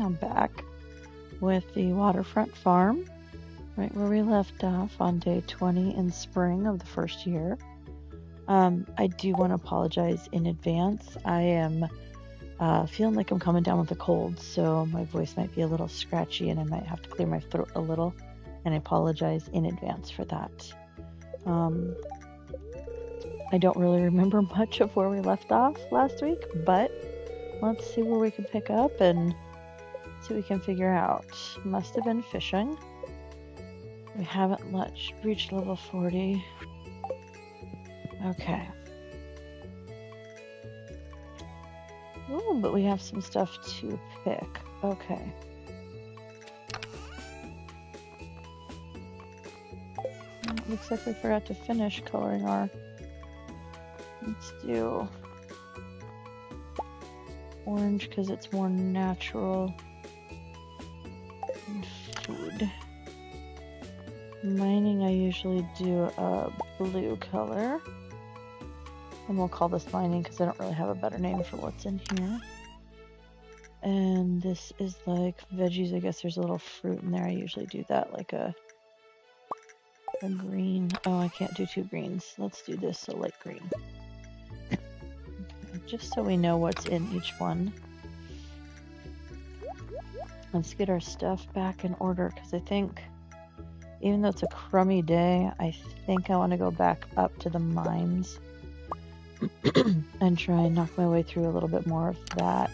I'm back with the waterfront farm, right where we left off on day 20 in spring of the first year. I do want to apologize in advance. I am feeling like I'm coming down with a cold, so my voice might be a little scratchy and I might have to clear my throat a little, and I apologize in advance for that. I don't really remember much of where we left off last week, but let's see where we can pick up and see what we can figure out. Must have been fishing. We haven't reached level 40. Okay. Ooh, but we have some stuff to pick. Okay. Looks like we forgot to finish coloring our... Let's do orange because it's more natural. And food. Mining, I usually do a blue color. And we'll call this mining because I don't really have a better name for what's in here. And this is like veggies. I guess there's a little fruit in there. I usually do that like a green. Oh, I can't do two greens. Let's do this a light green. Okay, just so we know what's in each one. Let's get our stuff back in order because I think, even though it's a crummy day, I think I want to go back up to the mines and try and knock my way through a little bit more of that.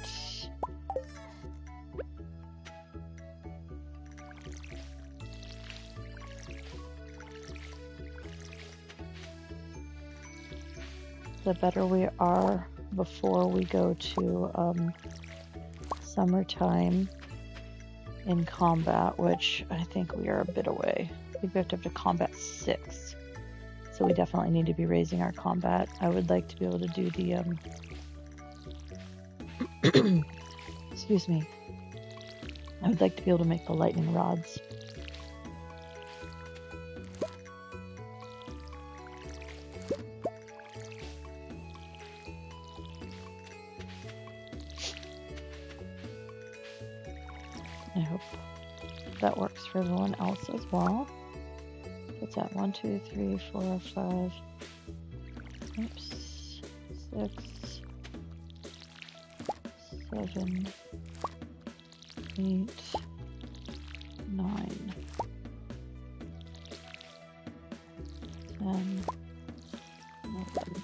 The better we are before we go to summertime in combat, which I think we are a bit away. I think we have to combat 6. So we definitely need to be raising our combat. I would like to be able to do the excuse me. I would like to be able to make the lightning rods. I hope that works for everyone else as well. What's that? 1, 2, 3, 4, 5. Oops. 6, 7, 8, 9, 10, 11.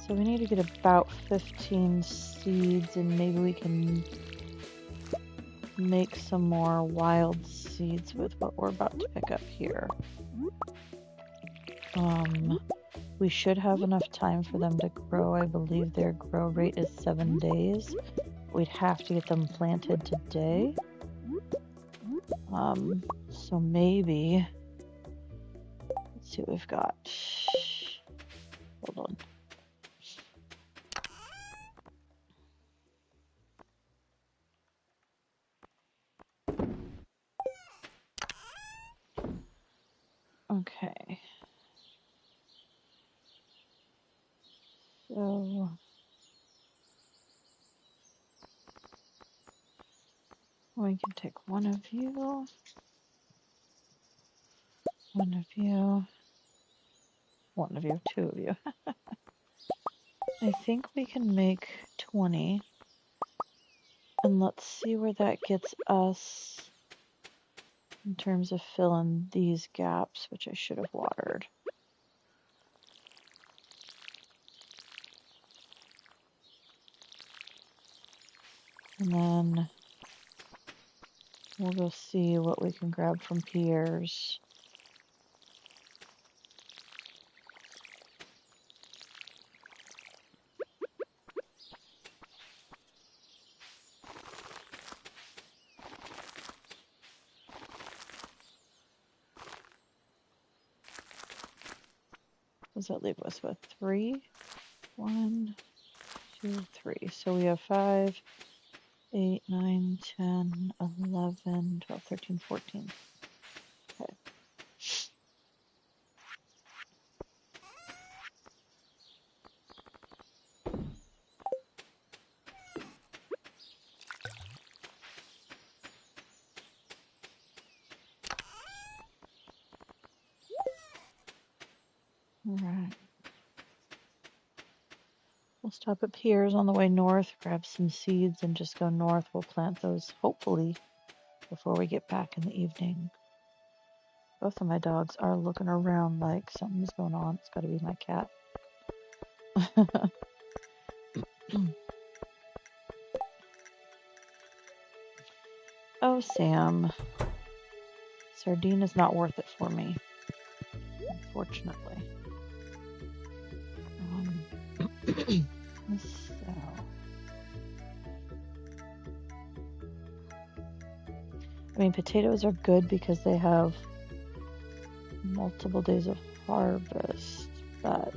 So we need to get about 15 seeds, and maybe we can make some more wild seeds with what we're about to pick up here. We should have enough time for them to grow. I believe their grow rate is 7 days. We'd have to get them planted today. So maybe... Let's see what we've got. Hold on. Okay. So we can take one of you, two of you. I think we can make 20. And let's see where that gets us in terms of filling these gaps, which I should have watered. And then we'll go see what we can grab from Pierre's. does that leave us with? 3. 1, 2, 3. So we have 5, 8, 9, 10, 11, 12, 13, 14. Okay. All right. We'll stop at Pierre's on the way north, grab some seeds, and just go north. We'll plant those, hopefully, before we get back in the evening. Both of my dogs are looking around like something's going on. It's got to be my cat. Oh, Sam. Sardine is not worth it for me, unfortunately. So. I mean, potatoes are good because they have multiple days of harvest, but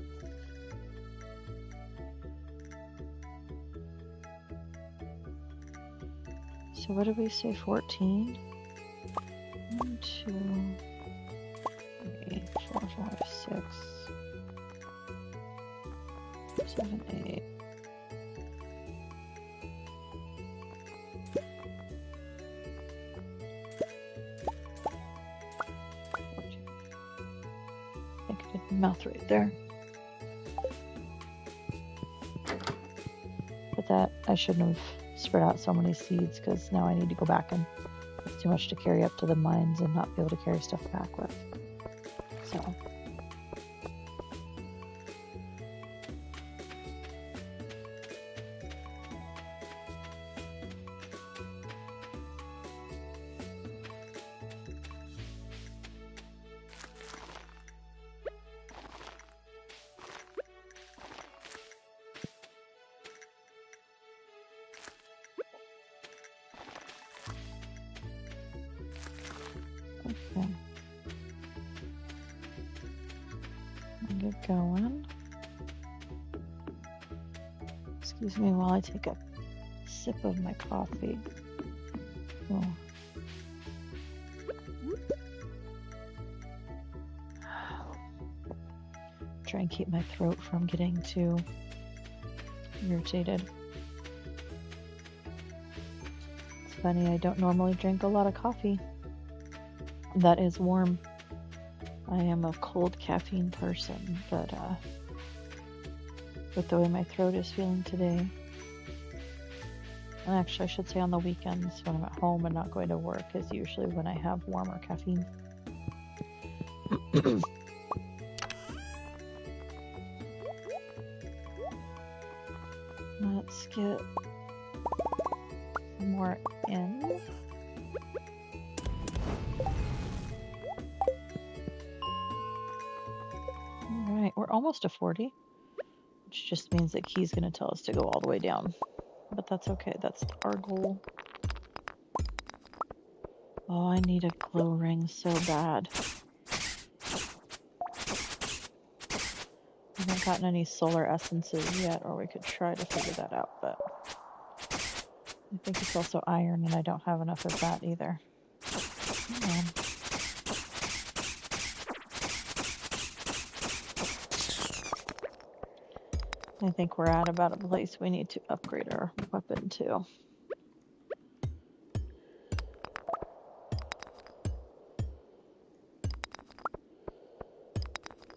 so what did we say? 14? 1, 2, 3, 4, 5, 6, 7, 8. I think I did mouth right there. But that, I shouldn't have spread out so many seeds because now I need to go back, and it's too much to carry up to the mines and not be able to carry stuff back with. So. Okay. Get going. Excuse me while I take a sip of my coffee. Oh. Try and keep my throat from getting too irritated. It's funny, I don't normally drink a lot of coffee that is warm. I am a cold caffeine person, but with the way my throat is feeling today, and actually I should say on the weekends when I'm at home and not going to work is usually when I have warmer caffeine. Let's get some more in. Alright, we're almost to 40, which just means that Key's going to tell us to go all the way down. But that's okay, that's our goal. Oh, I need a glow ring so bad. I haven't gotten any solar essences yet, or we could try to figure that out, but I think it's also iron, and I don't have enough of that either. I think we're at about a place we need to upgrade our weapon to.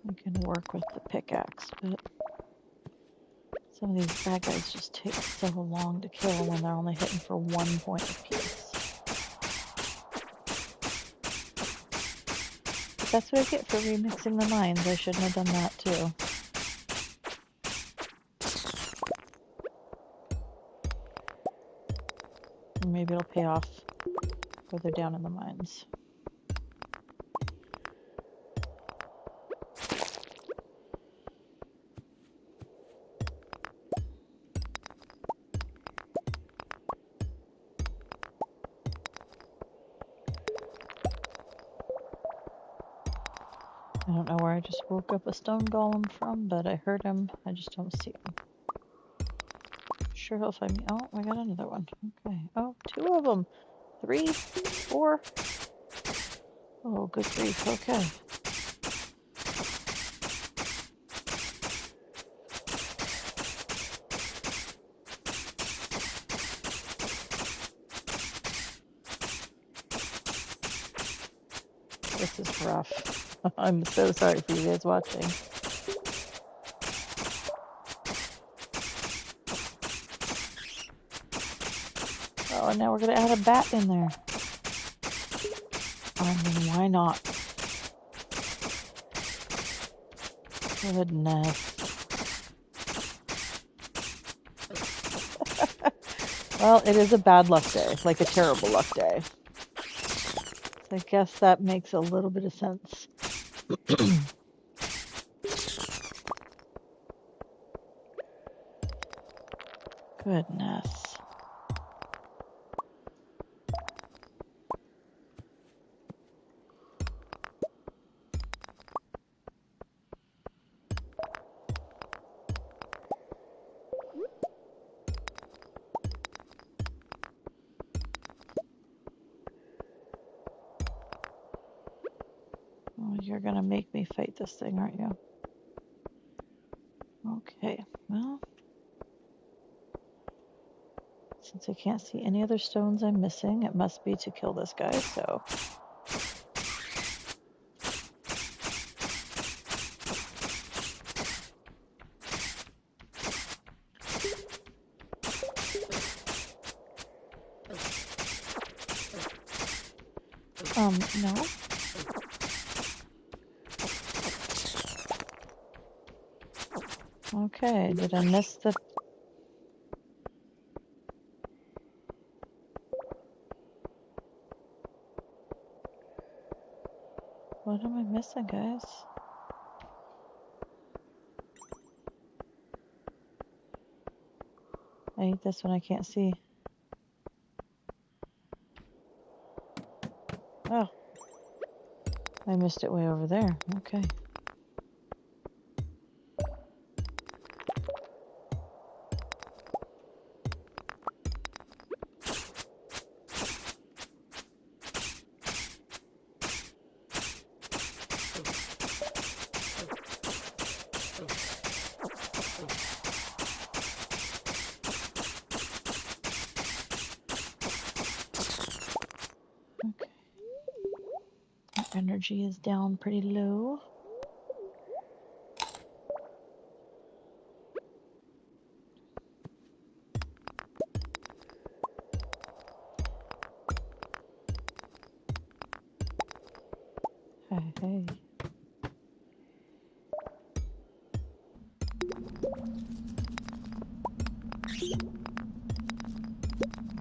We can work with the pickaxe, but some of these bad guys just take so long to kill when they're only hitting for 1 point apiece. But that's what I get for remixing the mines. I shouldn't have done that too. Maybe it'll pay off further down in the mines. don't know where I just woke up a stone golem from, but I heard him. I just don't see him. Sure he'll find me. Oh, I got another one. Okay. Oh, 2 of them. 3, 4. Oh, good grief. Okay. This is rough. I'm so sorry for you guys watching. Oh, and now we're going to add a bat in there. I mean, why not? Goodness. Well, it is a bad luck day, like a terrible luck day. I guess that makes a little bit of sense. Goodness. Oh, you're gonna make me fight this thing, aren't you? Okay, well, since I can't see any other stones I'm missing, it must be to kill this guy, so. No. Okay, did I miss the... What am I missing, guys? I eat this one, I can't see. Oh. I missed it way over there. Okay. Energy is down pretty low. Hey.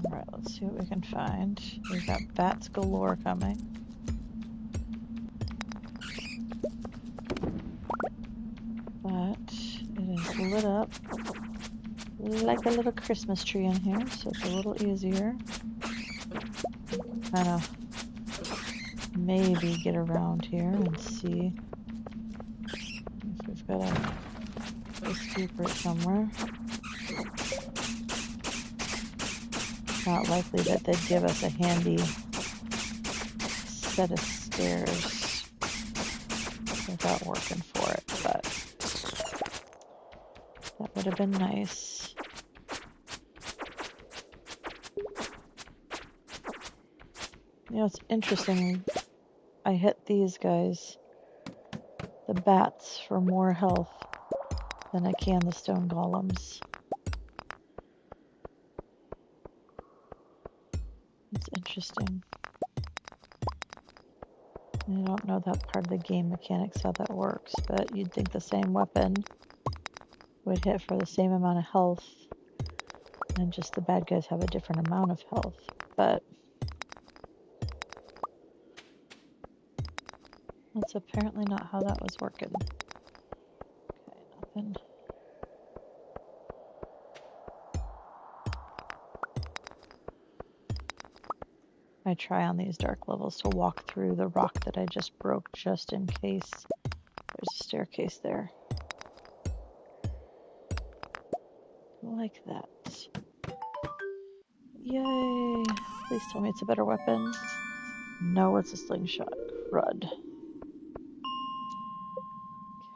Alright, let's see what we can find. We've got bats galore coming. But it is lit up like a little Christmas tree in here, so it's a little easier. Kind of maybe get around here and see if we've got a escape route somewhere. Not likely that they'd give us a handy set of stairs without working for it, but that would have been nice. You know, it's interesting. I hit these guys, the bats, for more health than I can the stone golems. It's interesting. I don't know that part of the game mechanics, how that works, but you'd think the same weapon would hit for the same amount of health, and just the bad guys have a different amount of health, but that's apparently not how that was working. Okay, nothing. I try on these dark levels to walk through the rock that I just broke just in case there's a staircase there. Like that. Yay! Please tell me it's a better weapon. No, it's a slingshot. Crud.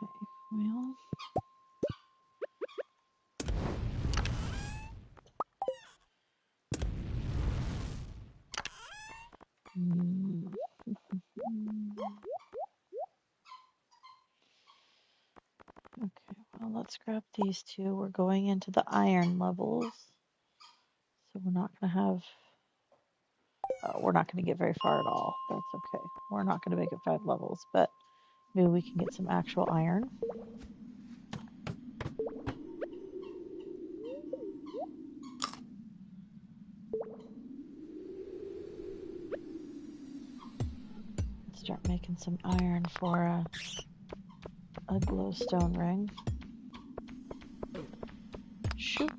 Okay, well. Okay, well, let's grab these two. We're going into the iron levels. So we're not going to have... we're not going to get very far at all. That's okay. We're not going to make it 5 levels, but maybe we can get some actual iron. Let's start making some iron for a glowstone ring. Shoot.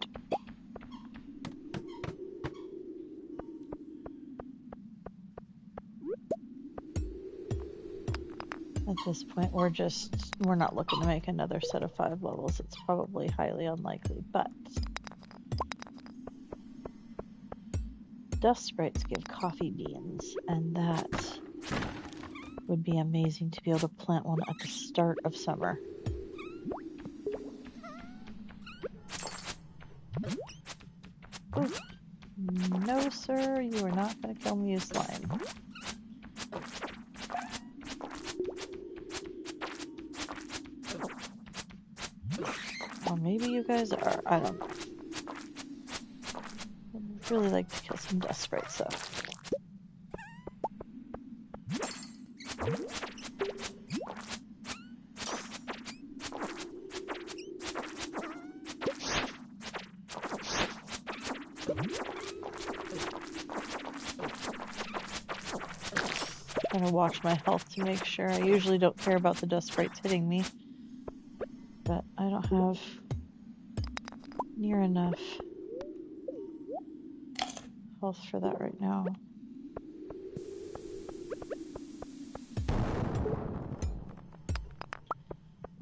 At this point, we're not looking to make another set of 5 levels. It's probably highly unlikely, but dust sprites give coffee beans, and that would be amazing to be able to plant one at the start of summer. Ooh. No, sir, you are not going to kill me, you slime. Or maybe you guys are. I don't know. I'd really like to kill some dust sprites, though. I'm gonna watch my health to make sure. I usually don't care about the dust sprites hitting me, but I don't have near enough health for that right now.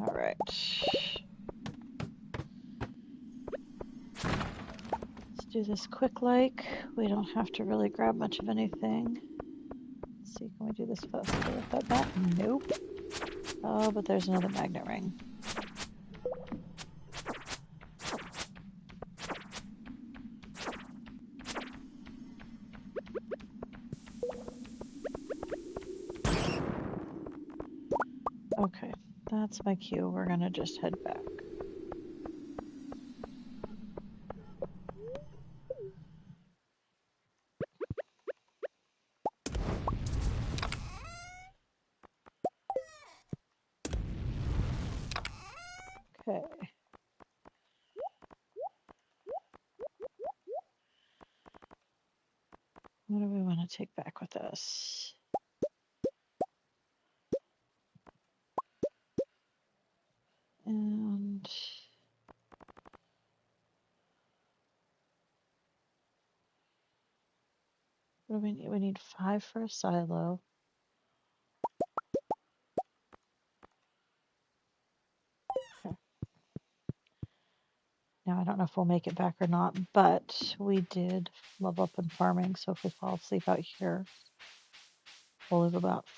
Alright. Let's do this quick like. We don't have to really grab much of anything. Let's see, can we do this faster with that bat? Nope. Oh, but there's another magnet ring. Okay, that's my cue. We're gonna just head back. Okay. What do we want to take back with us? And what do we need? We need 5 for a silo. Okay. Now I don't know if we'll make it back or not, but we did level up in farming, so if we fall asleep out here, we'll lose about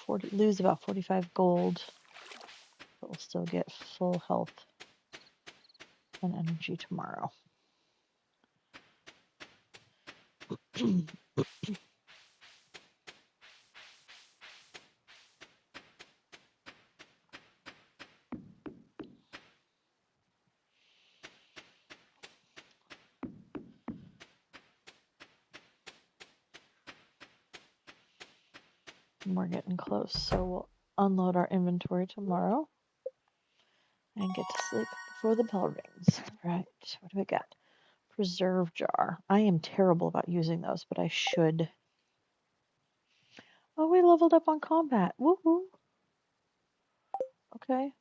45 gold, but we'll still get full health and energy tomorrow. We're getting close, so we'll unload our inventory tomorrow and get to sleep before the bell rings. Right, what do we got? Preserve jar. I am terrible about using those, but I should. Oh, we leveled up on combat. Woohoo! Okay.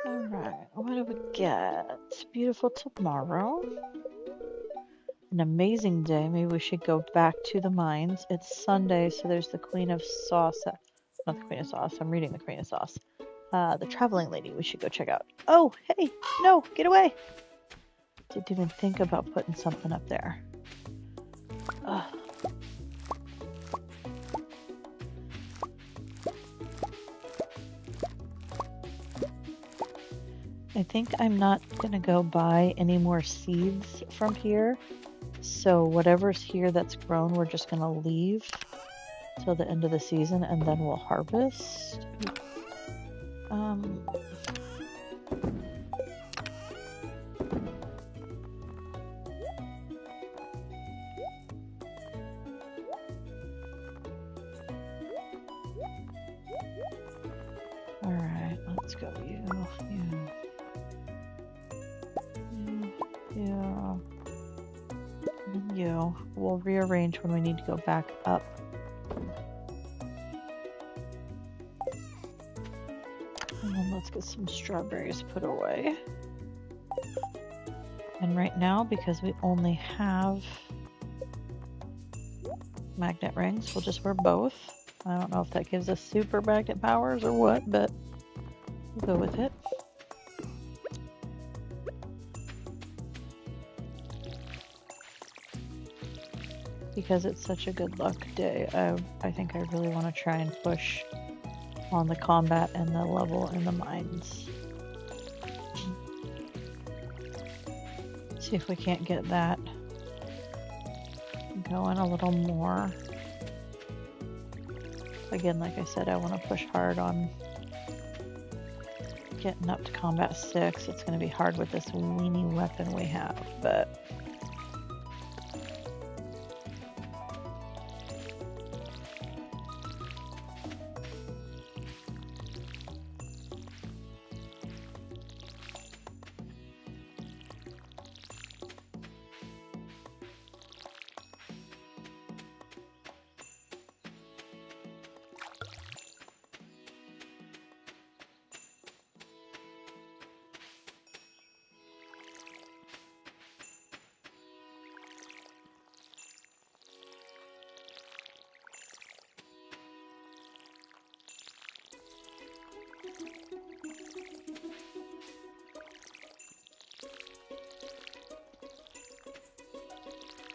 Alright, what do do we get? Beautiful tomorrow. An amazing day. Maybe we should go back to the mines. It's Sunday, so there's the Queen of Sauce. Not the Queen of Sauce. I'm reading the Queen of Sauce. The traveling lady we should go check out. Oh, hey! No! Get away! Didn't even think about putting something up there. Ugh. I think I'm not going to go buy any more seeds from here. So whatever's here that's grown, we're just going to leave till the end of the season and then we'll harvest. Alright, let's go you. And you. We'll rearrange when we need to go back up. And then let's get some strawberries put away. And right now, because we only have magnet rings, we'll just wear both. I don't know if that gives us super magnet powers or what, but we'll go with it. Because it's such a good luck day, I think I really want to try and push on the combat and the level in the mines. See if we can't get that going a little more. Again, like I said, I want to push hard on getting up to combat 6. It's going to be hard with this weenie weapon we have, but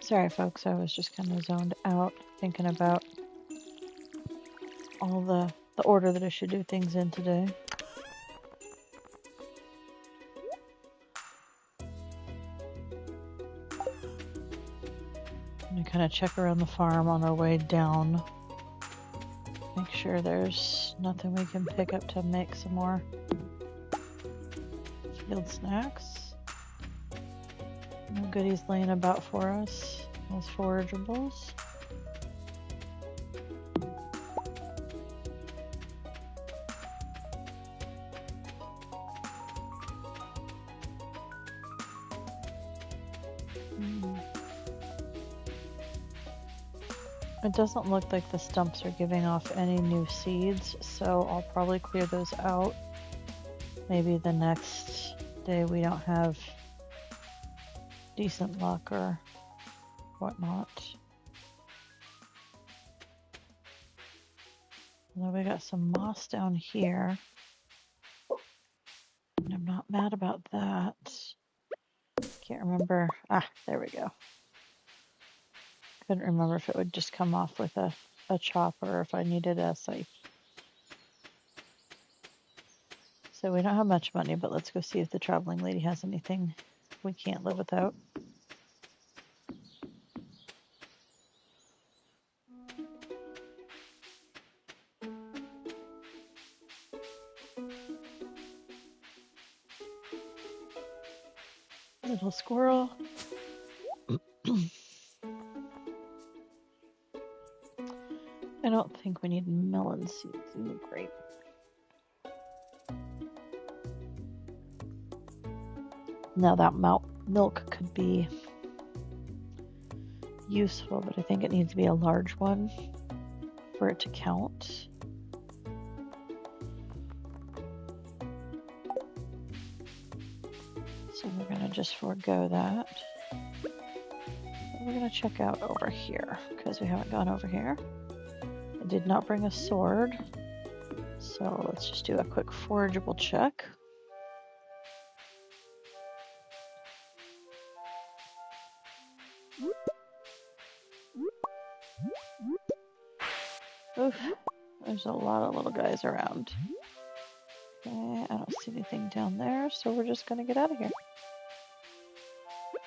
sorry folks, I was just kind of zoned out thinking about all the order that I should do things in today. I'm gonna kind of check around the farm on our way down. Make sure there's nothing we can pick up to make some more field snacks. No goodies laying about for us. Those forageables. It doesn't look like the stumps are giving off any new seeds, so I'll probably clear those out. Maybe the next day we don't have decent luck or whatnot. And then we got some moss down here. And I'm not mad about that. Can't remember. Ah, there we go. Couldn't remember if it would just come off with a chopper or if I needed a scythe. So we don't have much money, but let's go see if the traveling lady has anything we can't live without. Little squirrel. I don't think we need melon seeds. Ooh, great. Now that milk could be useful, but I think it needs to be a large one for it to count. we're gonna just forego that. We're gonna check out over here because we haven't gone over here. I did not bring a sword, so let's just do a quick forageable check. Oof, there's a lot of little guys around. Okay, I don't see anything down there, so we're just gonna get out of here.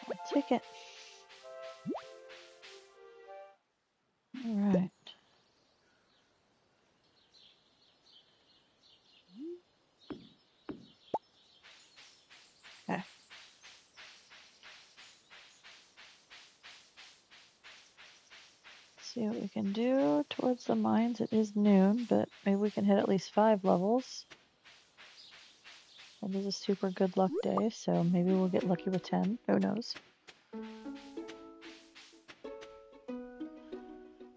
I'll take it. Alright. Okay. See what we can do towards the mines. It is noon, but maybe we can hit at least 5 levels. It is a super good luck day, so maybe we'll get lucky with 10. Who knows?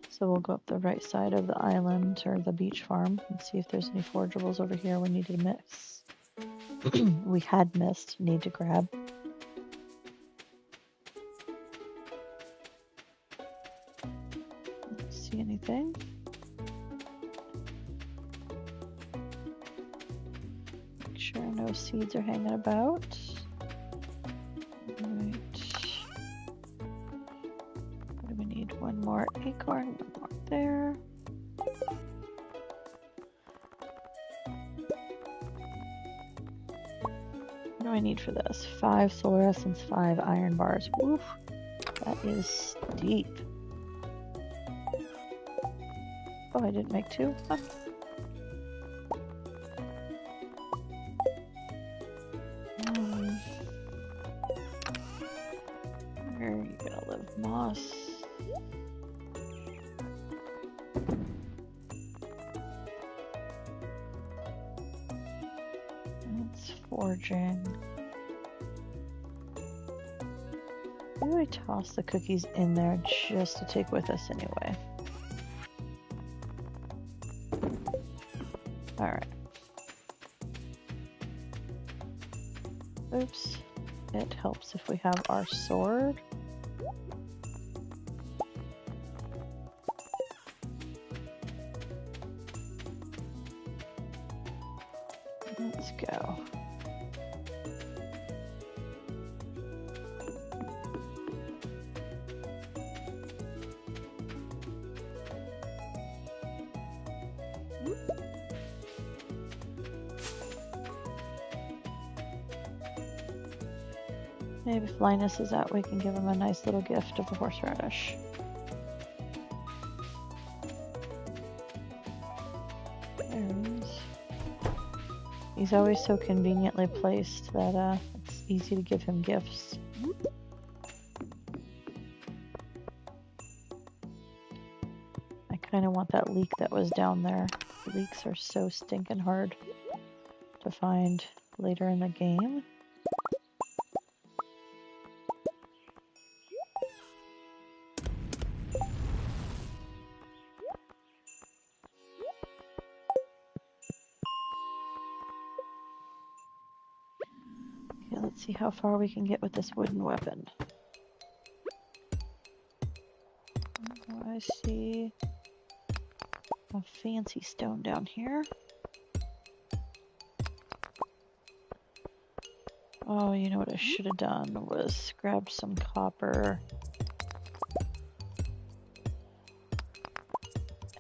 So we'll go up the right side of the island or the beach farm and see if there's any forageables over here we need to mix. We had missed, need to grab. Don't see anything. Make sure no seeds are hanging about. Alright. What do we need? One more acorn, one more there. What do I need for this? 5 solar essence, 5 iron bars. Oof, that is steep. Oh, I didn't make 2? Huh. Where are you gonna live? Moss. It's foraging. Maybe we toss the cookies in there just to take with us anyway. Alright. Oops. It helps if we have our sword. Let's go. Maybe if Linus is out, we can give him a nice little gift of the horseradish. There he is. He's always so conveniently placed that it's easy to give him gifts. I kind of want that leek that was down there. Leeks are so stinking hard to find later in the game. Let's see how far we can get with this wooden weapon. Oh, I see a fancy stone down here. Oh, you know what I should have done was grab some copper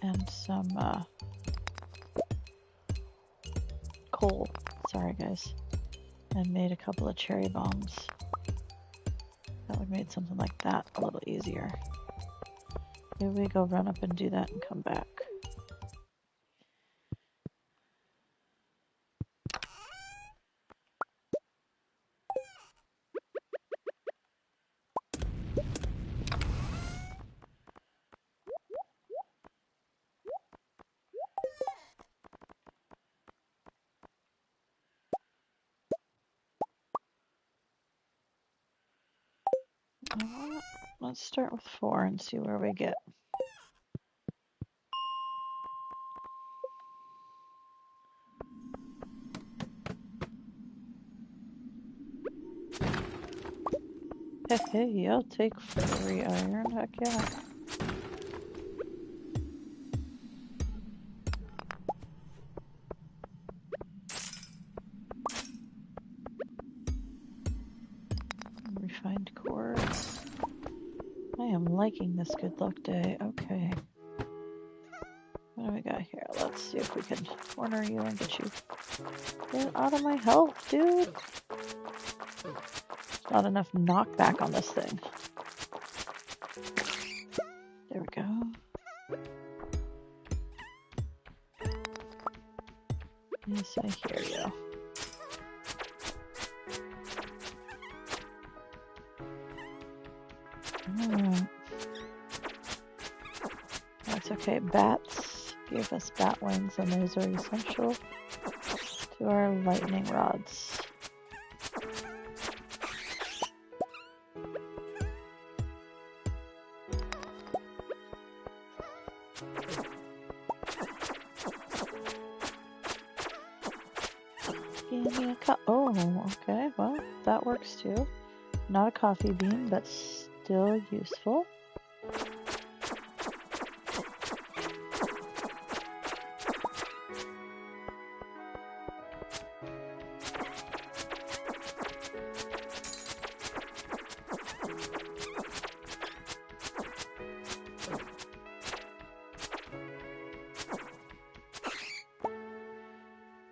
and some coal. Sorry, guys. And made a couple of cherry bombs. That would have made something like that a little easier. Maybe we go run up and do that and come back. Let's start with 4 and see where we get. Hey, I'll take 3 iron. Heck yeah. Refined quartz. I am liking this good luck day. Okay. What do we got here? Let's see if we can corner you and get you out of my health, dude. Not enough knockback on this thing. There we go. Yes, I hear you. That's okay. Bats give us bat wings, and those are essential to our lightning rods. Give me a cup. Oh, okay. Well, that works too. Not a coffee bean, but still useful.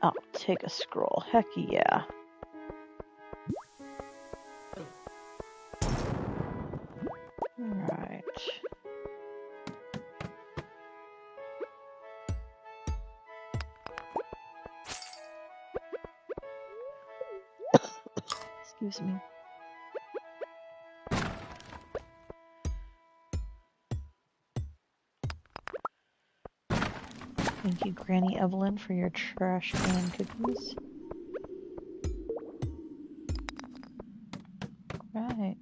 I'll take a scroll. Heck yeah. Alright. Excuse me. Thank you, Granny Evelyn, for your trash can cookies. Right.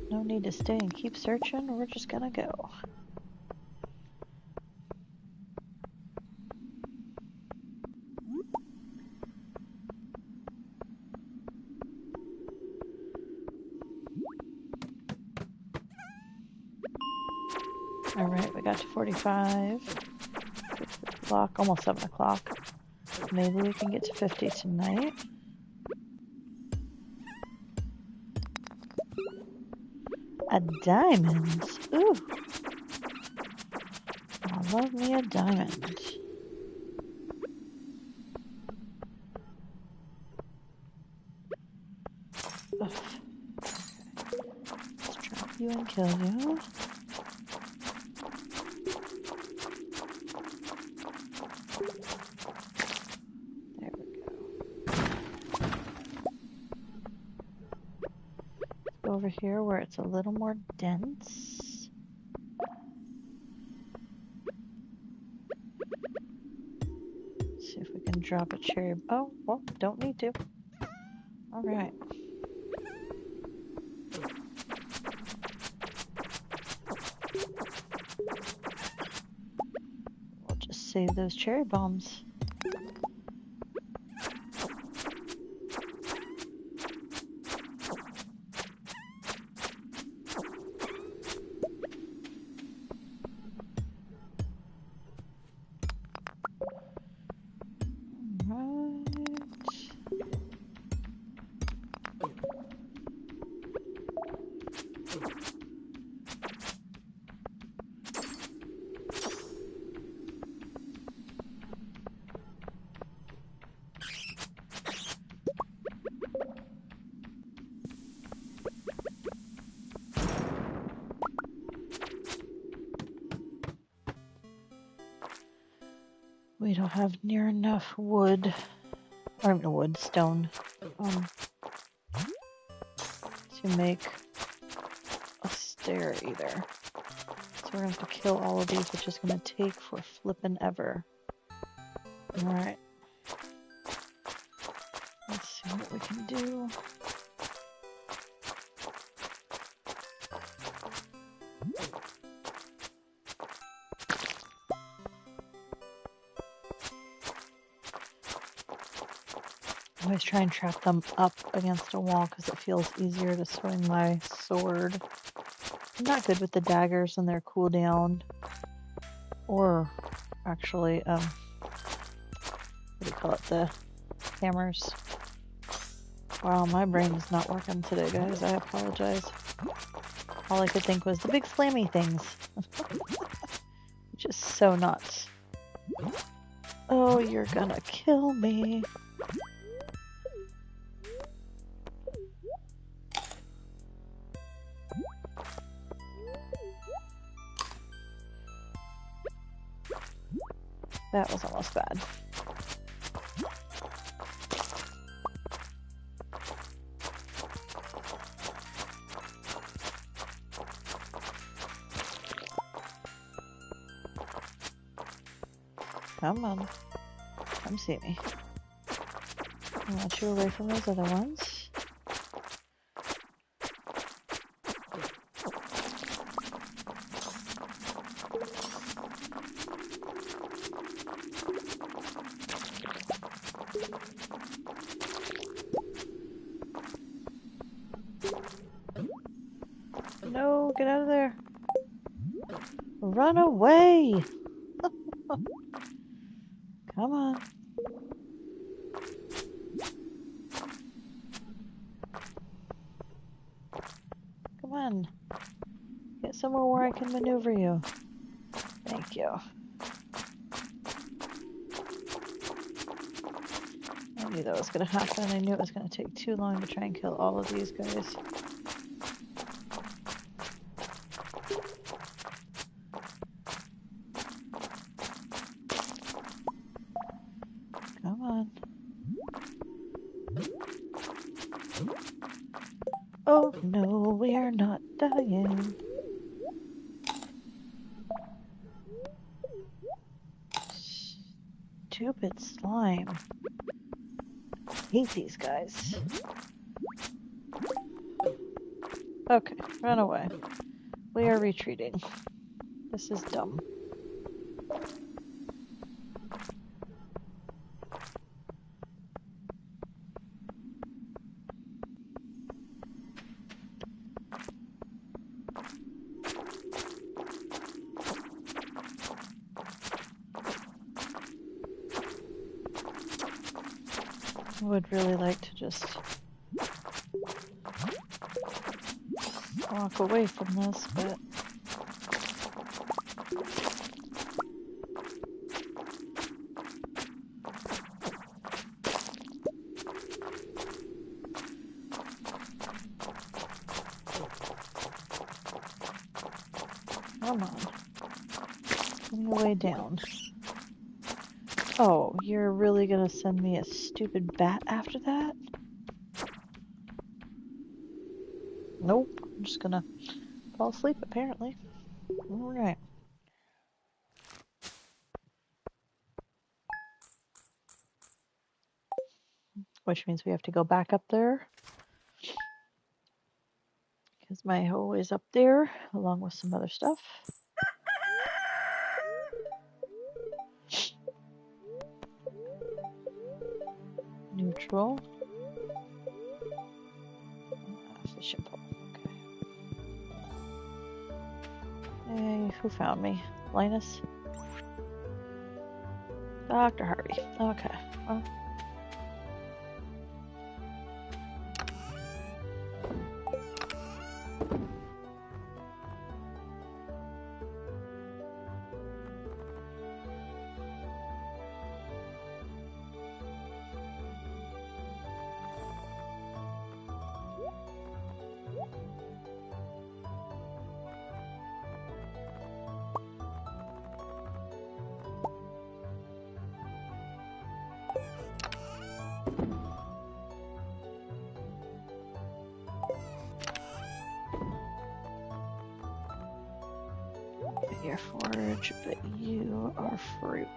No need to stay and keep searching. We're just gonna go. Alright, we got to 45. 6 o'clock, almost 7 o'clock. Maybe we can get to 50 tonight. A diamond. Ooh. I love me a diamond. Ugh. Let's drop you and kill you. There we go. Let's go over here where it's a little more dense. Let's see if we can drop a cherry. Oh, well, don't need to. Alright. We'll just save those cherry bombs. We don't have near enough wood, or wood, stone, to make a stair either. So we're gonna have to kill all of these, which is gonna take for flippin' ever. Alright. Let's see what we can do. always try and trap them up against a wall because it feels easier to swing my sword. I'm not good with the daggers and their cooldown. Or actually, what do you call it? The hammers. Wow, my brain is not working today, guys. I apologize. All I could think was the big slammy things. Which is so nuts. Oh, you're gonna kill me. That was almost bad. Come on. Come see me. I want you away from those other ones. No, get out of there. Run away! Come on. Come on. Get somewhere where I can maneuver you. Thank you. I knew that was going to happen. I knew it was going to take too long to try and kill all of these guys. Come on. Oh no, we are not dying. Stupid slime. I hate these guys. Okay, run away. We are retreating. This is dumb. I would really like to just walk away from this, but come on. Send me way down. Oh, you're really gonna send me a stupid bat after that? Nope. I'm just gonna fall asleep, apparently. Alright. Which means we have to go back up there. Because my hoe is up there, along with some other stuff. Neutral. Fishing pole. Okay. Hey, who found me? Linus? Dr. Harvey. Okay. Well. You're forage, but you are fruit.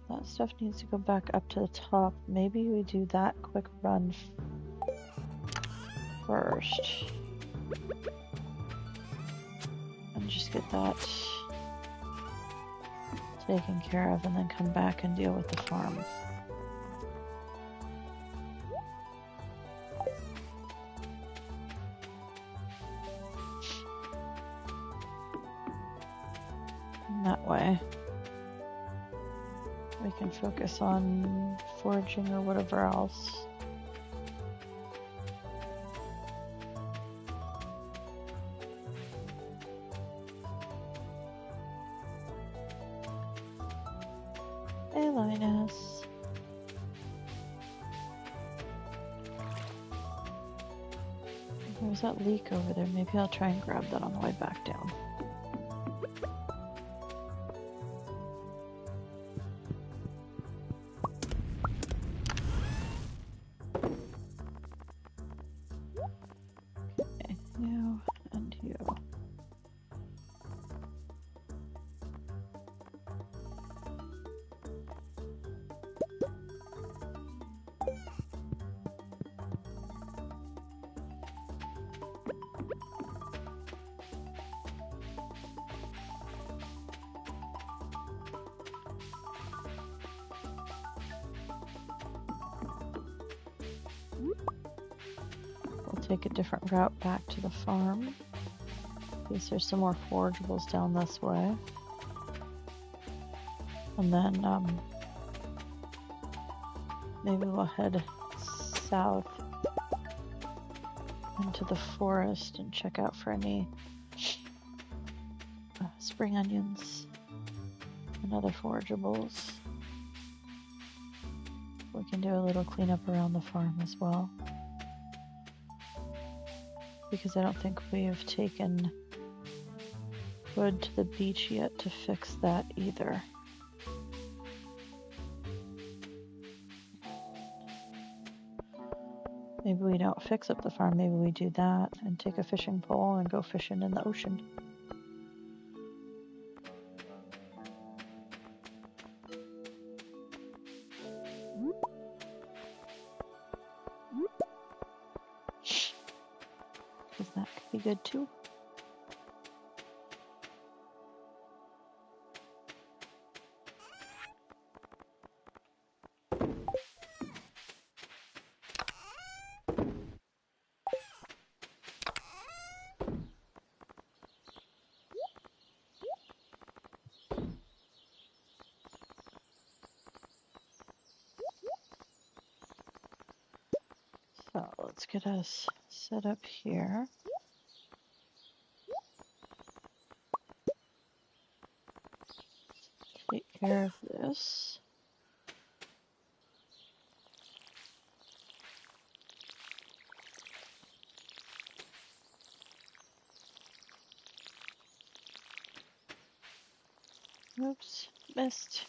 That stuff needs to go back up to the top. Maybe we do that quick run first. And just get that taken care of and then come back and deal with the farm. that way we can focus on foraging or whatever else. Hey, Linus. There's that leak over there. Maybe I'll try and grab that on the way back down. Okay, you and you. Take a different route back to the farm. Because there's some more forageables down this way. And then maybe we'll head south into the forest and check out for any spring onions and other forageables. We can do a little cleanup around the farm as well. Because I don't think we have taken wood to the beach yet to fix that either. Maybe we don't fix up the farm, maybe we do that and take a fishing pole and go fishing in the ocean. Because that could be good too. So let's get us set up here. Take care of this. Oops, missed.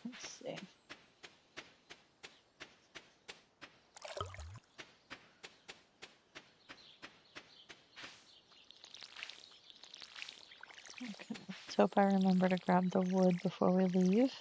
Let's see. Okay, let's hope I remember to grab the wood before we leave.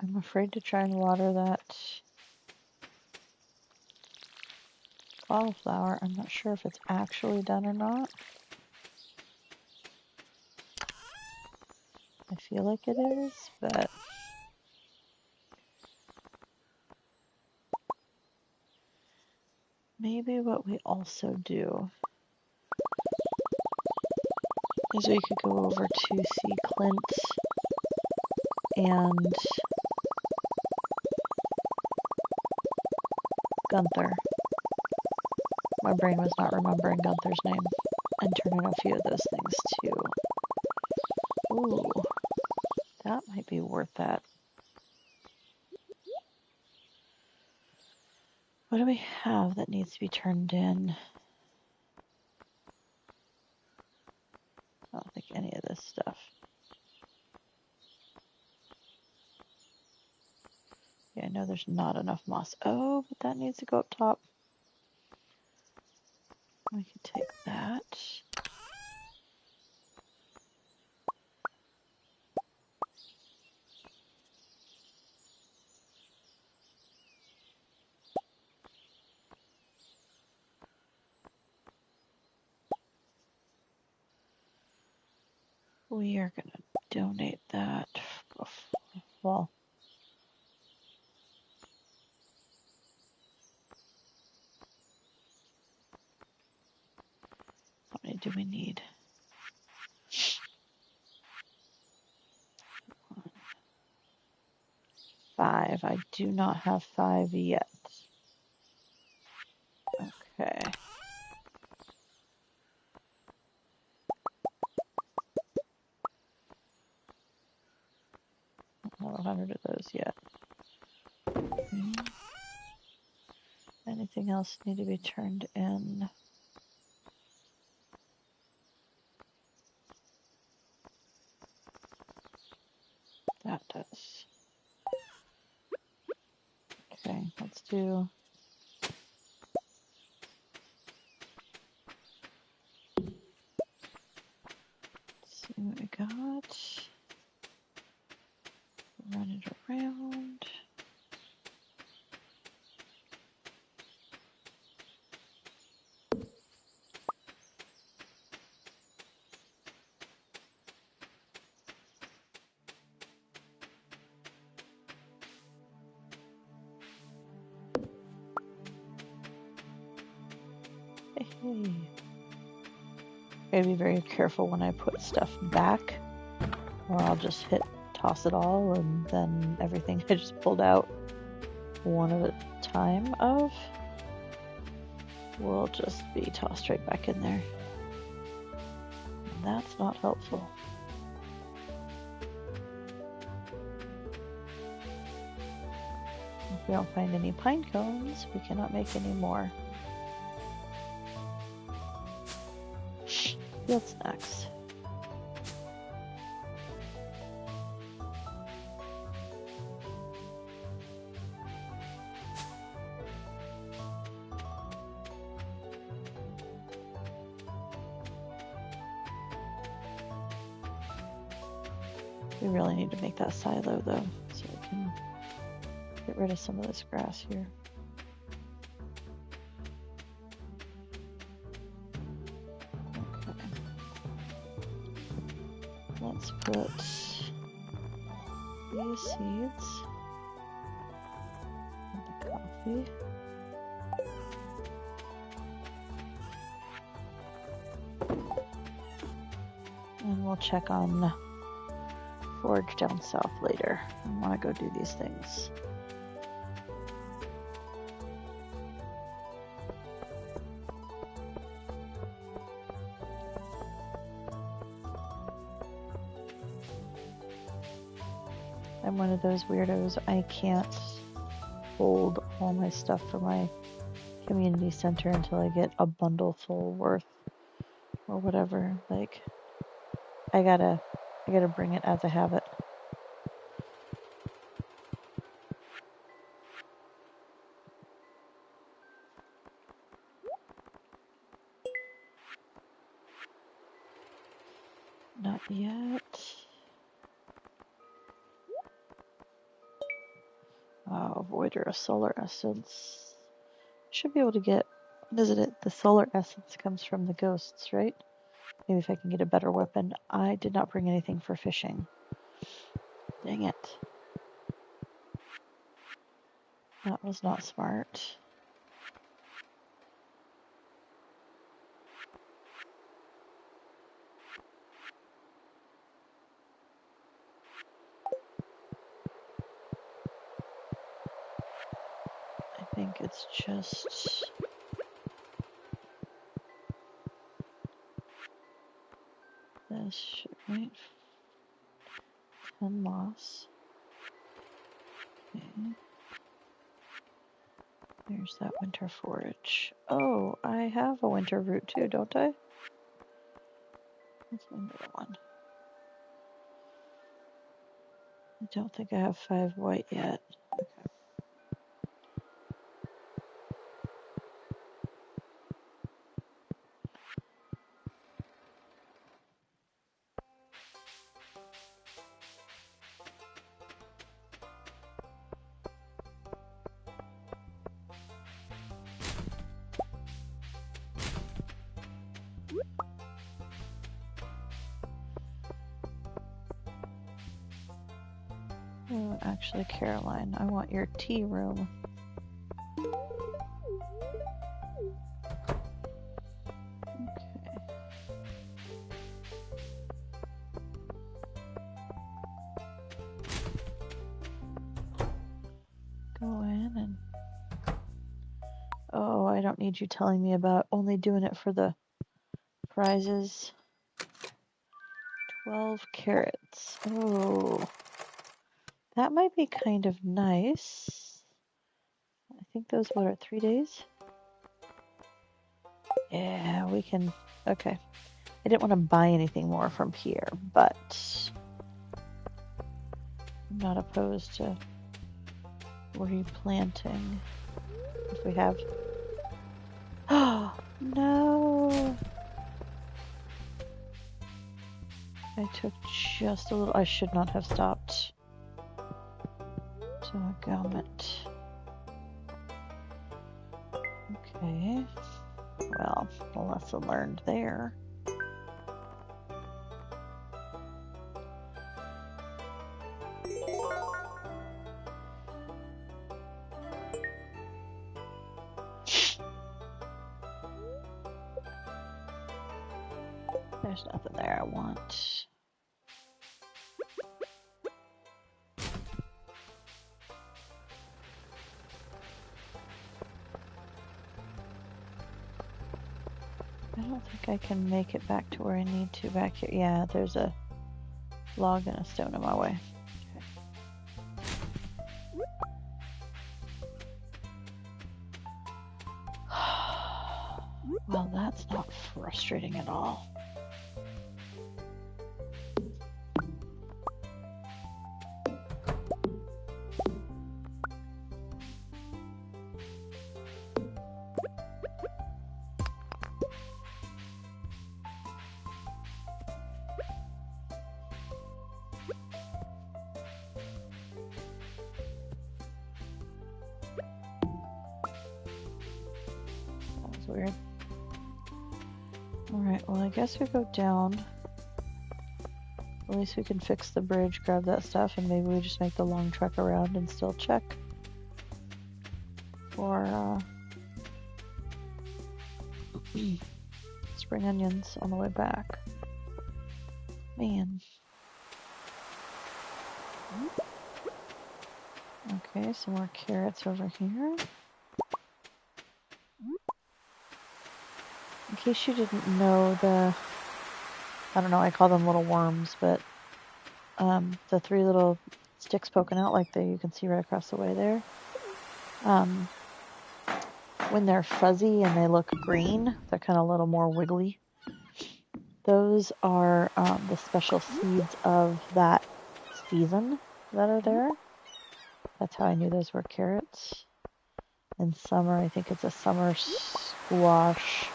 I'm afraid to try and water that cauliflower. I'm not sure if it's actually done or not. I feel like it is, but maybe what we also do is we could go over to see Clint and Gunther. My brain was not remembering Gunther's name. And turn in a few of those things too. Ooh, that might be worth that. What do we have that needs to be turned in? I don't think any of this stuff. Yeah, I know there's not enough moss. Oh, but that needs to go up top. We can take that. We are going to donate that. Well, how many do we need? 5. I do not have 5 yet. Okay. I don't have 100 of those yet. Okay. Anything else need to be turned in? That does. Okay, let's do. Let's see what we got. Run it around. Hey. Gotta be very careful when I put stuff back, or I'll just toss it all, and then everything I just pulled out one at a time of will just be tossed right back in there. And that's not helpful. If we don't find any pine cones, we cannot make any more. Field snacks. We really need to make that silo though, so we can get rid of some of this grass here. Okay. Let's put these seeds in the coffee. And we'll check on forage down south later. I want to go do these things. I'm one of those weirdos. I can't hold all my stuff for my community center until I get a bundle full worth or whatever. Like, I gotta bring it as a habit. Not yet. Avoider a solar essence. Should be able to get, what is it? The solar essence comes from the ghosts, right? Maybe if I can get a better weapon. I did not bring anything for fishing. Dang it. That was not smart. I think it's just this, right? 10 moss. Okay. There's that winter forage. Oh, I have a winter root too, don't I? That's another one. I don't think I have 5 white yet. Okay. Oh, actually, Caroline, I want your tea room. Okay. Go in and... Oh, I don't need you telling me about only doing it for the prizes. 12 carrots. Oh, that might be kind of nice. I think those, what, are 3 days? Yeah, we can... Okay. I didn't want to buy anything more from here, but I'm not opposed to replanting if we have... Oh, no! I took just a little... I should not have stopped. Gummit. Okay. Well, a lesson learned there. There's nothing there I want. I don't think I can make it back to where I need to back here. Yeah, there's a log and a stone in my way. Okay. Well, that's not frustrating at all. Weird. Alright, well I guess we go down. At least we can fix the bridge, grab that stuff, and maybe we just make the long trek around and still check for spring onions on the way back. Man. Okay, some more carrots over here. In case you didn't know, I don't know, I call them little worms, but the 3 little sticks poking out like you can see right across the way there. When they're fuzzy and they look green, they're kind of a little more wiggly. Those are the special seeds of that season that are there. That's how I knew those were carrots. In summer, I think it's a summer squash.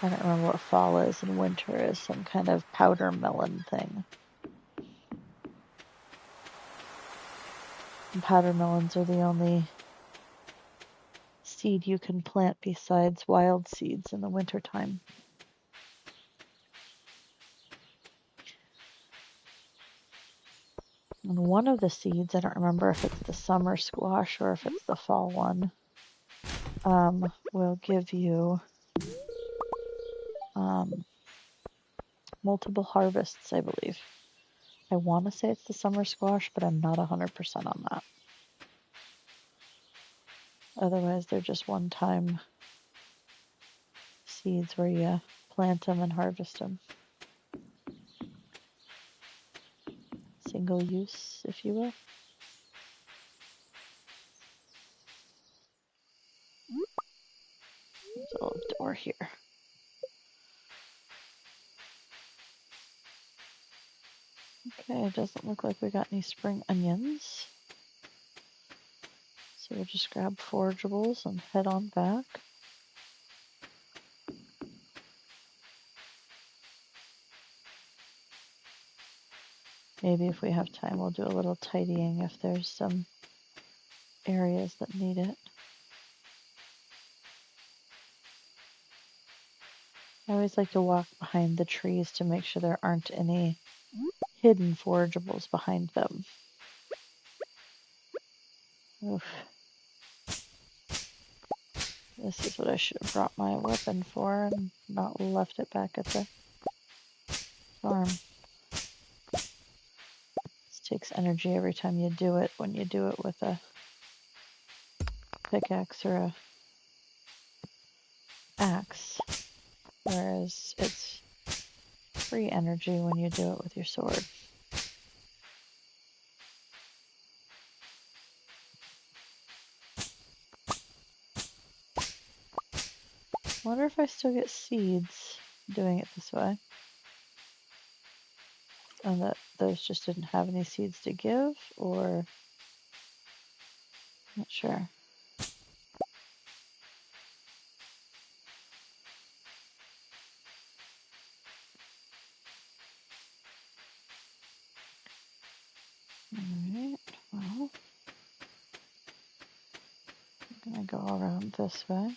I don't remember what fall is, and winter is some kind of powder melon thing. And powder melons are the only seed you can plant besides wild seeds in the wintertime. And one of the seeds, I don't remember if it's the summer squash or if it's the fall one, will give you multiple harvests, I believe. I want to say it's the summer squash, but I'm not 100% on that. Otherwise, they're just one-time seeds where you plant them and harvest them. Single use, if you will. There's a little door here. Okay, it doesn't look like we got any spring onions. So we'll just grab forageables and head on back. Maybe if we have time, we'll do a little tidying if there's some areas that need it. I always like to walk behind the trees to make sure there aren't any hidden forageables behind them. Oof. This is what I should have brought my weapon for and not left it back at the farm. This takes energy every time you do it when you do it with a pickaxe or a axe, whereas it's free energy when you do it with your sword. I wonder if I still get seeds doing it this way. And that those just didn't have any seeds to give, or not sure. Alright, well, I'm gonna go around this way.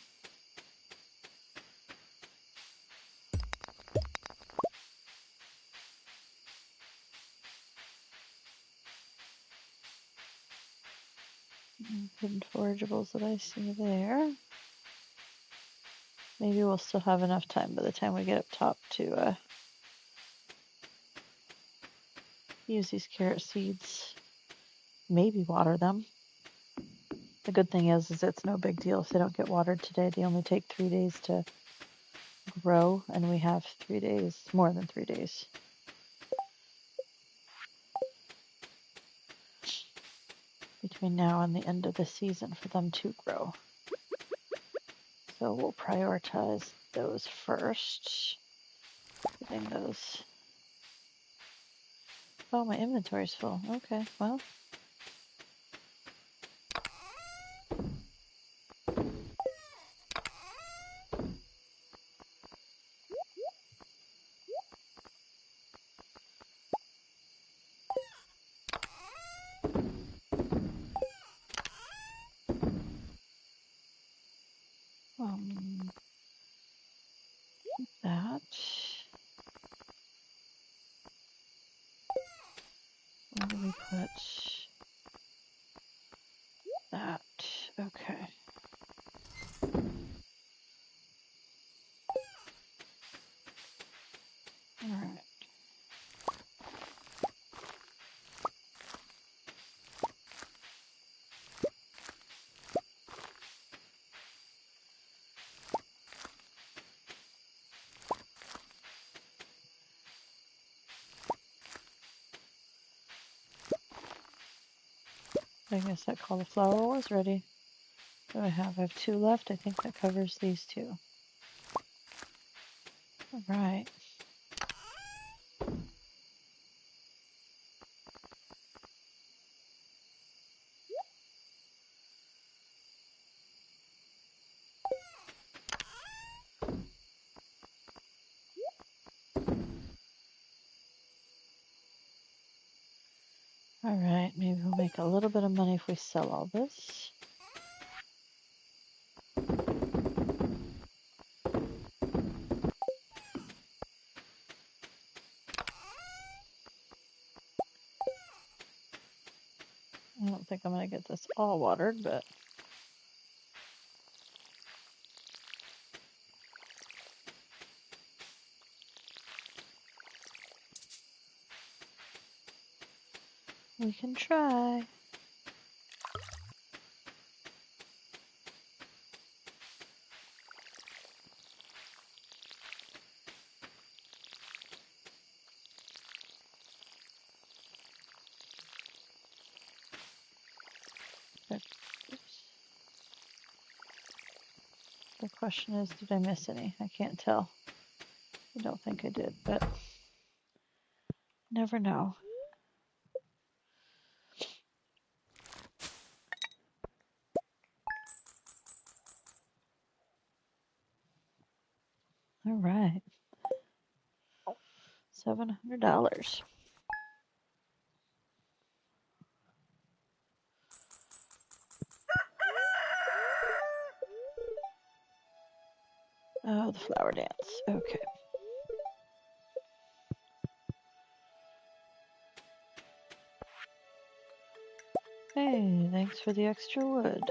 Hidden forageables that I see there. Maybe we'll still have enough time by the time we get up top to use these carrot seeds. Maybe water them. The good thing is it's no big deal if they don't get watered today. They only take 3 days to grow, and we have 3 days, more than 3 days. Between now and the end of the season for them to grow. So we'll prioritize those first. Getting those. Oh, my inventory's full. Okay, well. That. Where do we put that? Okay. All right. I guess that cauliflower was ready. What do I have? I have 2 left. I think that covers these 2. All right. All right, maybe we'll make a little bit of money if we sell all this. I don't think I'm going to get this all watered, but we can try. The question is, did I miss any? I can't tell. I don't think I did, but never know. All right. $700. Oh, the flower dance. Okay. Hey, thanks Thanks for the extra wood.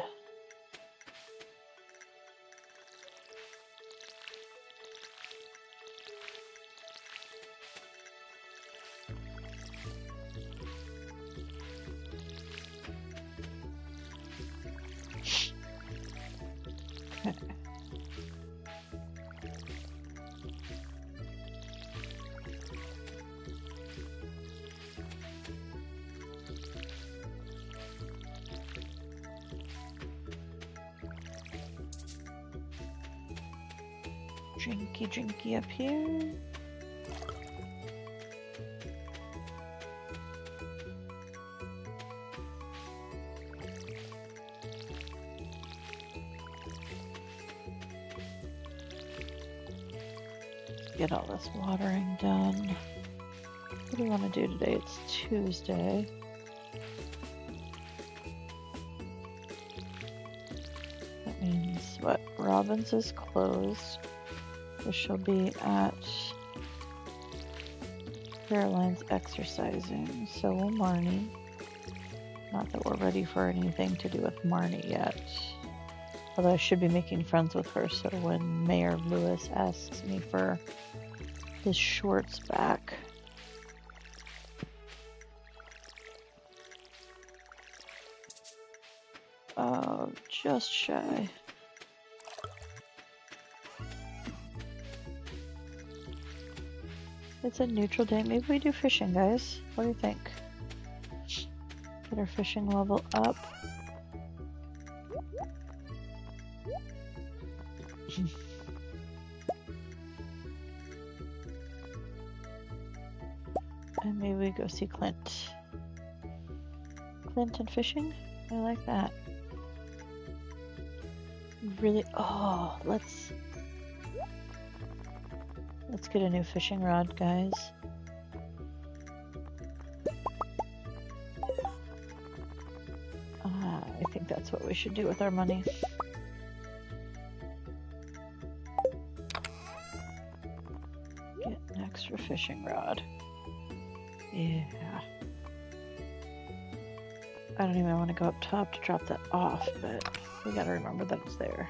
Drinky up here. Get all this watering done. What do we want to do today? It's Tuesday. That means what? Robin's is closed. So she'll be at Caroline's exercising. So will Marnie. Not that we're ready for anything to do with Marnie yet. Although I should be making friends with her, so when Mayor Lewis asks me for his shorts back. Oh, just shy. It's a neutral day. Maybe we do fishing, guys. What do you think? Get our fishing level up. And maybe we go see Clint. Clint and fishing? I like that. Really? Oh, let's get a new fishing rod, guys. I think that's what we should do with our money. Get an extra fishing rod. Yeah. I don't even want to go up top to drop that off, but we gotta remember that it's there.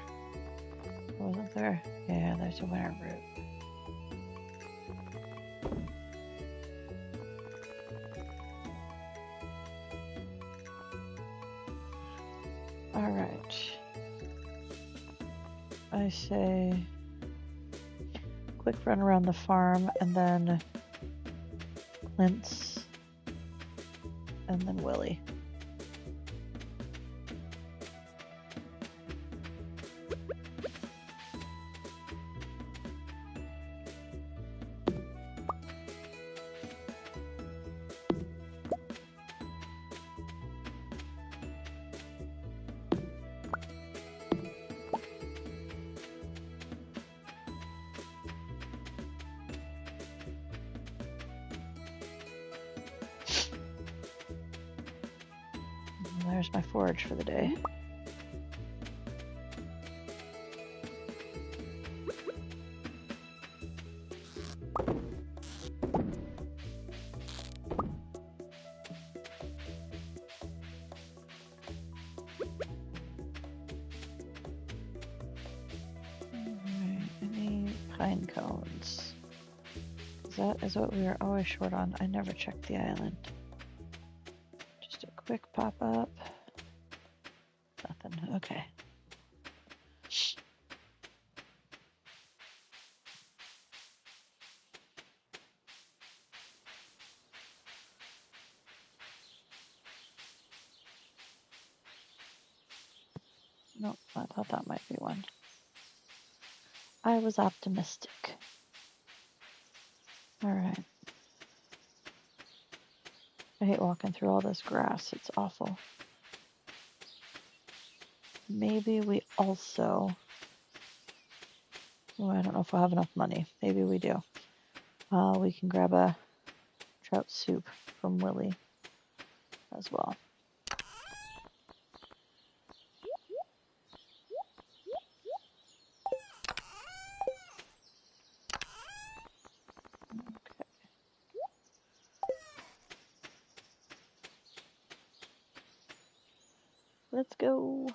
Wasn't there? Yeah, there's a winter root. Alright. I say quick run around the farm and then Clint's and then Willie. There's my forage for the day. Alright, any pine cones? That is what we are always short on. I never checked the island. Just a quick pop up. Nothing. Okay. Nope, I thought that might be one. I was optimistic. Alright. I hate walking through all this grass. It's awful. Maybe we also... Oh, I don't know if we'll have enough money. Maybe we do. We can grab a trout soup from Willie as well. Let's go.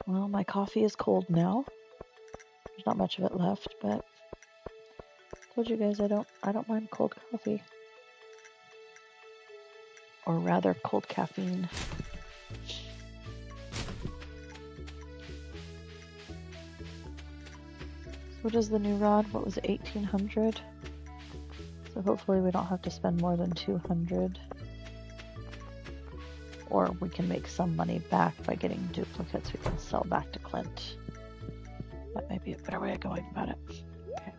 Well, my coffee is cold now. There's not much of it left, but I told you guys I don't mind cold coffee. Or rather, cold caffeine. What is the new rod? What was it, 1800? So hopefully we don't have to spend more than 200. Or we can make some money back by getting duplicates we can sell back to Clint. That might be a better way of going about it. Okay.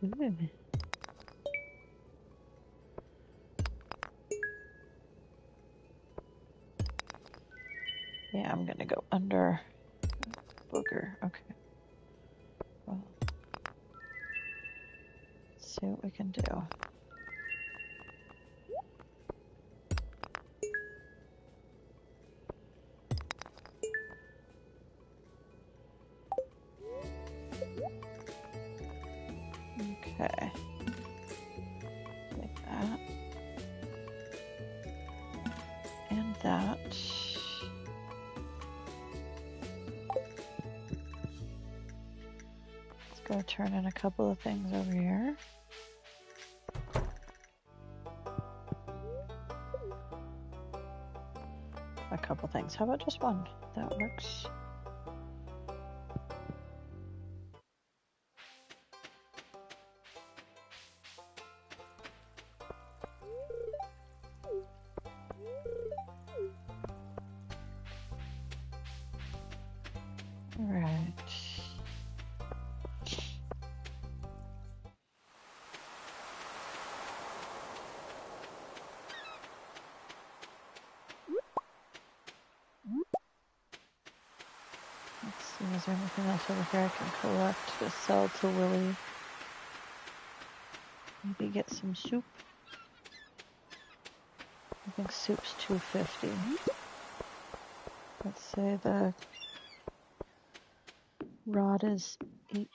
Ooh. Yeah, I'm gonna go under booger. Okay. Well, let's see what we can do. Okay. Like that. And that. Let's go turn in a couple of things over here. A couple things. How about just one? That works. All right. Let's see, is there anything else over here I can collect to sell to Willie? Maybe get some soup. I think soup's $2.50. Let's say the rod is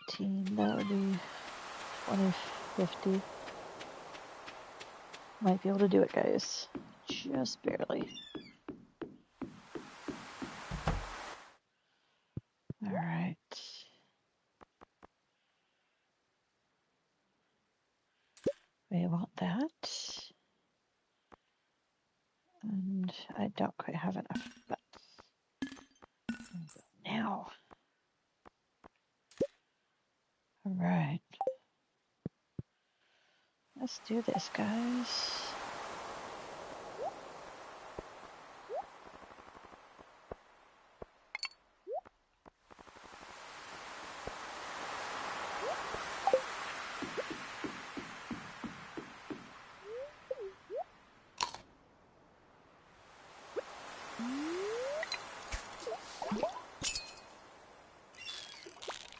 18. That would be $20.50. Might be able to do it, guys. Just barely. All right. We want that. And I don't quite have enough, but now. All right. Let's do this, guys.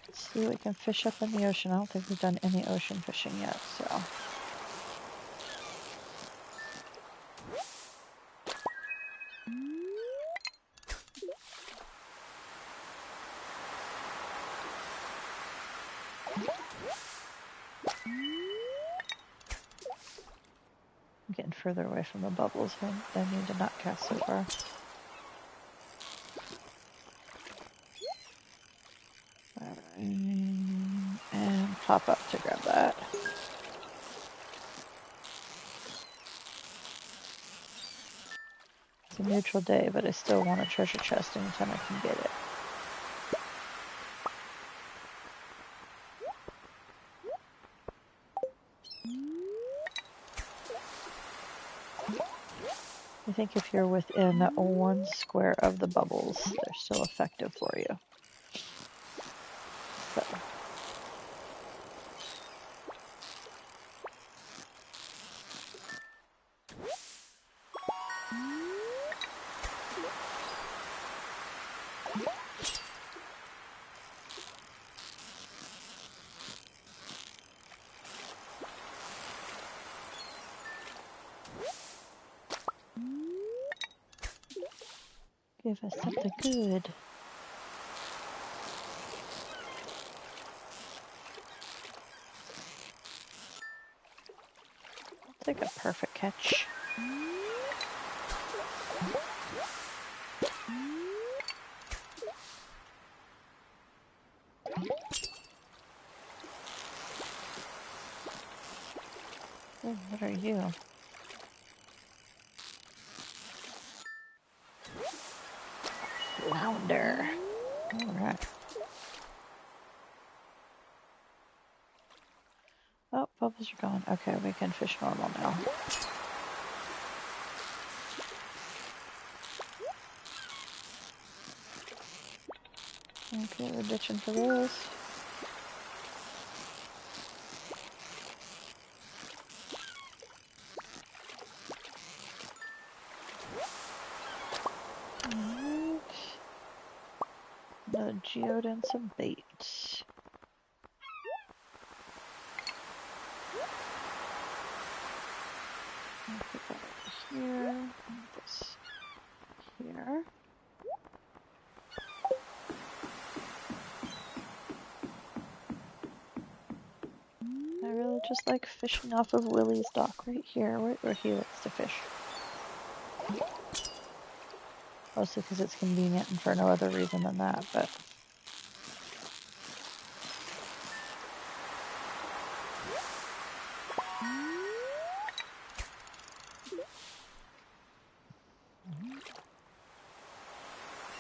Let's see what we can fish up in the ocean. I don't think we've done any ocean fishing yet, so. I'm getting further away from the bubbles. I need to not cast so far. And pop up to grab that. It's a neutral day, but I still want a treasure chest anytime I can get it. I think if you're within 1 square of the bubbles, they're still effective for you. So. Give us something good. It's like a perfect catch. Oh, what are you? Flounder. Alright. Oh, bubbles are gone. Okay, we can fish normal now. Okay, we're ditching for this. Alright. Another geode and some bait. I'll put that over here. And this here. I really just like fishing off of Willie's dock right here, where he likes to fish. Mostly because it's convenient and for no other reason than that, but...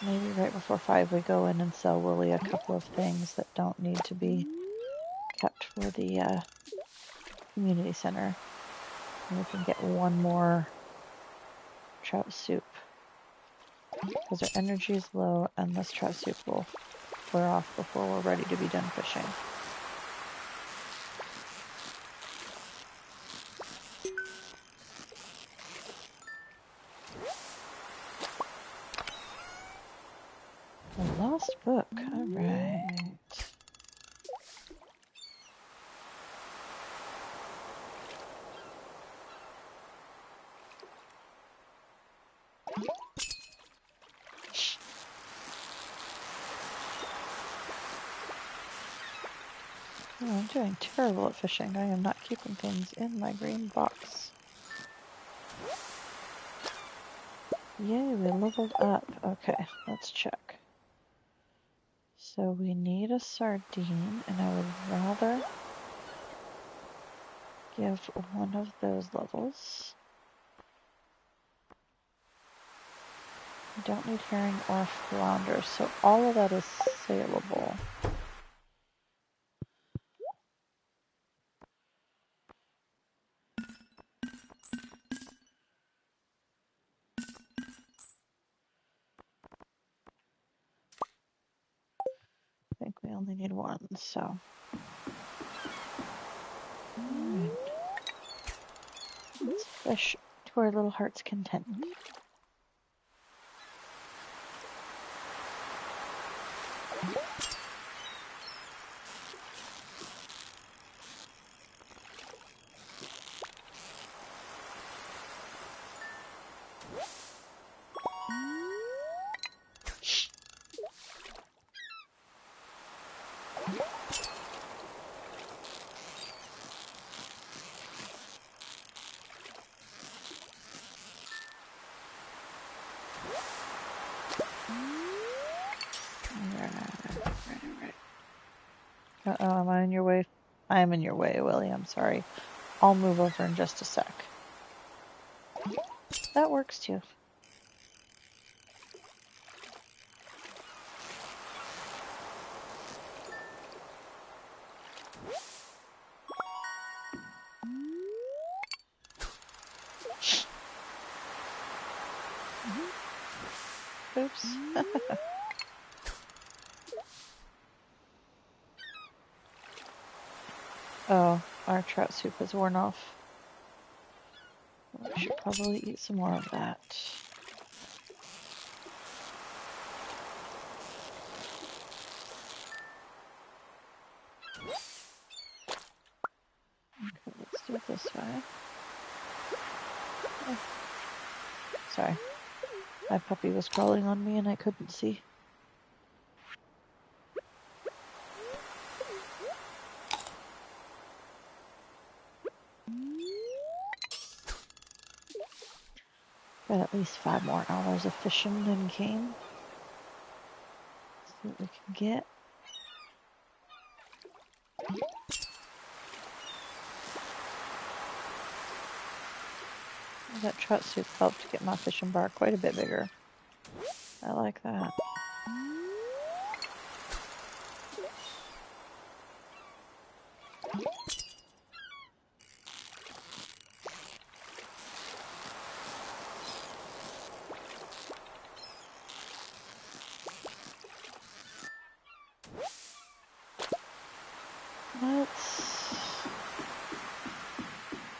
Maybe right before 5 we go in and sell Willie a couple of things that don't need to be kept for the community center. And we can get one more trout soup. Because our energy is low and this trout soup will wear off before we're ready to be done fishing. A lost book, alright. Oh, I'm doing terrible at fishing. I am not keeping things in my green box. Yay, we leveled up. Okay, let's check. So we need a sardine, and I would rather give one of those levels. We don't need herring or flounder, so all of that is saleable. I think we only need one, so. Alright. Let's fish to our little heart's content. Uh-oh, am I in your way? I am in your way, Willie. I'm sorry. I'll move over in just a sec. That works too. Oops. Oh, our trout soup has worn off. We should probably eat some more of that. Okay, let's do it this way. Oh, sorry. My puppy was crawling on me and I couldn't see. Got at least 5 more hours of fishing in game. See what we can get. That trout soup helped get my fishing bar quite a bit bigger. I like that. Let's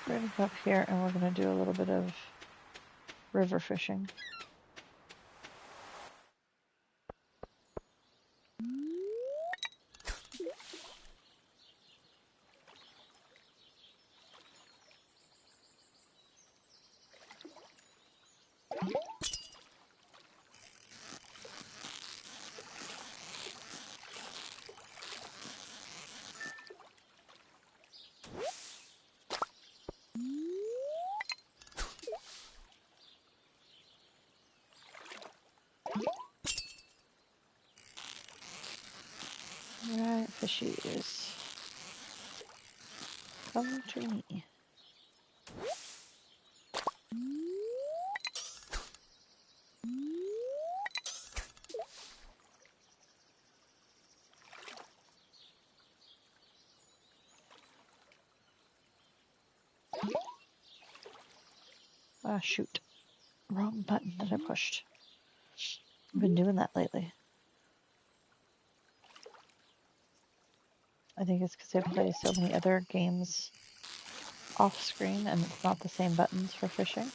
bring it up here and we're going to do a little bit of river fishing. Alright, fishies. Come to me. Ah, shoot. Wrong button that I pushed. I've been doing that lately. I think it's because I play so many other games off screen and it's not the same buttons for fishing.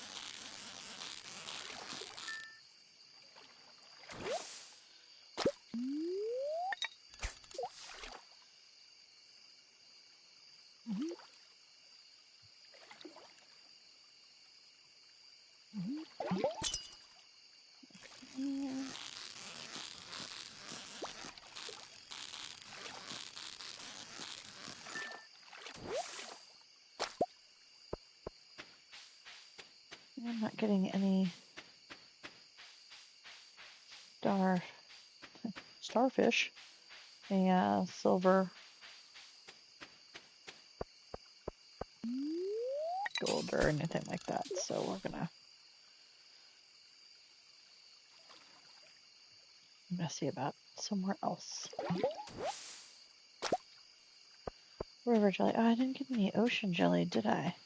I'm not getting any starfish. A silver, gold, or anything like that. So we're gonna see about somewhere else. River jelly. Oh, I didn't get any ocean jelly, did I?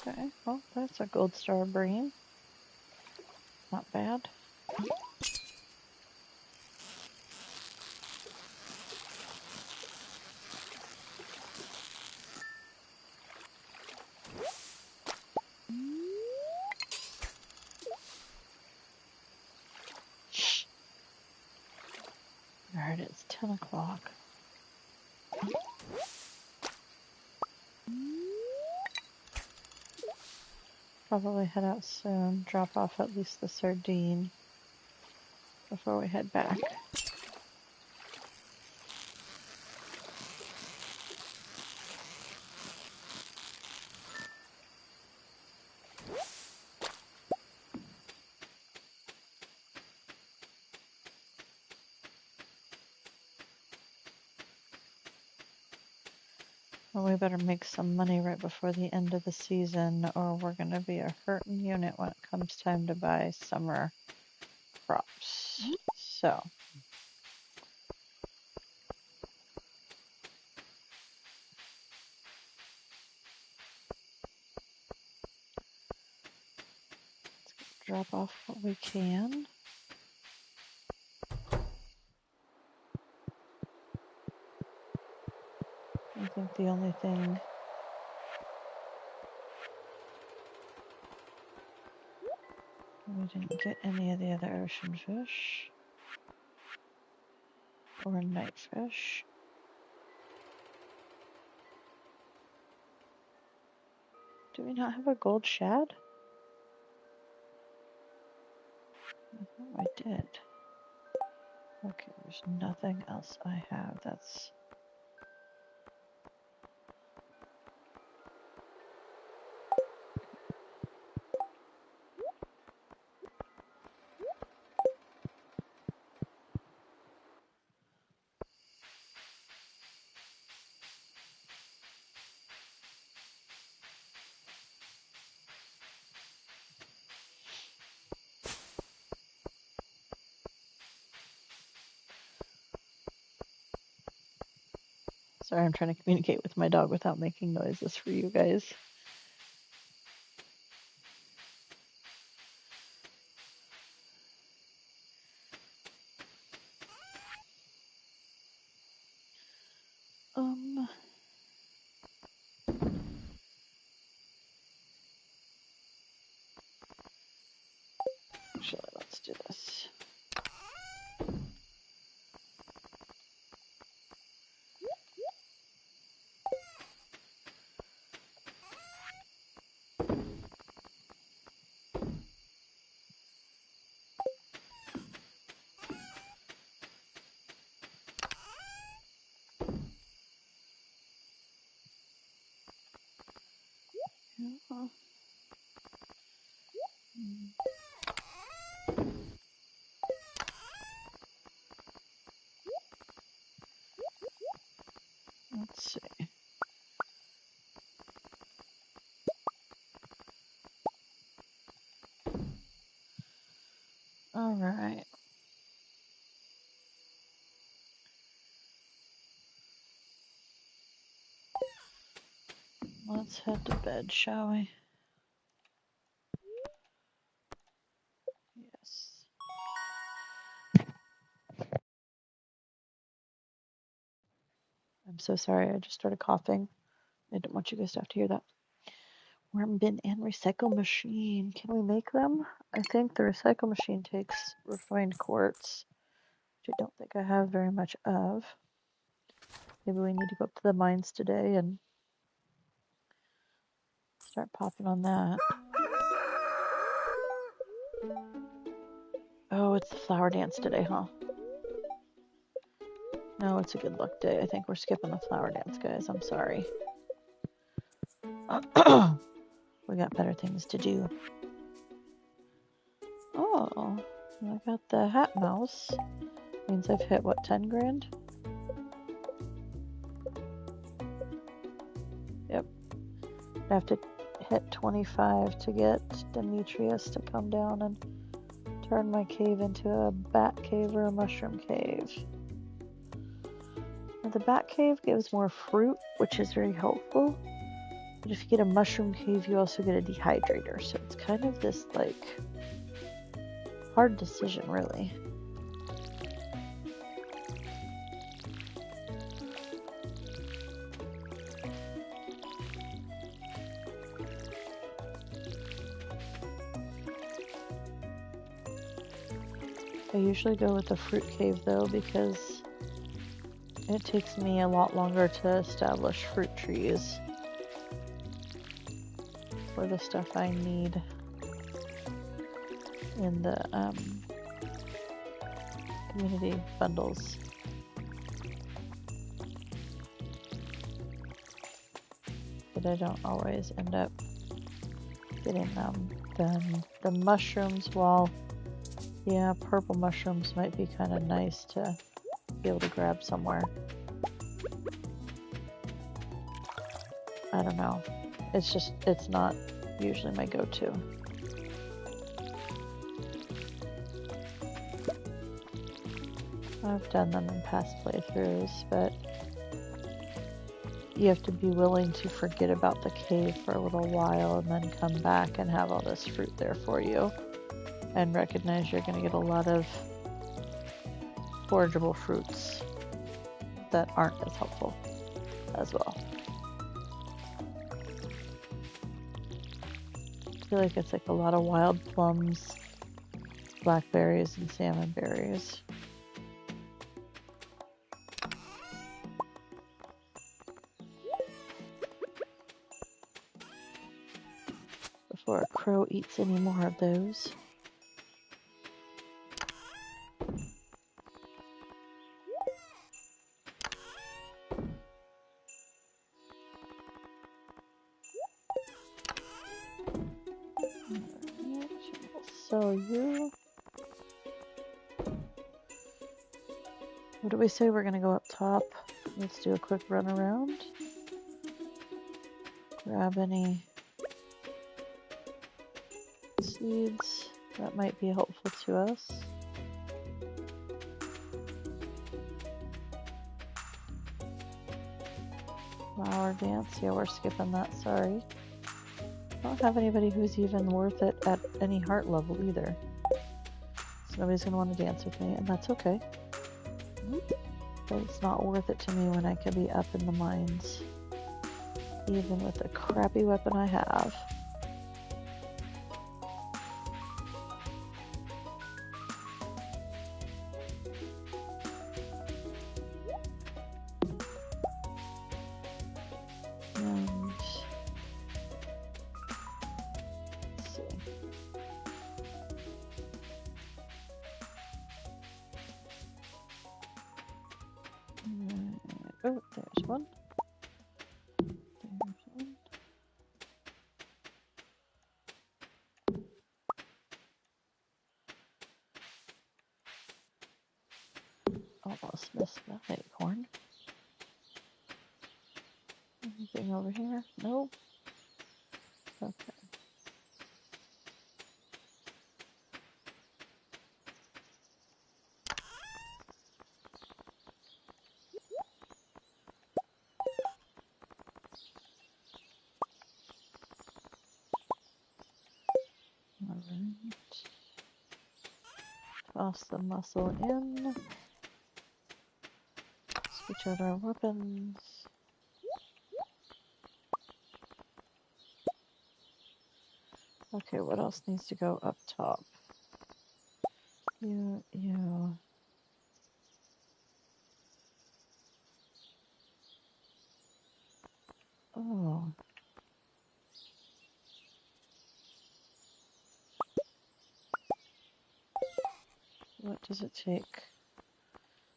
Okay, well, that's a gold star brain. Not bad. Alright, it's 10 o'clock. Probably head out soon, drop off at least the sardine before we head back. Well, we better make some money right before the end of the season, or we're going to be a hurting unit when it comes time to buy summer crops. So, drop off what we can. I think the only thing we didn't get any of the other ocean fish or night fish. Do we not have a gold shad? I thought I did. Okay, there's nothing else I have. That's... Sorry, I'm trying to communicate with my dog without making noises for you guys. Actually, let's do this. Let's see. All right. Let's head to bed, shall we? Yes. I'm so sorry. I just started coughing. I didn't want you guys to have to hear that. Worm bin and recycle machine. Can we make them? I think the recycle machine takes refined quartz, which I don't think I have very much of. Maybe we need to go up to the mines today and start popping on that. Oh, it's the flower dance today, huh? No, it's a good luck day. I think we're skipping the flower dance, guys. I'm sorry. We got better things to do. Oh, I got the hat mouse. Means I've hit, what, 10 grand? Yep. I have to hit 25 to get Demetrius to come down and turn my cave into a bat cave or a mushroom cave. Now, the bat cave gives more fruit, which is very helpful. But if you get a mushroom cave, you also get a dehydrator. So it's kind of this, like, hard decision, really. I usually go with the fruit cave, though, because it takes me a lot longer to establish fruit trees for the stuff I need in the community bundles. But I don't always end up getting them. Then the mushrooms, while yeah, purple mushrooms might be kind of nice to be able to grab somewhere. I don't know. It's not usually my go-to. I've done them in past playthroughs, but you have to be willing to forget about the cave for a little while and then come back and have all this fruit there for you. And recognize you're going to get a lot of forageable fruits that aren't as helpful as well. I feel like it's like a lot of wild plums, blackberries, and salmon berries. Before a crow eats any more of those. So you... What do we say? We're gonna go up top. Let's do a quick run around. Grab any seeds that might be helpful to us. Flower dance. Yeah, we're skipping that. Sorry. I don't have anybody who's even worth it at any heart level either. So nobody's going to want to dance with me, and that's okay. But it's not worth it to me when I can be up in the mines. Even with the crappy weapon I have. Oh, there's one. There's one. Almost missed that acorn. Anything over here? Nope. Okay. Alright. Toss the mussel in. Switch out our weapons. Okay, what else needs to go up top? You. Oh. What does it take?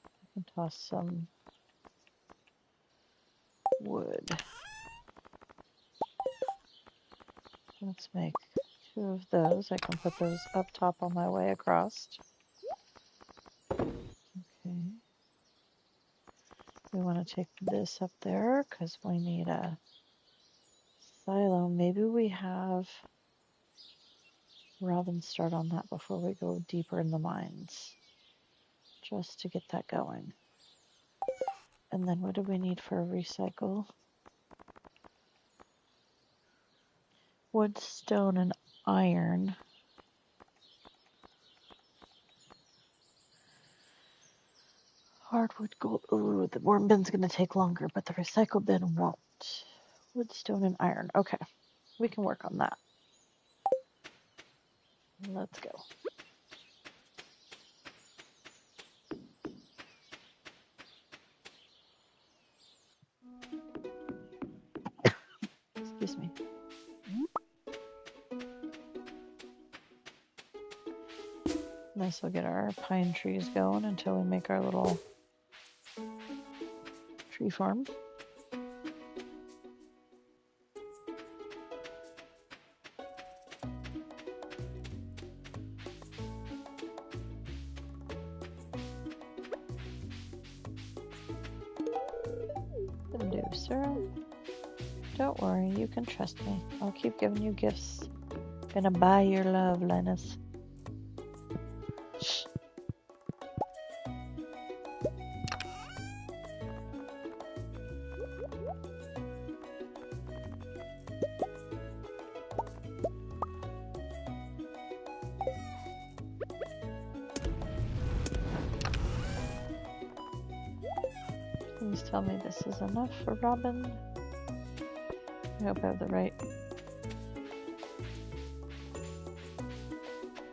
I can toss some wood. Let's make 2 of those. I can put those up top on my way across. Okay. We want to take this up there because we need a silo. Maybe we have Robin start on that before we go deeper in the mines. Just to get that going. And then what do we need for a recycle? Wood, stone, and iron. Hardwood, gold. Ooh, the worm bin's gonna take longer, but the recycle bin won't. Wood, stone, and iron. Okay, we can work on that. Let's go. Excuse me. This will get our pine trees going until we make our little tree farm. Can do, sir. Don't worry, you can trust me. I'll keep giving you gifts. Gonna buy your love, Linus. tell me this is enough for Robin. I hope I have the right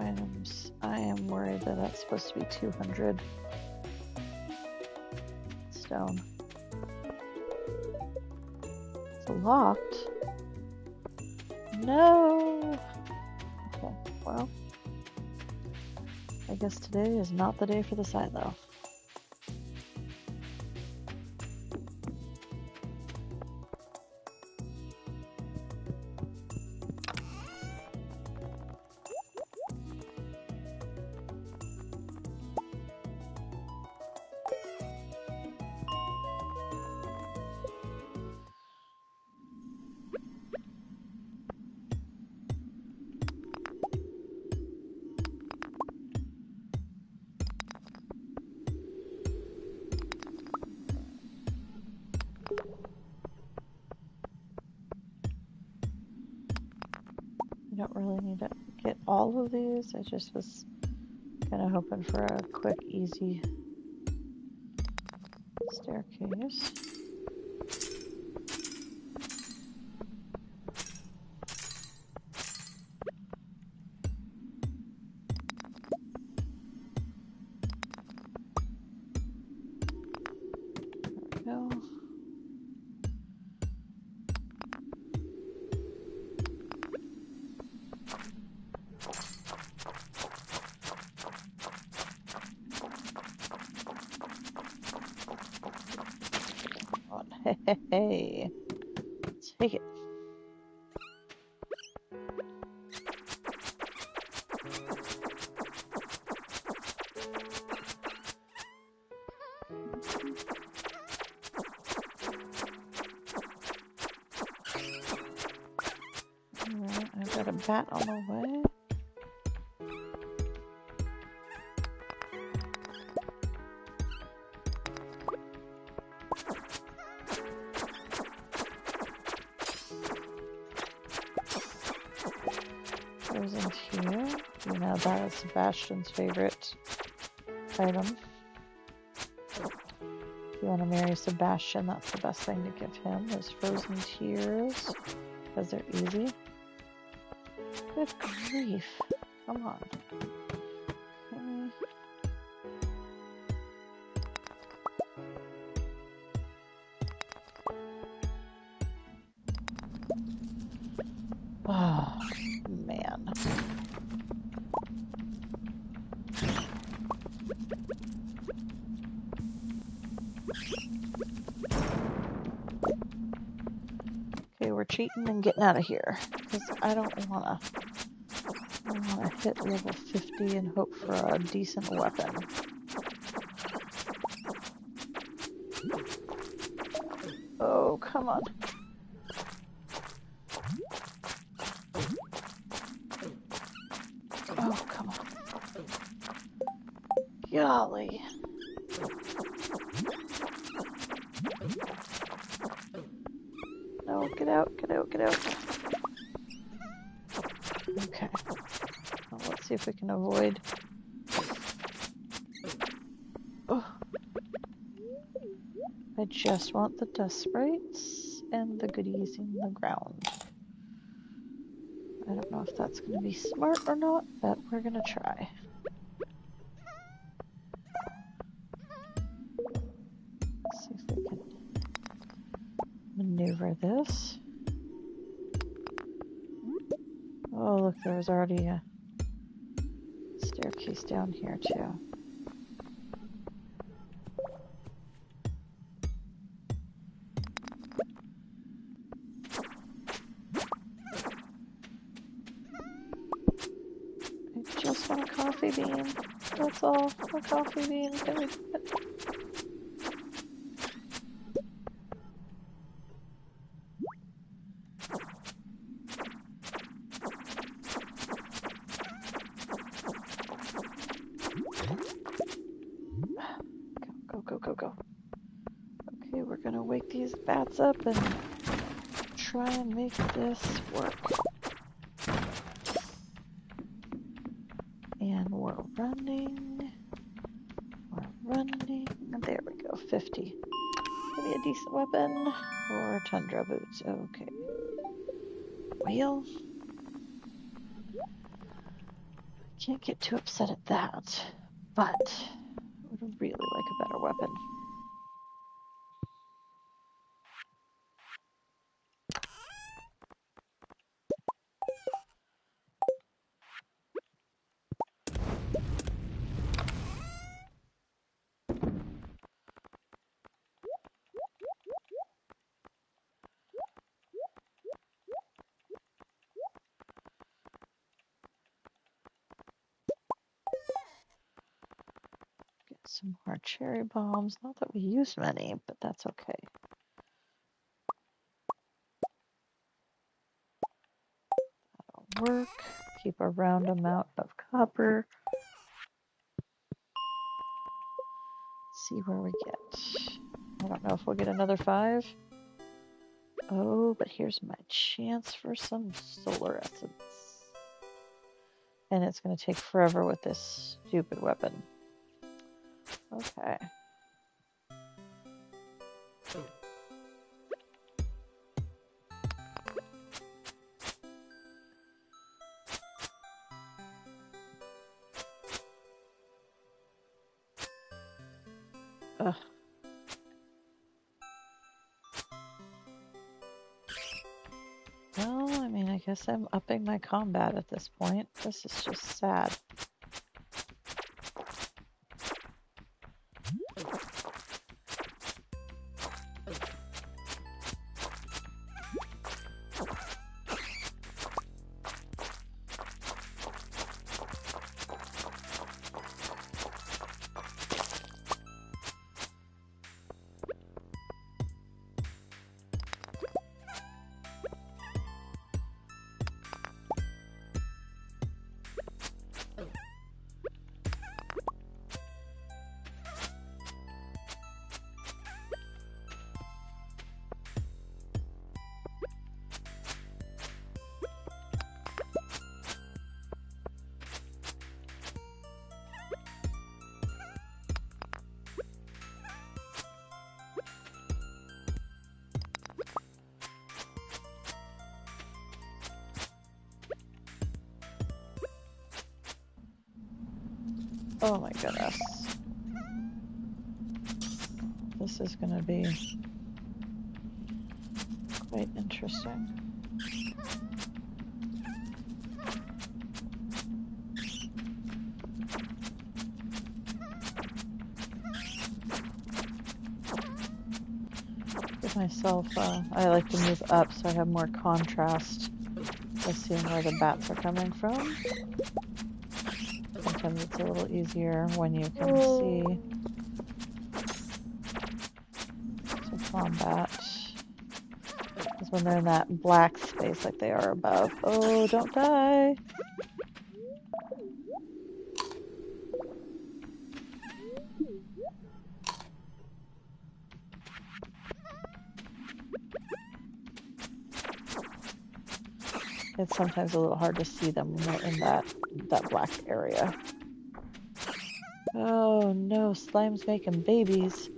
items. I am worried that that's supposed to be 200 stone. It's locked. No! Okay, well, I guess today is not the day for the silo. I don't really need to get all of these. I just was kind of hoping for a quick, easy staircase. There we go. Hey, take it. Alright, I've got a bat on the way. Frozen tear. You know, that is Sebastian's favorite item. If you want to marry Sebastian, that's the best thing to give him, is frozen tears, because they're easy. Good grief. Come on. Okay. Oh, man. Okay, we're cheating and getting out of here, because I don't want to hit level 50 and hope for a decent weapon. Oh, come on. Oh, come on. Golly. No, get out, get out, get out. Okay. Well, let's see if we can avoid. Oh. I just want the dust sprites and the goodies in the ground. I don't know if that's going to be smart or not, but we're going to try. Let's see if we can maneuver this. Oh, look, there was already a staircase down here, too. I just want a coffee bean. That's all. A coffee bean. Can we get... Go. Okay, we're gonna wake these bats up and try and make this work. And we're running. There we go, 50. me a decent weapon. Or tundra boots. Okay. Well, can't get too upset at that. But I would really like a better weapon. Get some more cherry bombs. Not that we use many, but that's okay. That'll work. Keep a round amount of copper. See where we get. I don't know if we'll get another 5. Oh, but here's my chance for some solar essence. And it's going to take forever with this stupid weapon. Okay. Ugh. Well, I mean, I guess I'm upping my combat at this point. This is just sad. Oh my goodness. This is going to be quite interesting. Give myself, I like to move up so I have more contrast with seeing where the bats are coming from. Sometimes it's a little easier when you can see to combat. Because when they're in that black space like they are above. Oh, don't die! It's sometimes a little hard to see them when they're in that black area. Oh no, slime's making babies.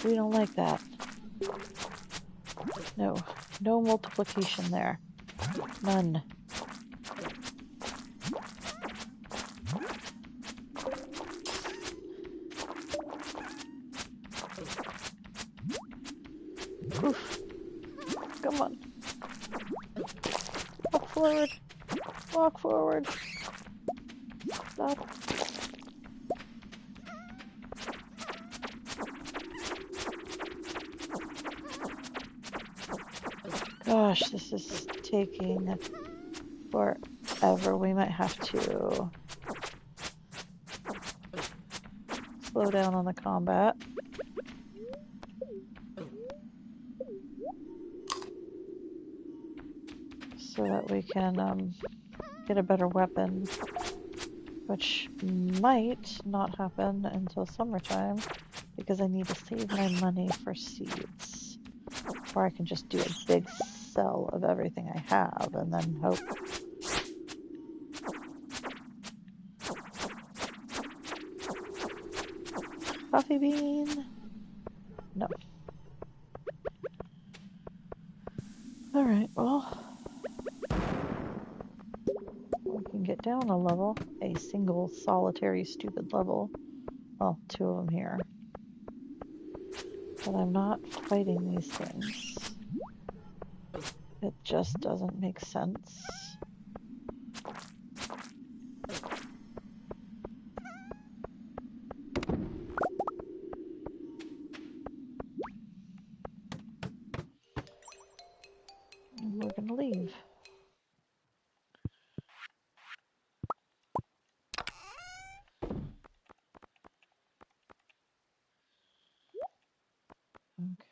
We don't like that. No, no multiplication there. None. Oof. Come on. Walk forward. Walk forward. Stop. Gosh, this is taking forever. We might have to slow down on the combat. So that we can get a better weapon, which might not happen until summertime because I need to save my money for seeds. Or I can just do a big sell of everything I have and then hope. Coffee bean? No. get down a level, a single solitary stupid level. Well, 2 of them here. But I'm not fighting these things. It just doesn't make sense. And we're gonna leave.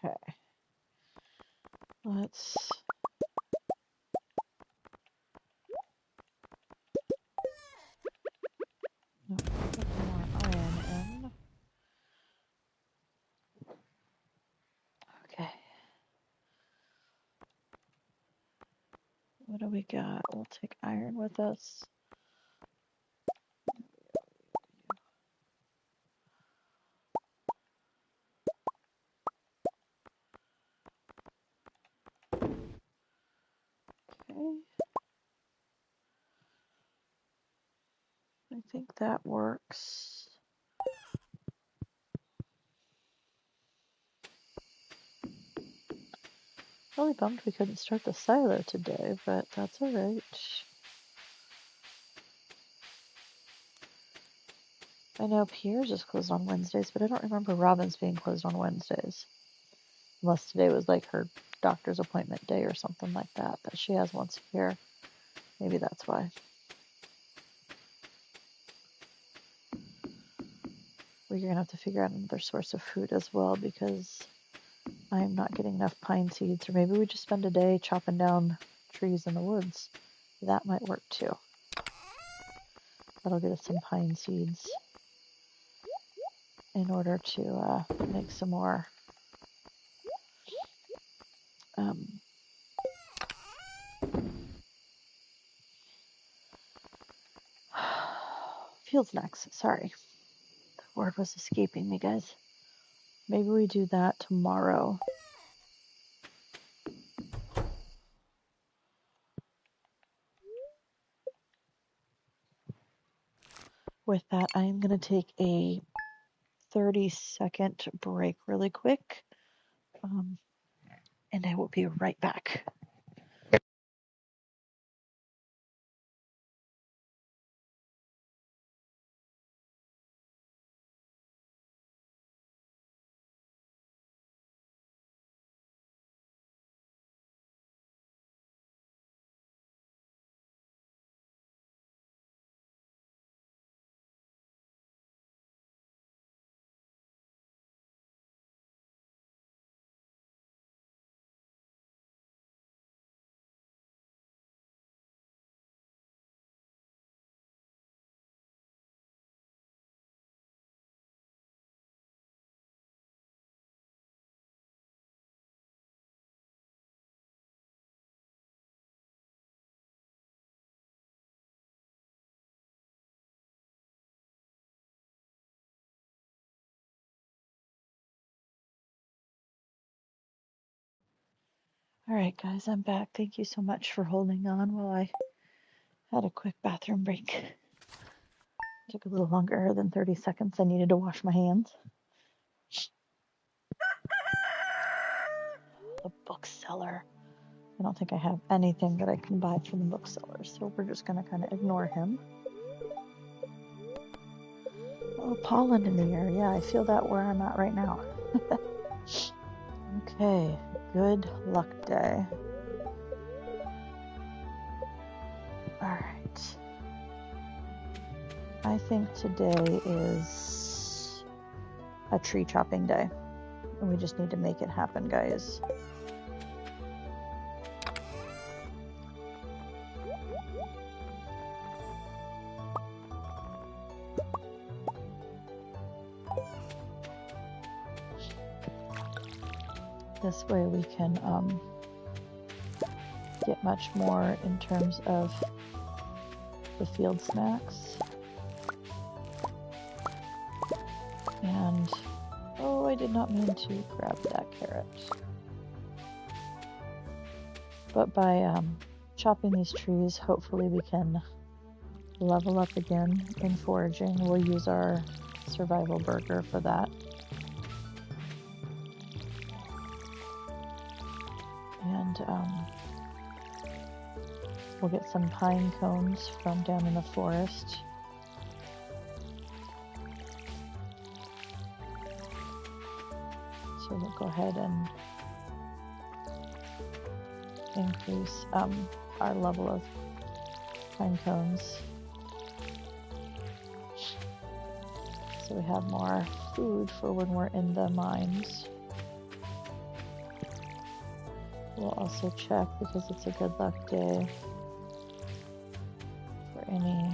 Okay. Let's put more iron in. Okay. What do we got? We'll take iron with us. Okay. I think that works. Really bummed we couldn't start the silo today, but that's alright. I know Pierre's is closed on Wednesdays, but I don't remember Robin's being closed on Wednesdays. Unless today was like her doctor's appointment day or something like that she has once a year. Maybe that's why. We're gonna have to figure out another source of food as well because I'm not getting enough pine seeds. Or maybe we just spend a day chopping down trees in the woods. That might work too. That'll get us some pine seeds in order to make some more field snacks. Sorry, the word was escaping me, guys. Maybe we do that tomorrow. With that, I am going to take a 30-second break really quick, and I will be right back. All right, guys, I'm back. Thank you so much for holding on while I had a quick bathroom break. It took a little longer than 30 seconds. I needed to wash my hands. The bookseller. I don't think I have anything that I can buy from the bookseller, so we're just going to kind of ignore him. Oh, pollen in the air. Yeah, I feel that where I'm at right now. Okay, good luck day. Alright. I think today is a tree chopping day. And we just need to make it happen, guys. This way we can get much more in terms of the field snacks. And, oh, I did not mean to grab that carrot. But by chopping these trees, hopefully we can level up again in foraging. We'll use our survival burger for that. And we'll get some pine cones from down in the forest. So we'll go ahead and increase our level of pine cones. So we have more food for when we're in the mines. We'll also check, because it's a good luck day, for any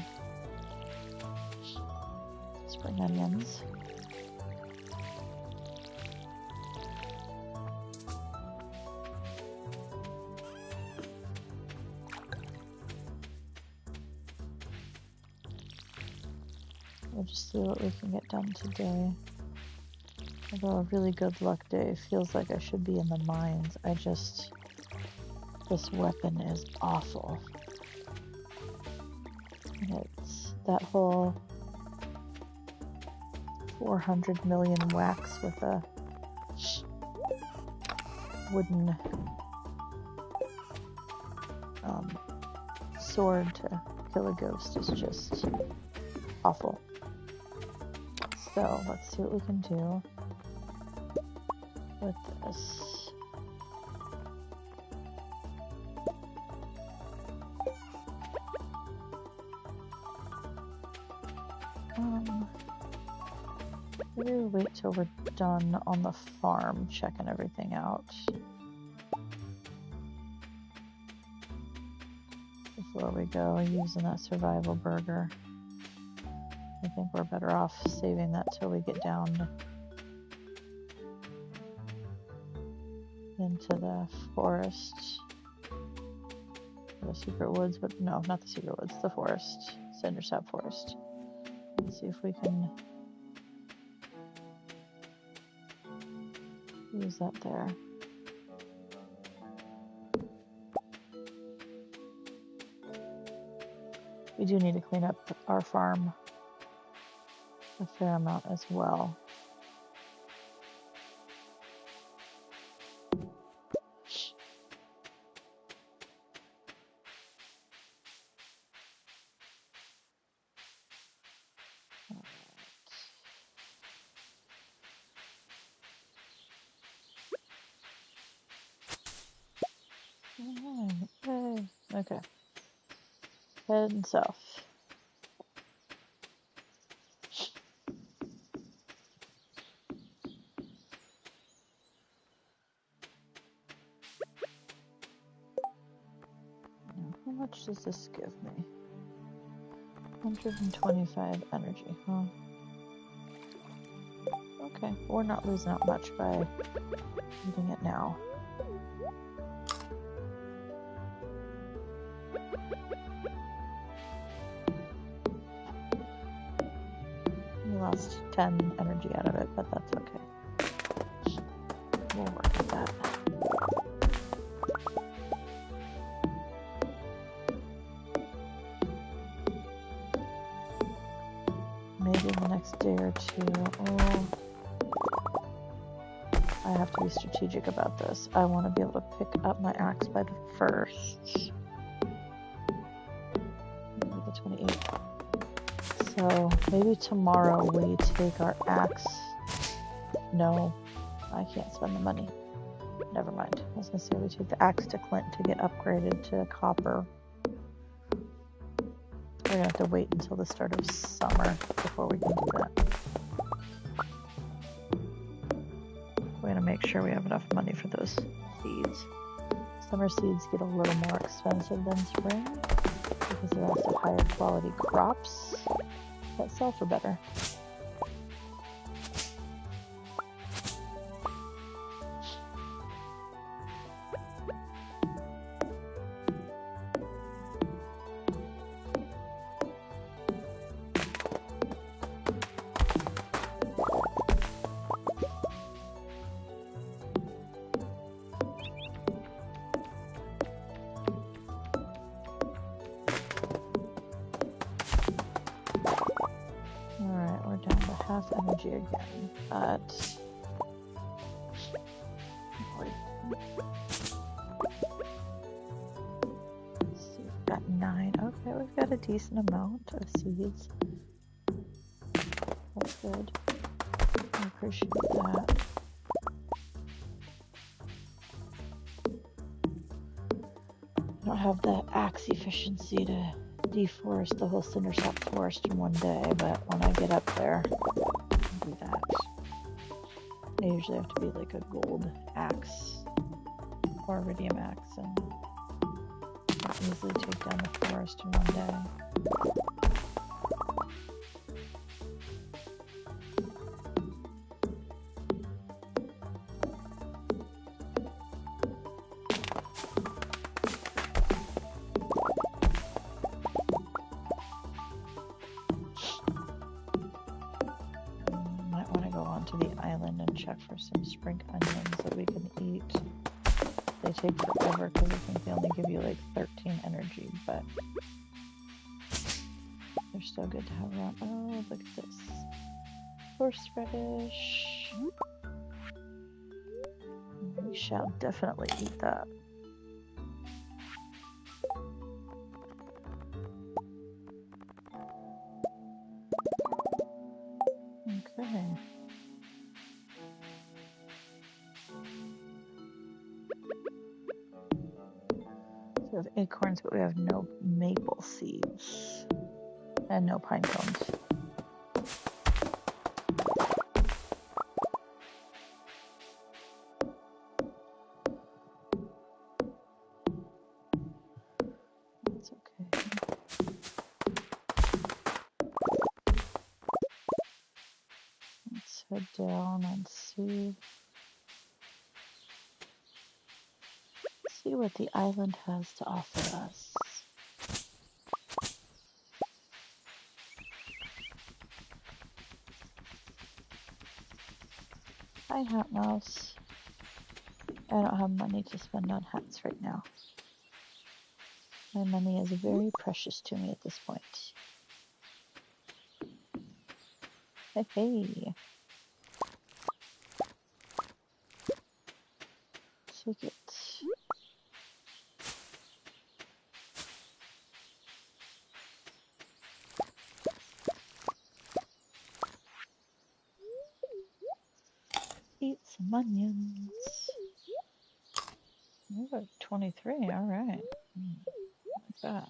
spring onions. We'll just see what we can get done today. Although a really good luck day feels like I should be in the mines. This weapon is awful. It's that whole 400 million whacks with a wooden sword to kill a ghost is just awful. So let's see what we can do with this. Maybe we'll wait till we're done on the farm, checking everything out before we go using that survival burger. I think we're better off saving that till we get down into the forest. The secret woods, but no, not the secret woods, the forest. Cindersap Forest. Let's see if we can use that there. We do need to clean up our farm a fair amount as well. Yay. Okay. Heading south. How much does this give me? 125 energy, huh? Okay, we're not losing out much by eating it now. We lost 10 energy out of it, but that's okay. We'll work with that. Maybe in the next day or two. Oh, I have to be strategic about this. I want to be able to pick up my axe by the 1st. Maybe the 28th. So maybe tomorrow we take our axe. No, I can't spend the money. Never mind. I was going to say we take the axe to Clint to get upgraded to copper. We're going to have to wait until the start of summer before we can do that. We're going to make sure we have enough money for those seeds. Summer seeds get a little more expensive than spring because they're also higher quality crops that sell for better. down to half energy again, but let's see, we've got 9. Okay, we've got a decent amount of seeds. That's good. I appreciate that. I don't have the axe efficiency to deforest the whole Cindersap forest in one day, but when I get up there, I'll do that. I usually have to be like a gold axe or iridium axe and easily take down the forest in one day. Might want to go onto the island and check for some spring onions that we can eat. They take forever because I think they only give you like 13 energy, but they're still good to have around. Oh, look at this. Horseradish. We shall definitely eat that. Okay. So we have acorns, but we have no maple seeds and no pine cones. That's okay. Let's head down and see what the island has to offer us. Hi, Hat Mouse. I don't have money to spend on hats right now. My money is very precious to me at this point. Hey, hey. Take it. Eat some onions. We got 23, alright. Like that.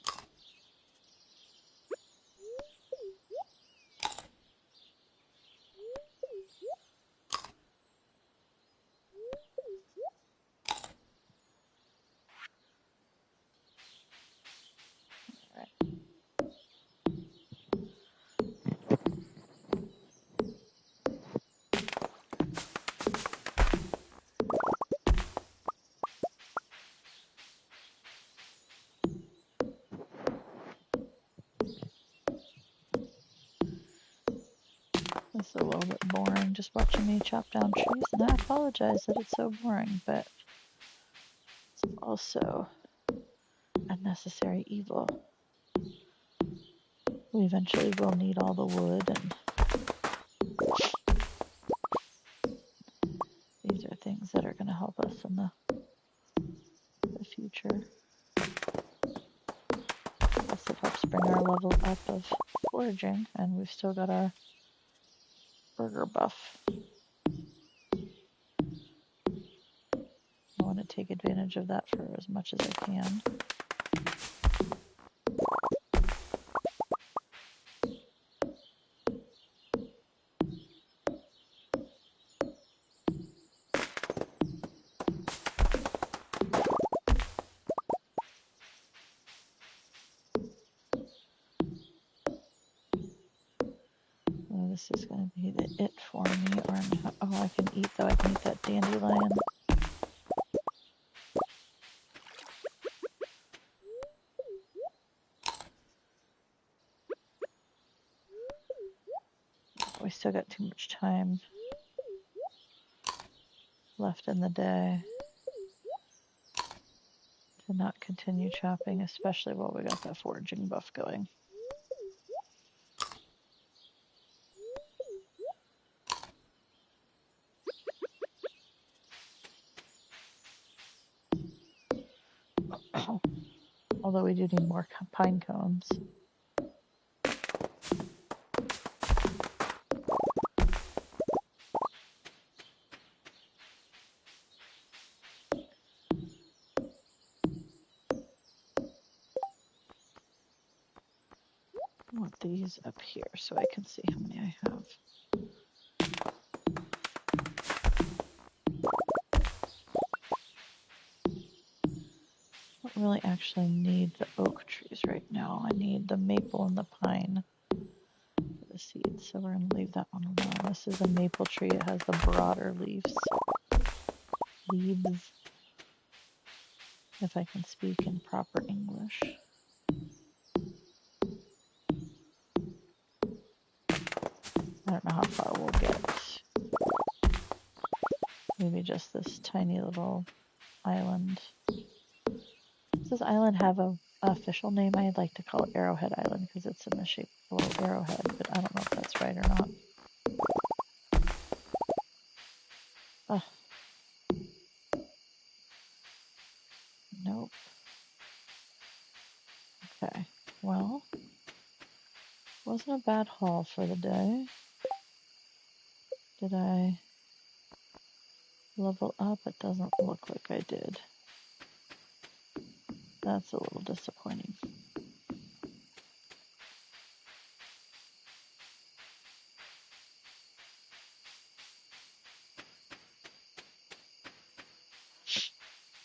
It's a little bit boring just watching me chop down trees, and I apologize that it's so boring, but it's also a necessary evil. We eventually will need all the wood, and these are things that are going to help us in the future. Plus it helps bring our level up of foraging, and we've still got our burger buff. I want to take advantage of that for as much as I can. Oh, this is going to be the it for me. Or oh, I can eat though. I can eat that dandelion. We still got too much time left in the day to not continue chopping, especially while we got that foraging buff going. Although we do need more pine cones. I want these up here so I can see how many I have. I don't really actually need the oak trees right now. I need the maple and the pine for the seeds, so we're going to leave that one alone. This is a maple tree. It has the broader leaves. Leaves, if I can speak in proper English. I don't know how far we'll get. Maybe just this tiny little island. Does this island have a official name? I'd like to call it Arrowhead Island because it's in the shape of a little arrowhead, but I don't know if that's right or not. Oh. Nope. Okay. Well, wasn't a bad haul for the day. Did I level up? It doesn't look like I did. That's a little disappointing.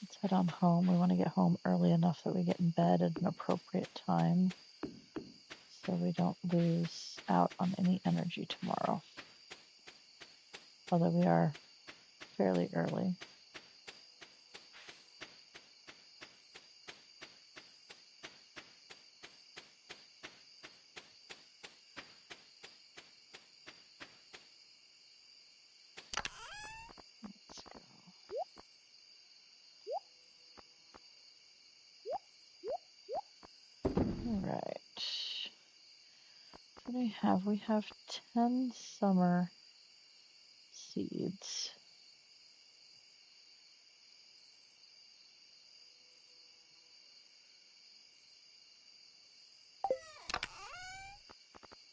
Let's head on home. We want to get home early enough that we get in bed at an appropriate time so we don't lose out on any energy tomorrow. Although we are fairly early. Let's go. All right. What do we have? We have 10 summer seeds.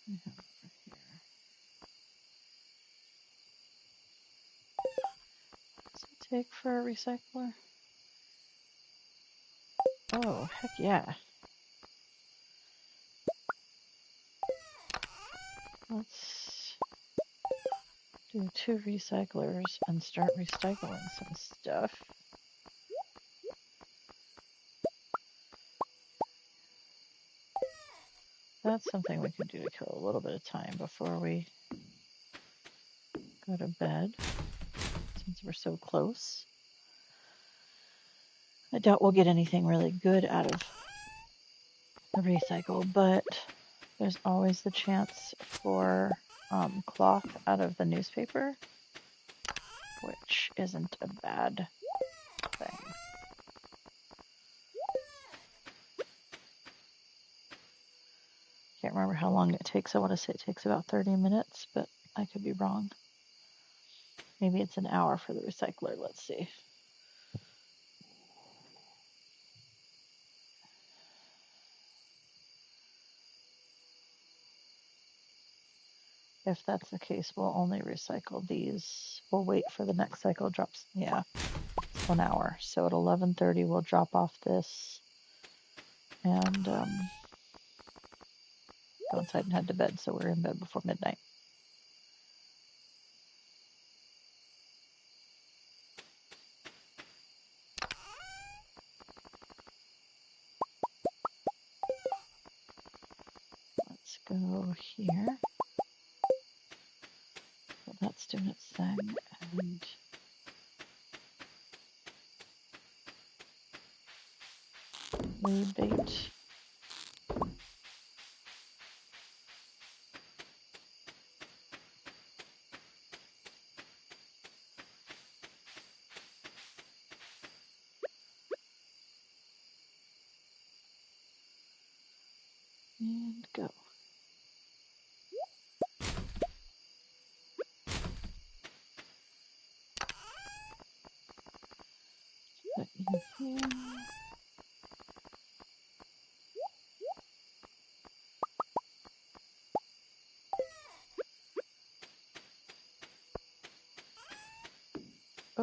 We have over here. What's it take for a recycler? Oh, heck yeah. Let's do 2 recyclers and start recycling some stuff. That's something we can do to kill a little bit of time before we go to bed, since we're so close. I doubt we'll get anything really good out of the recycle, but there's always the chance for cloth out of the newspaper, which isn't a bad thing. Can't remember how long it takes. I want to say it takes about 30 minutes, but I could be wrong. Maybe it's an hour for the recycler. Let's see. If that's the case, we'll only recycle these. We'll wait for the next cycle drops. Yeah, 1 hour. So at 11:30, we'll drop off this and go inside and head to bed. So we're in bed before midnight. Let's go here. Well, that's doing its thing. And rebait. And go. Put in here.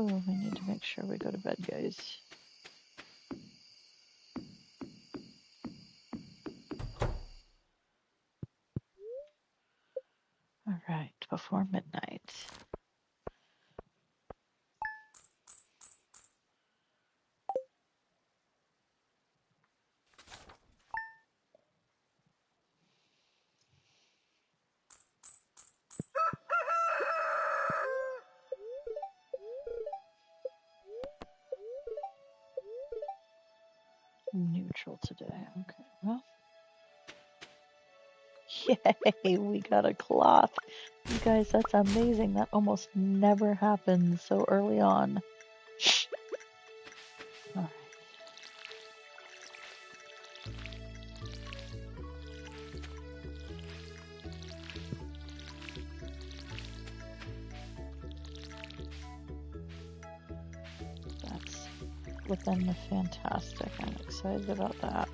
Oh, we need to make sure we go to bed, guys. All right, before midnight. Neutral today. Okay, well. Yay, we got a cloth. You guys, that's amazing. That almost never happens so early on. All right. That's within the fantastic. I'm excited about that.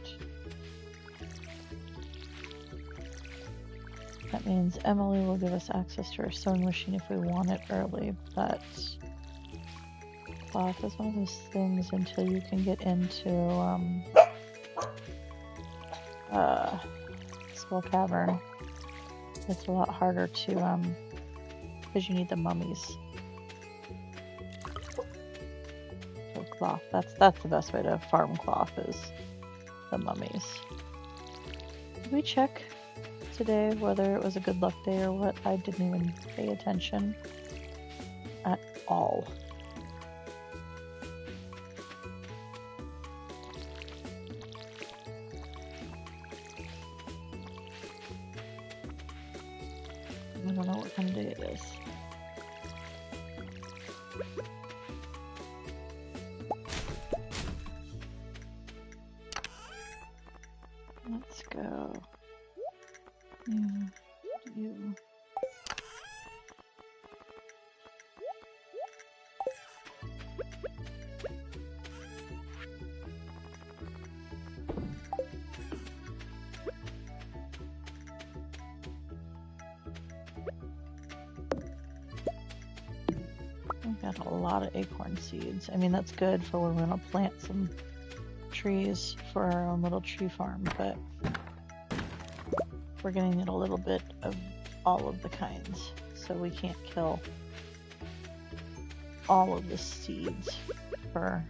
That means Emily will give us access to her sewing machine if we want it early, but cloth is one of those things until you can get into Skull Cavern. It's a lot harder to because you need the mummies. So cloth. That's the best way to farm cloth is the mummies. Did we check today whether it was a good luck day or what? I didn't even pay attention at all. I don't know what kind of day it is. Let's go. You. We've got a lot of acorn seeds. I mean, that's good for when we're going to plant some trees for our own little tree farm, but we're going to need a little bit of all of the kinds, so we can't kill all of the seeds for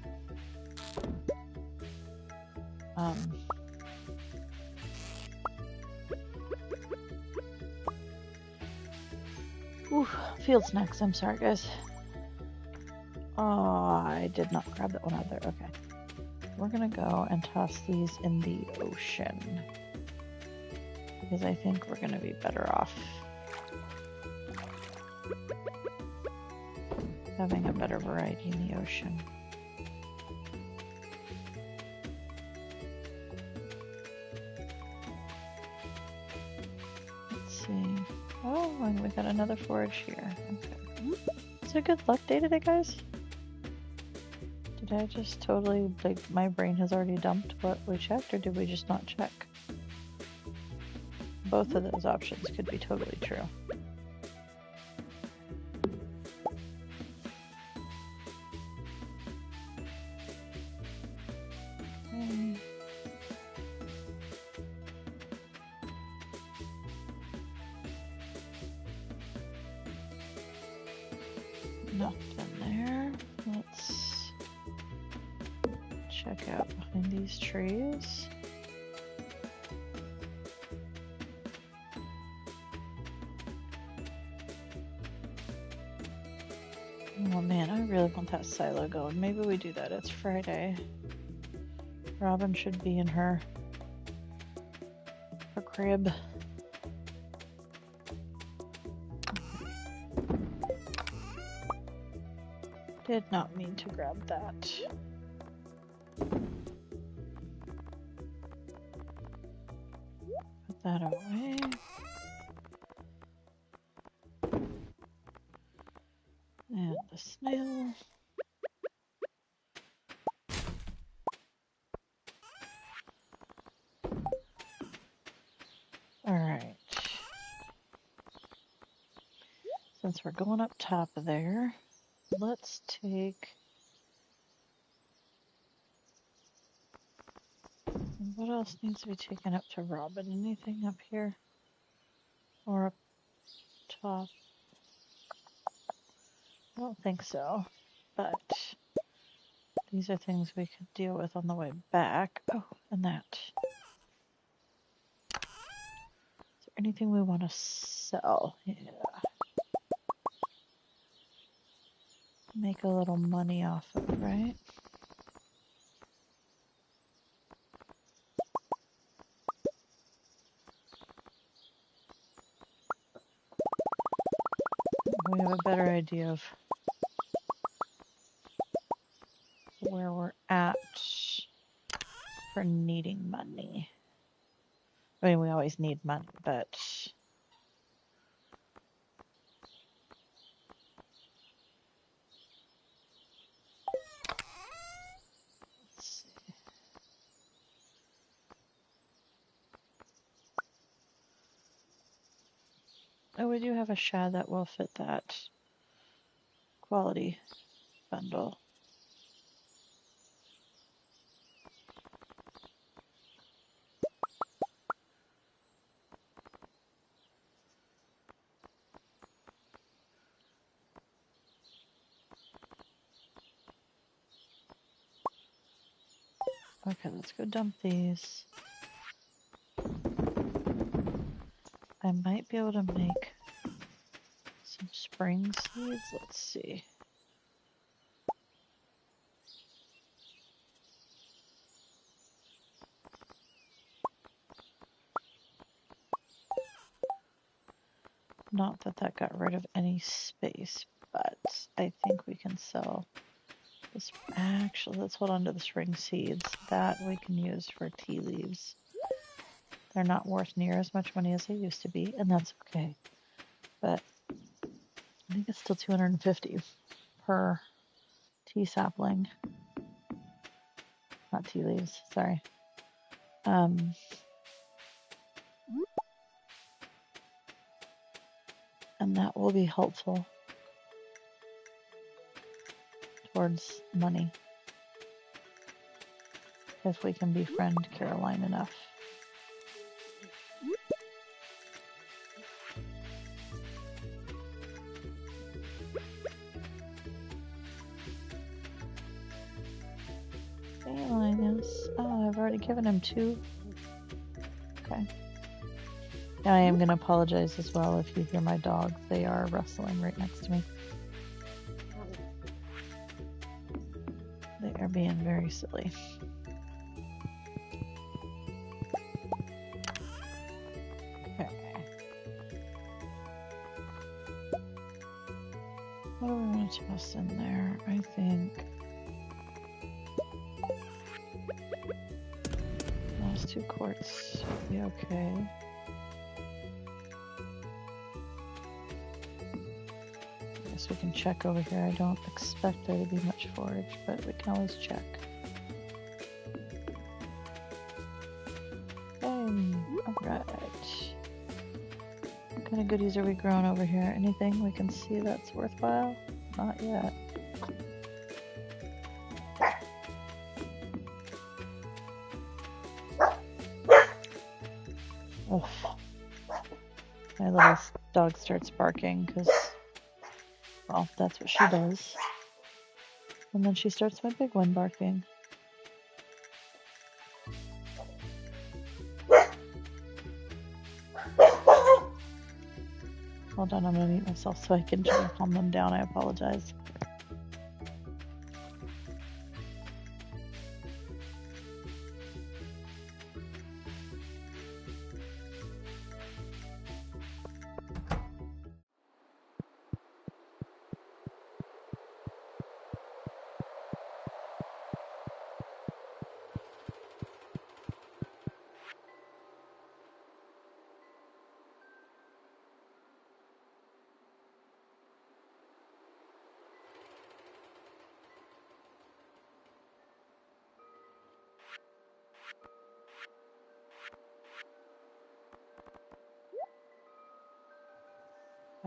field snacks. I'm sorry, guys. Oh, I did not grab that one out there. Okay. We're gonna go and toss these in the ocean because I think we're gonna be better off having a better variety in the ocean. Let's see. Oh, and we got another forage here. Okay. Is it a good luck day today, guys? Did I just totally, like, my brain has already dumped what we checked, or did we just not check? Both of those options could be totally true. Okay. Nothing there. Let's check out behind these trees. Oh man, I really want that silo going. Maybe we do that. It's Friday. Robin should be in her crib. Did not mean to grab that. Put that away. And the snail. Alright. Since we're going up top there, let's take... What else needs to be taken up to Robin? Anything up here? Or up top? I don't think so. But these are things we could deal with on the way back. Oh, and that. Is there anything we want to sell? Yeah. Make a little money off of, right? We have a better idea of where we're at for needing money. I mean, we always need money, but let's see. Oh, we do have a shad that will fit that quality bundle. Okay, let's go dump these. I might be able to make some spring seeds. Let's see. Not that that got rid of any space, but I think we can sell this. Actually, let's hold on to the spring seeds. That we can use for tea leaves. They're not worth near as much money as they used to be, and that's okay. But I think it's still 250 per tea sapling. Not tea leaves, sorry. And that will be helpful towards money if we can befriend Caroline enough. Caroline is... Oh, I've already given him 2. Okay. Now I am going to apologize as well if you hear my dogs. They are wrestling right next to me. They are being very silly. Okay. What do we want to toss in there? I think those 2 quarts would be okay. I guess we can check over here. I don't expect there to be much forage, but we can always check. Alright. What kind of goodies are we growing over here? Anything we can see that's worthwhile? Not yet. Oh. My little dog starts barking because, well, that's what she does. And then she starts my big one barking. Hold on, I'm gonna mute myself so I can try to calm them down. I apologize.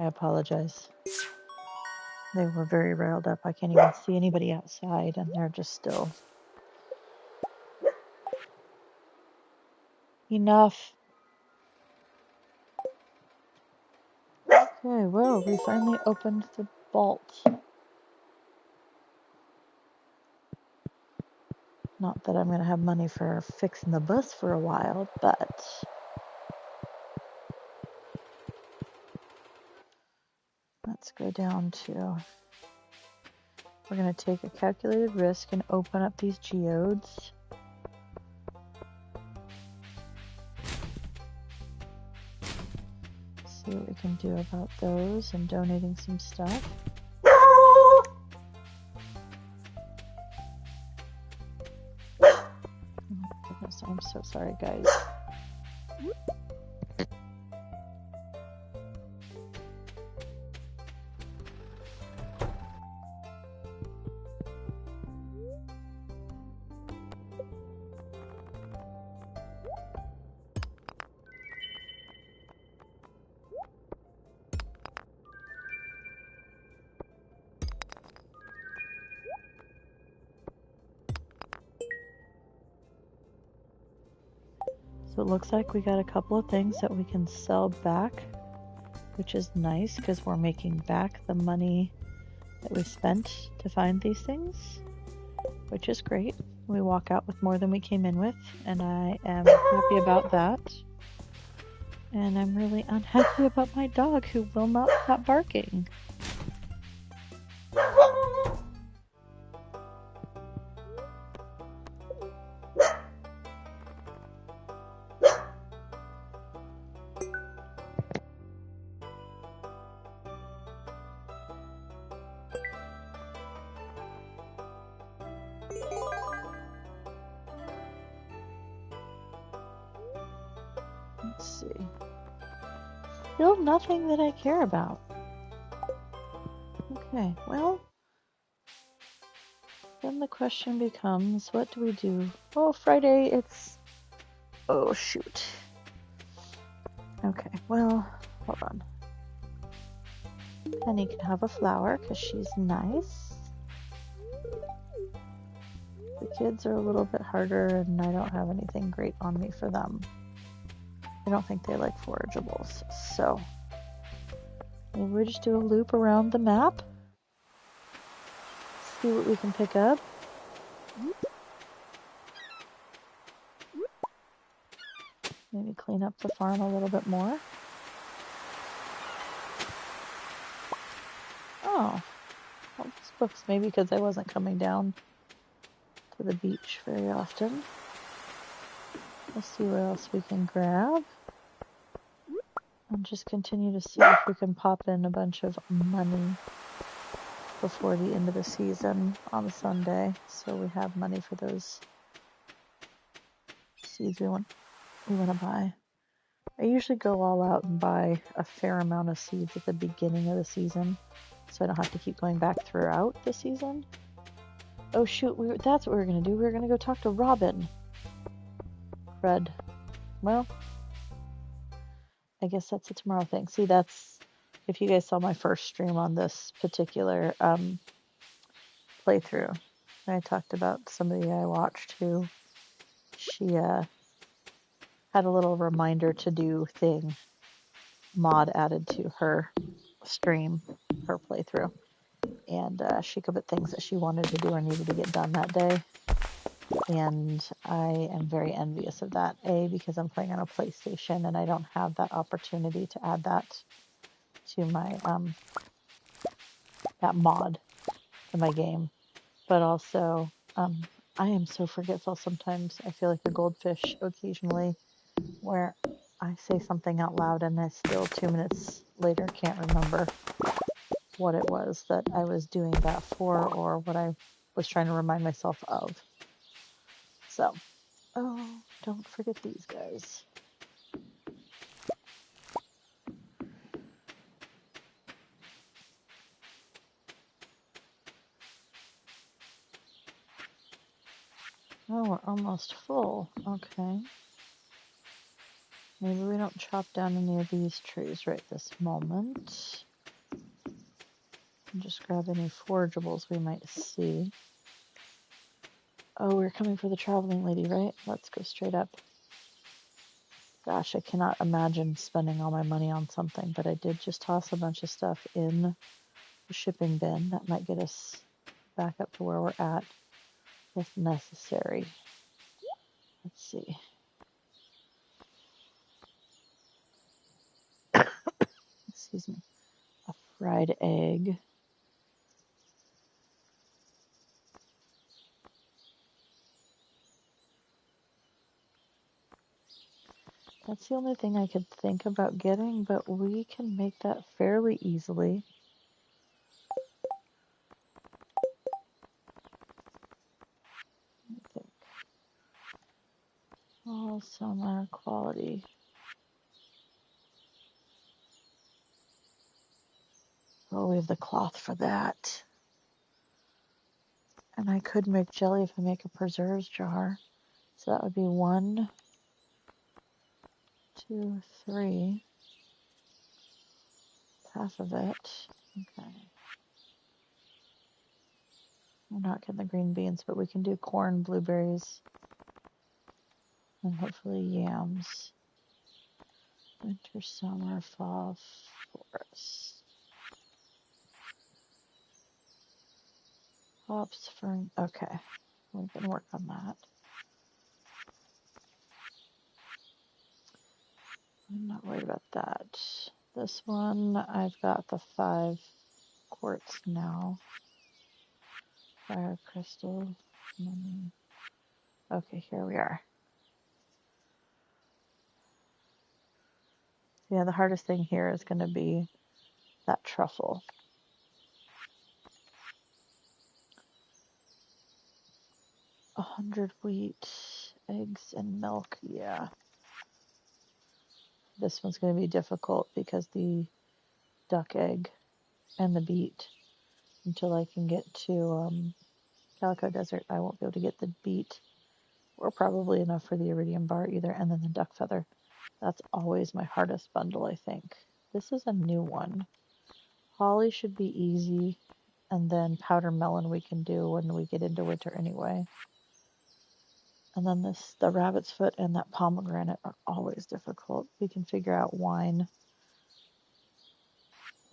I apologize. They were very riled up. I can't even see anybody outside, and they're just still. Enough. Okay, well, we finally opened the vault. Not that I'm going to have money for fixing the bus for a while, but let's go down to, we're going to take a calculated risk and open up these geodes. See what we can do about those and donating some stuff. Oh my goodness, I'm so sorry, guys. So it looks like we got a couple of things that we can sell back, which is nice because we're making back the money that we spent to find these things, which is great. We walk out with more than we came in with, and I am happy about that. And I'm really unhappy about my dog who will not stop barking. Let's see. Still nothing that I care about. Okay, well, then the question becomes, what do we do? Oh, Friday, it's... Oh, shoot. Okay, well, hold on. Penny can have a flower because she's nice. The kids are a little bit harder, and I don't have anything great on me for them. I don't think they like forageables, so maybe we just do a loop around the map. See what we can pick up. Maybe clean up the farm a little bit more. Oh, well, this book's maybe because I wasn't coming down to the beach very often. We'll see what else we can grab. And just continue to see if we can pop in a bunch of money before the end of the season on Sunday, so we have money for those seeds we want to buy. I usually go all out and buy a fair amount of seeds at the beginning of the season, so I don't have to keep going back throughout the season. Oh shoot, that's what we were going to do. We were going to go talk to Robin. Crud. Well, I guess that's a tomorrow thing. See, that's, if you guys saw my first stream on this particular playthrough, I talked about somebody I watched who, she had a little reminder to do thing mod added to her stream, her playthrough, and she could put things that she wanted to do or needed to get done that day, and I am very envious of that. A, because I'm playing on a PlayStation and I don't have that opportunity to add that to my that mod to my game, but also I am so forgetful sometimes. I feel like a goldfish occasionally, where I say something out loud and I still 2 minutes later can't remember what it was that I was doing that for or what I was trying to remind myself of. So, oh, don't forget these guys. Oh, we're almost full. Okay. Maybe we don't chop down any of these trees right this moment. And just grab any forageables we might see. Oh, we're coming for the traveling lady, right? Let's go straight up. Gosh, I cannot imagine spending all my money on something, but I did just toss a bunch of stuff in the shipping bin. That might get us back up to where we're at if necessary. Let's see. Excuse me. A fried egg. That's the only thing I could think about getting, but we can make that fairly easily. I think. All summer quality. Oh, we have the cloth for that. And I could make jelly if I make a preserves jar. So that would be 1, 2, 3. Half of it. Okay. We're not getting the green beans, but we can do corn, blueberries, and hopefully yams. Winter, summer, fall, forest. Hops, fern. Okay. We can work on that. I'm not worried about that. This one, I've got the 5 quartz now. Fire crystal. Okay, here we are. Yeah, the hardest thing here is going to be that truffle. 100 wheat, eggs, and milk. Yeah. This one's going to be difficult because the duck egg and the beet, until I can get to Calico Desert, I won't be able to get the beet, or probably enough for the iridium bar either, and then the duck feather. That's always my hardest bundle, I think. This is a new one. Holly should be easy, and then powder melon we can do when we get into winter anyway. And then the rabbit's foot and that pomegranate are always difficult. We can figure out wine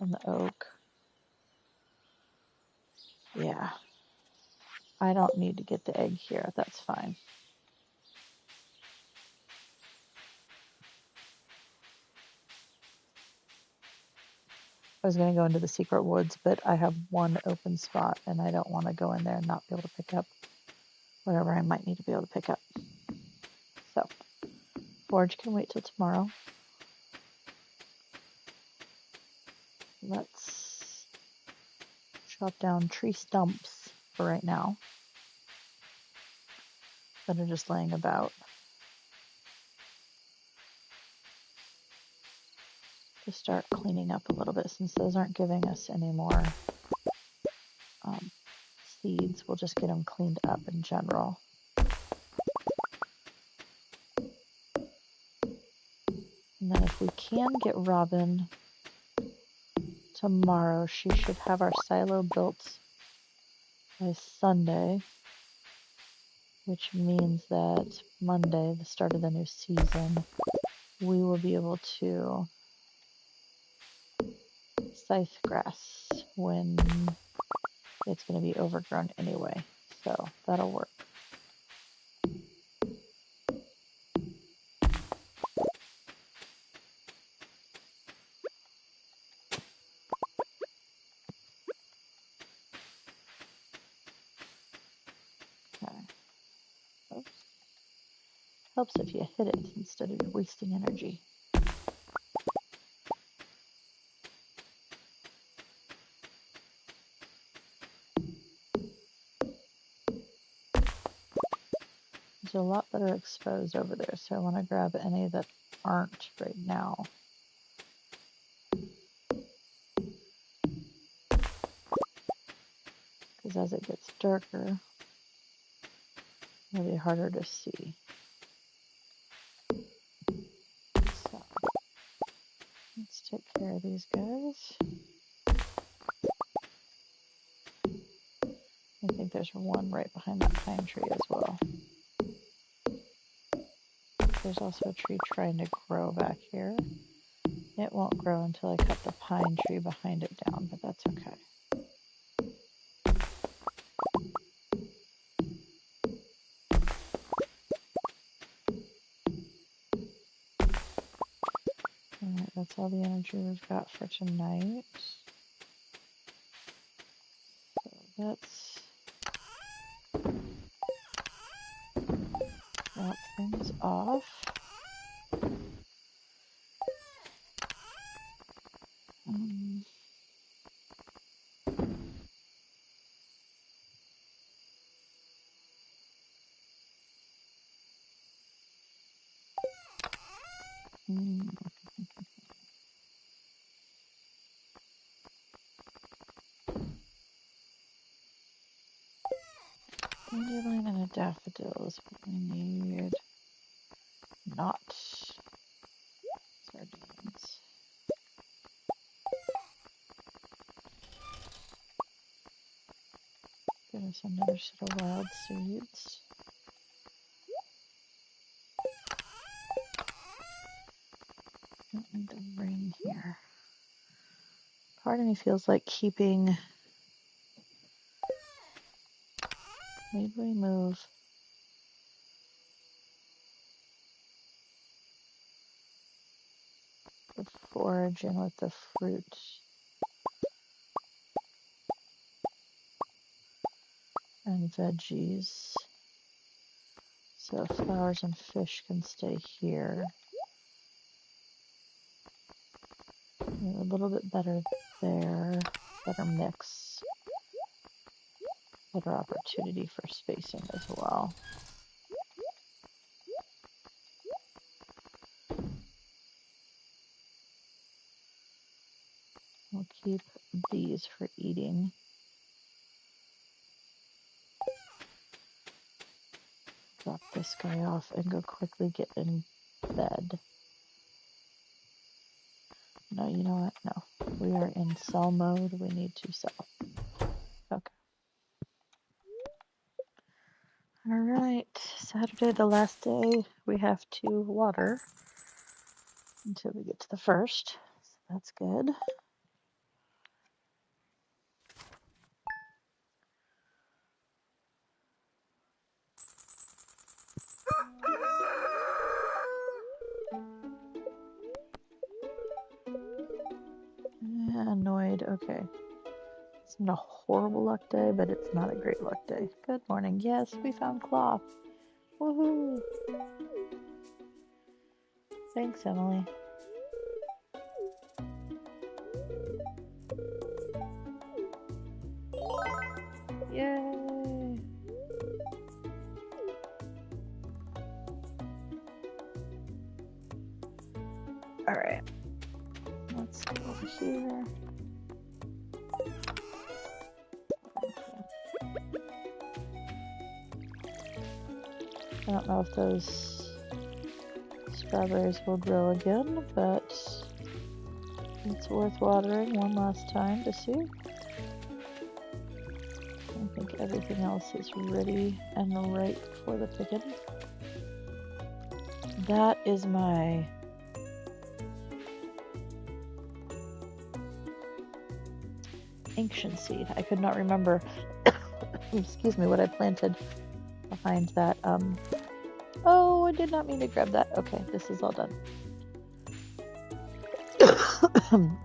and the oak. Yeah. I don't need to get the egg here. That's fine. I was going to go into the secret woods, but I have one open spot, and I don't want to go in there and not be able to pick up whatever I might need to be able to pick up. So, forage can wait till tomorrow. Let's chop down tree stumps for right now that are just laying about. To start cleaning up a little bit, since those aren't giving us any more seeds. We'll just get them cleaned up in general. And then if we can get Robin tomorrow, she should have our silo built by Sunday, which means that Monday, the start of the new season, we will be able to scythe grass when it's going to be overgrown anyway. So that'll work. Okay. Oops. Helps if you hit it instead of wasting energy. There's a lot that are exposed over there, so I want to grab any that aren't right now. Because as it gets darker, it'll be harder to see. So, let's take care of these guys. I think there's one right behind that pine tree as well. There's also a tree trying to grow back here. It won't grow until I cut the pine tree behind it down, but that's okay. Alright, that's all the energy we've got for tonight. So let's drop things off. Dandelion and a daffodil is what we need. Not sardines. Give us another set of wild seeds. Don't need the ring here. Part of me feels like keeping. Maybe we move the forage in with the fruit. And veggies. So flowers and fish can stay here. A little bit better there. Better mix. Better opportunity for spacing as well. We'll keep these for eating. Drop this guy off and go quickly get in bed. No, you know what? No. We are in sell mode. We need to sell. Okay. Alright. Saturday, the last day, we have to water until we get to the first. So that's good. Annoyed. Okay. It's not a horrible luck day, but it's not a great luck day. Good morning. Yes, we found cloth. Woohoo! Thanks, Emily. Yay! Alright. Let's go over here. I don't know if those strawberries will grow again, but it's worth watering one last time to see. I think everything else is ready and ripe for the picking. That is my ancient seed. I could not remember, excuse me, what I planted behind that. Oh, I did not mean to grab that. Okay, this is all done.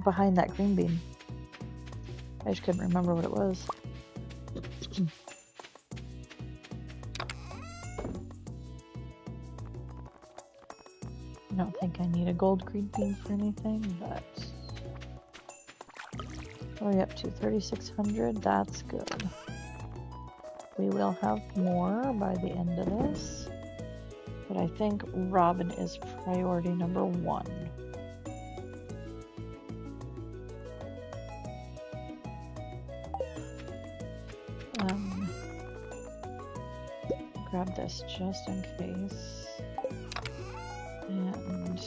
Behind that green bean. I just couldn't remember what it was. I don't think I need a gold green bean for anything, but we're up to 3,600. That's good. We will have more by the end of this, but I think Robin is priority number 1. Grab this just in case. And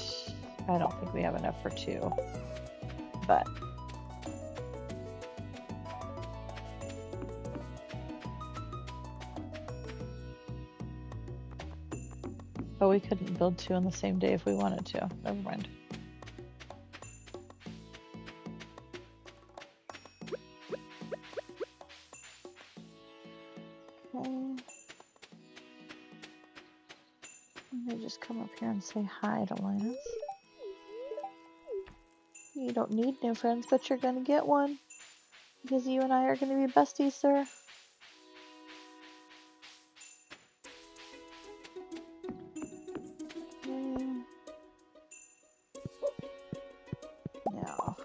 I don't think we have enough for 2, but Oh, we couldn't build 2 on the same day if we wanted to. Never mind. Okay. Let me just come up here and say hi to Linus. You don't need new friends, but you're gonna get one. Because you and I are gonna be besties, sir. Now.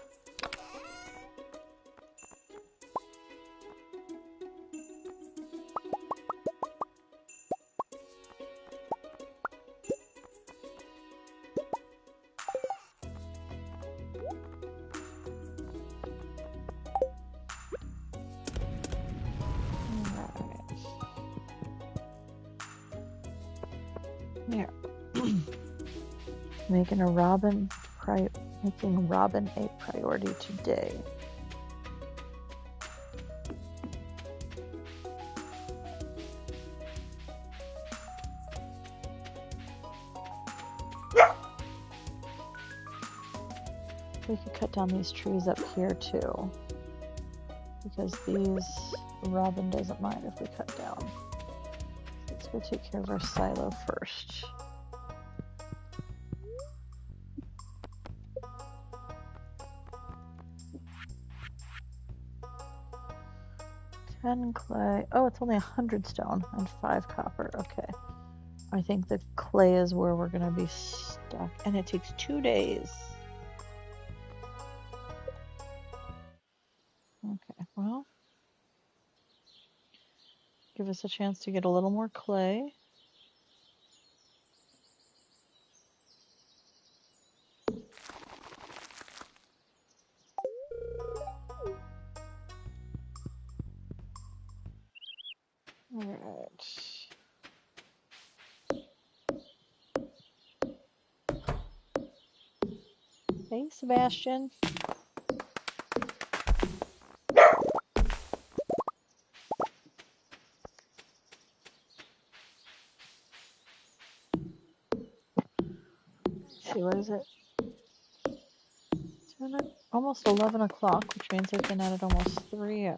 Here. Making Robin a priority today. We could cut down these trees up here too, because these Robin doesn't mind if we cut down. Let's go take care of our silo first. $10 clay. Oh, it's only 100 stone and 5 copper. Okay. I think the clay is where we're gonna be stuck, and it takes 2 days. Okay, well, give us a chance to get a little more clay. Alright. Hey, Sebastian. Let's see, what is it? It's almost 11 o'clock, which means I've been at it almost 3 hours.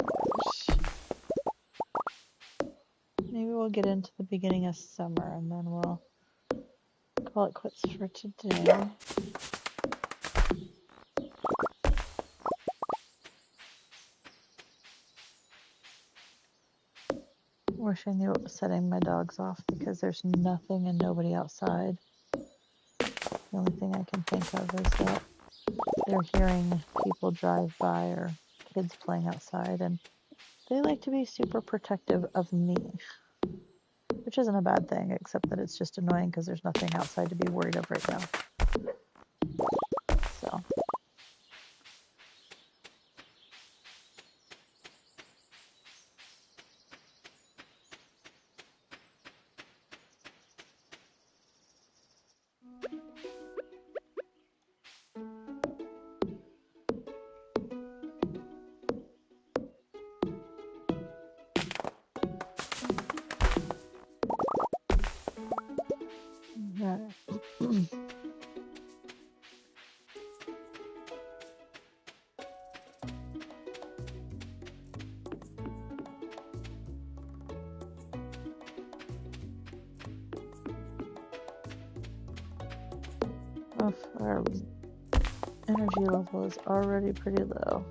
Maybe we'll get into the beginning of summer and then we'll call it quits for today. Wish I knew what was setting my dogs off because there's nothing and nobody outside. The only thing I can think of is that they're hearing people drive by or kids playing outside, and they like to be super protective of me, which isn't a bad thing, except that it's just annoying because there's nothing outside to be worried of right now. So. Our energy level is already pretty low.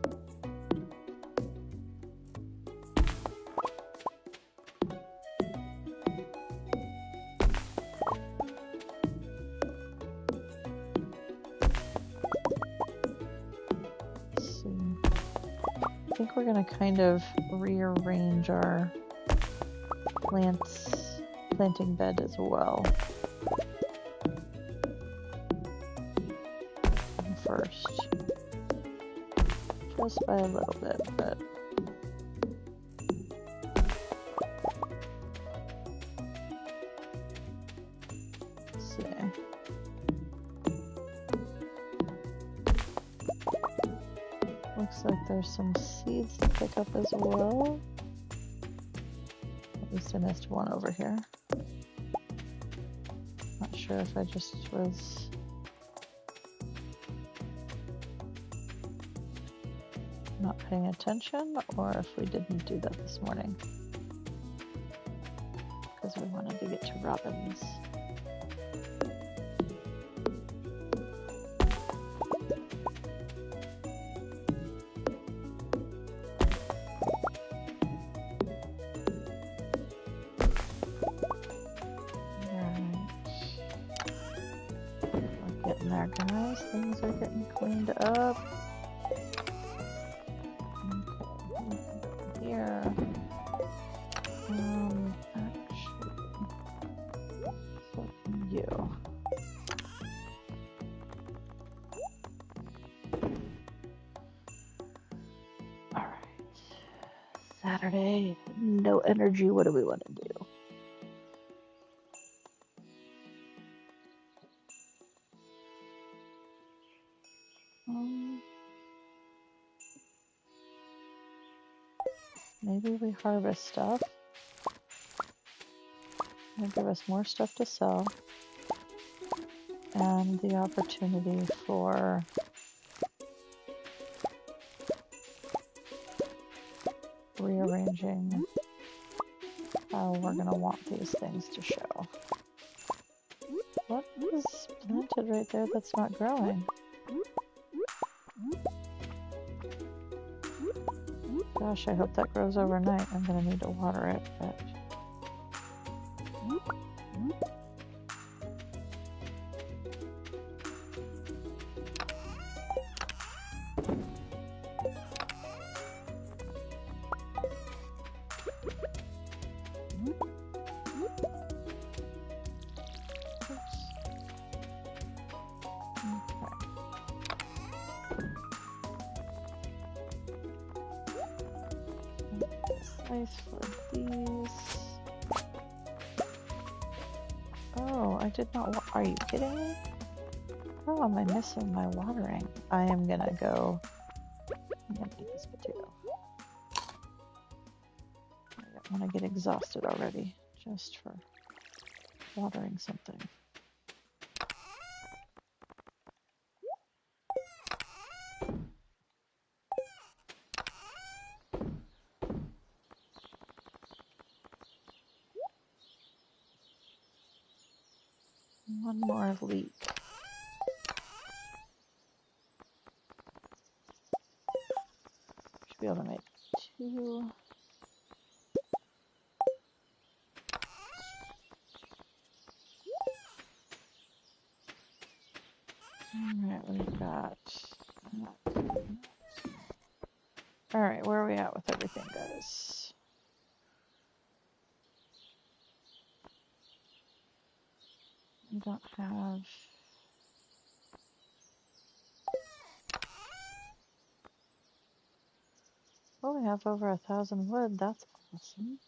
Let's see. I think we're going to kind of rearrange our planting bed as well. First, just by a little bit, but let's see. Looks like there's some seeds to pick up as well. At least I missed one over here. Not sure sure if I just was not paying attention or if we didn't do that this morning. Because we wanted to get to Robin's. There, guys, things are getting cleaned up. Okay, here. Actually, you. All right. Saturday, no energy. What do we want to do? Maybe we harvest stuff. It'll give us more stuff to sell. And the opportunity for rearranging how we're going to want these things to show. What is planted right there that's not growing? Gosh, I hope that grows overnight. I'm going to need to water it, but... For these. Oh, I did not. Are you kidding me? How am I missing my watering? I am gonna go. I'm gonna eat this potato. I don't want to get exhausted already just for watering something. One more leek. Should be able to make 2. Alright, we've got that. Alright, where are we at with everything, guys? We don't have... Oh, we have over 1,000 wood. That's awesome.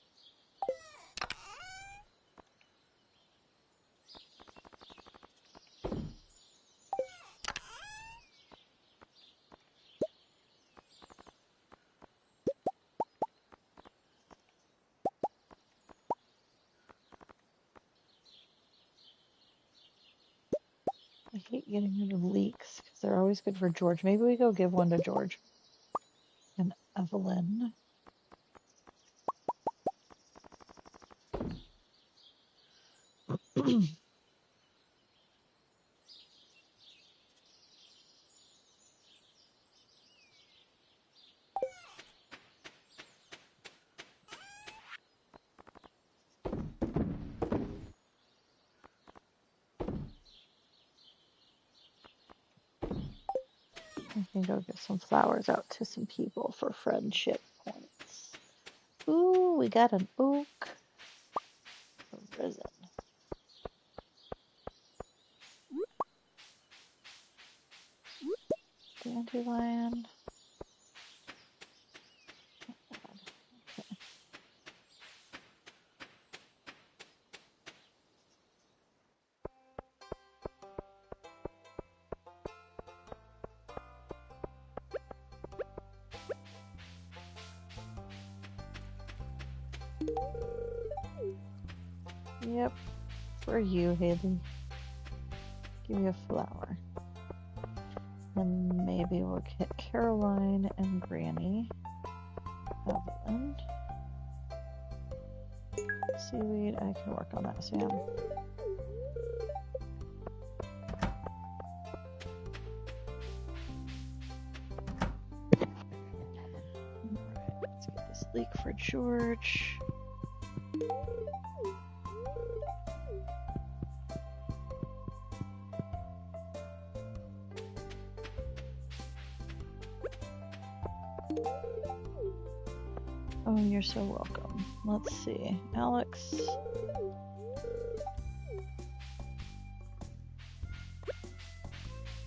I hate getting rid of leeks because they're always good for George. Maybe we go give one to George and Evelyn. I can go get some flowers out to some people for friendship points. Ooh, we got an oak. Risen. Dandelion. Yep, for you, Haley. Give you a flower. And maybe we'll get Caroline and Granny. Evelyn. Seaweed, I can work on that, Sam. Alright, let's get this leek for George. Oh, you're so welcome. Let's see. Alex.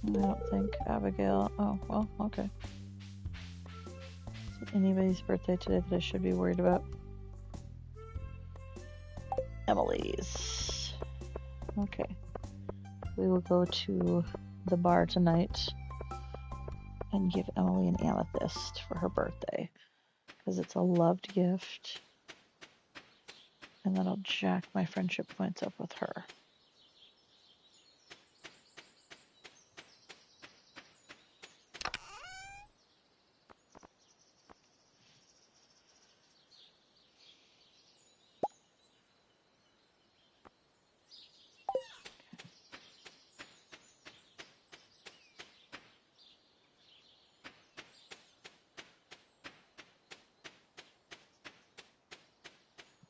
I don't think Abigail. Oh, well, okay. Is it anybody's birthday today that I should be worried about? Emily's. Okay. We will go to the bar tonight and give Emily an amethyst for her birthday. Because it's a loved gift. And that'll jack my friendship points up with her.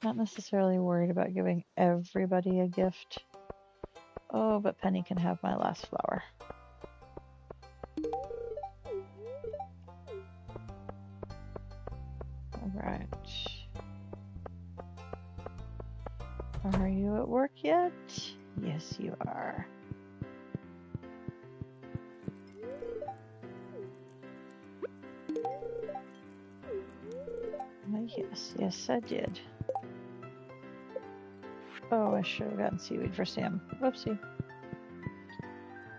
Not necessarily worried about giving everybody a gift. Oh, but Penny can have my last flower. Alright. Are you at work yet? Yes, you are. Yes, I did. Oh, I should have gotten seaweed for Sam. Whoopsie.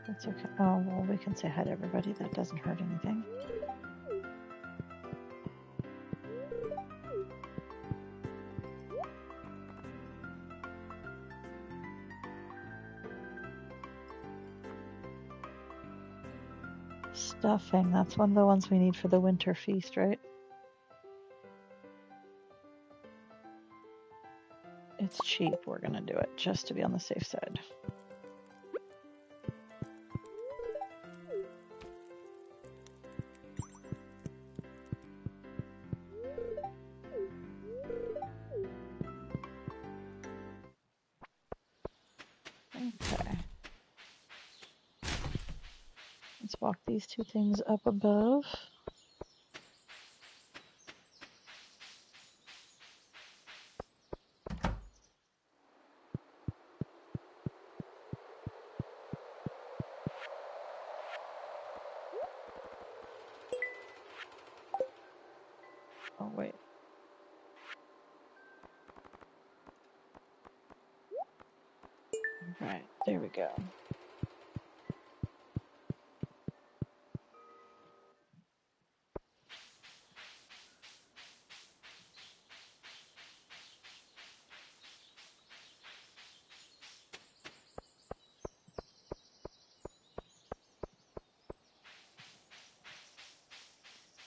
That's okay. Oh, well, we can say hi to everybody. That doesn't hurt anything. Stuffing. That's one of the ones we need for the winter feast, right? It's cheap. We're gonna do it just to be on the safe side. Okay. Let's walk these two things up above. Oh, wait. Right, there we go.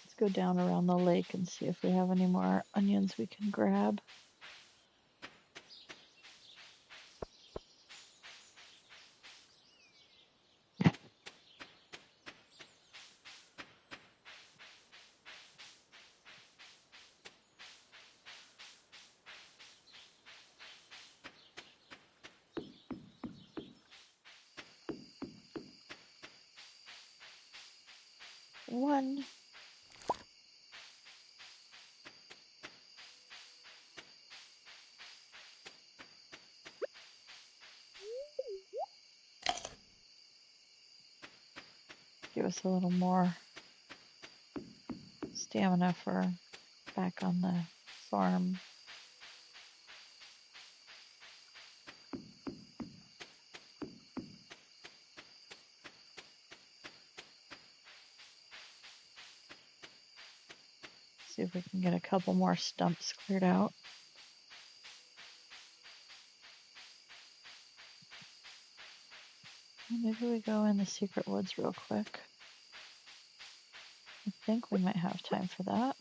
Let's go down around the lake and see if we have any more onions we can grab. One. Give us a little more stamina for back on the farm. See if we can get a couple more stumps cleared out. Maybe we go in the secret woods real quick. I think we might have time for that.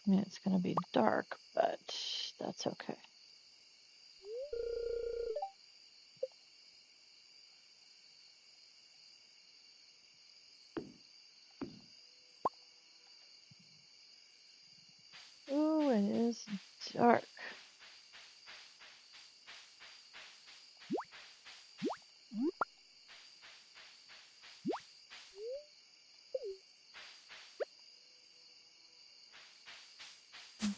I mean, it's going to be dark, but that's okay. Ooh, it is dark.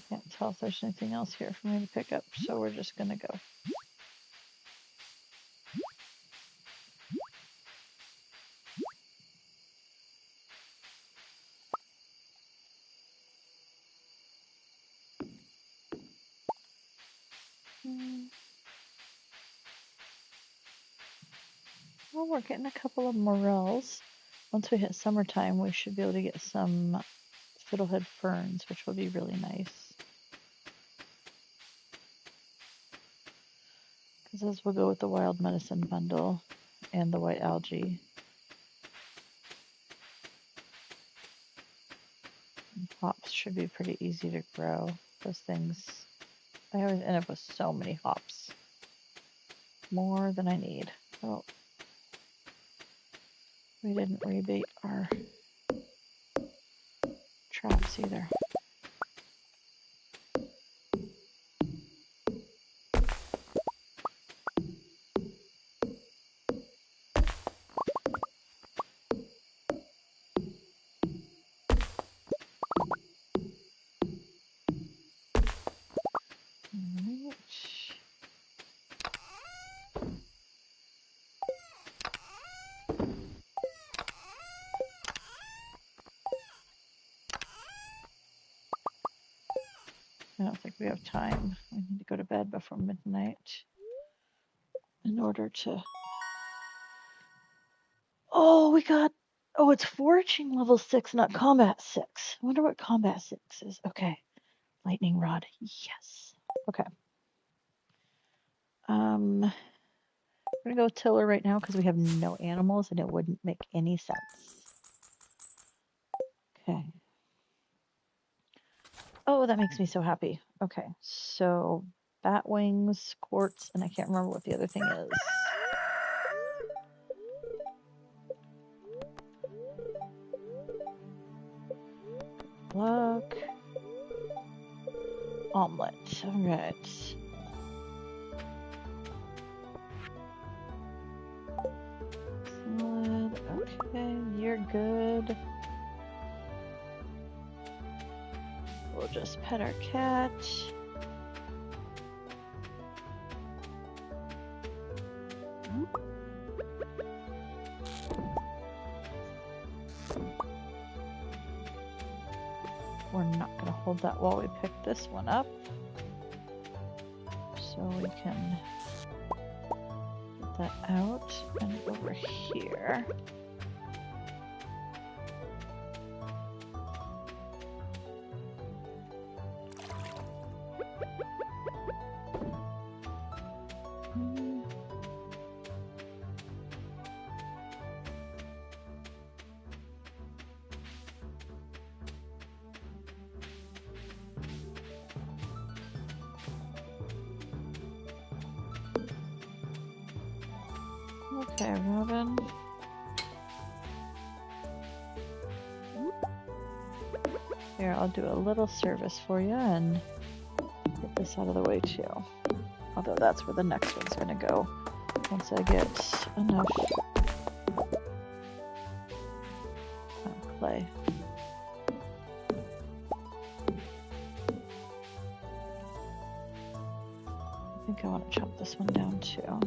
Can't tell if there's anything else here for me to pick up, so we're just going to go. Well, we're getting a couple of morels. Once we hit summertime, we should be able to get some fiddlehead ferns, which will be really nice. Because those will go with the wild medicine bundle and the white algae. And hops should be pretty easy to grow. Those things, I always end up with so many hops. More than I need. Oh, we didn't rebait our traps either. I don't think we have time. We need to go to bed before midnight in order to... Oh, we got... Oh, it's foraging level 6, not combat 6. I wonder what combat 6 is. Okay. Lightning rod. Yes. Okay. We're gonna go tiller right now because we have no animals and it wouldn't make any sense. Okay. Oh, that makes me so happy. Okay, so bat wings, quartz, and I can't remember what the other thing is. Luck. Omelet. All right. Salad. Okay, you're good. We'll just pet our cat. We're not going to hold that while we pick this one up. So we can get that out and over here. Okay, Robin. Here, I'll do a little service for you and get this out of the way too. Although that's where the next one's gonna go once I get enough clay. I think I want to chop this one down too.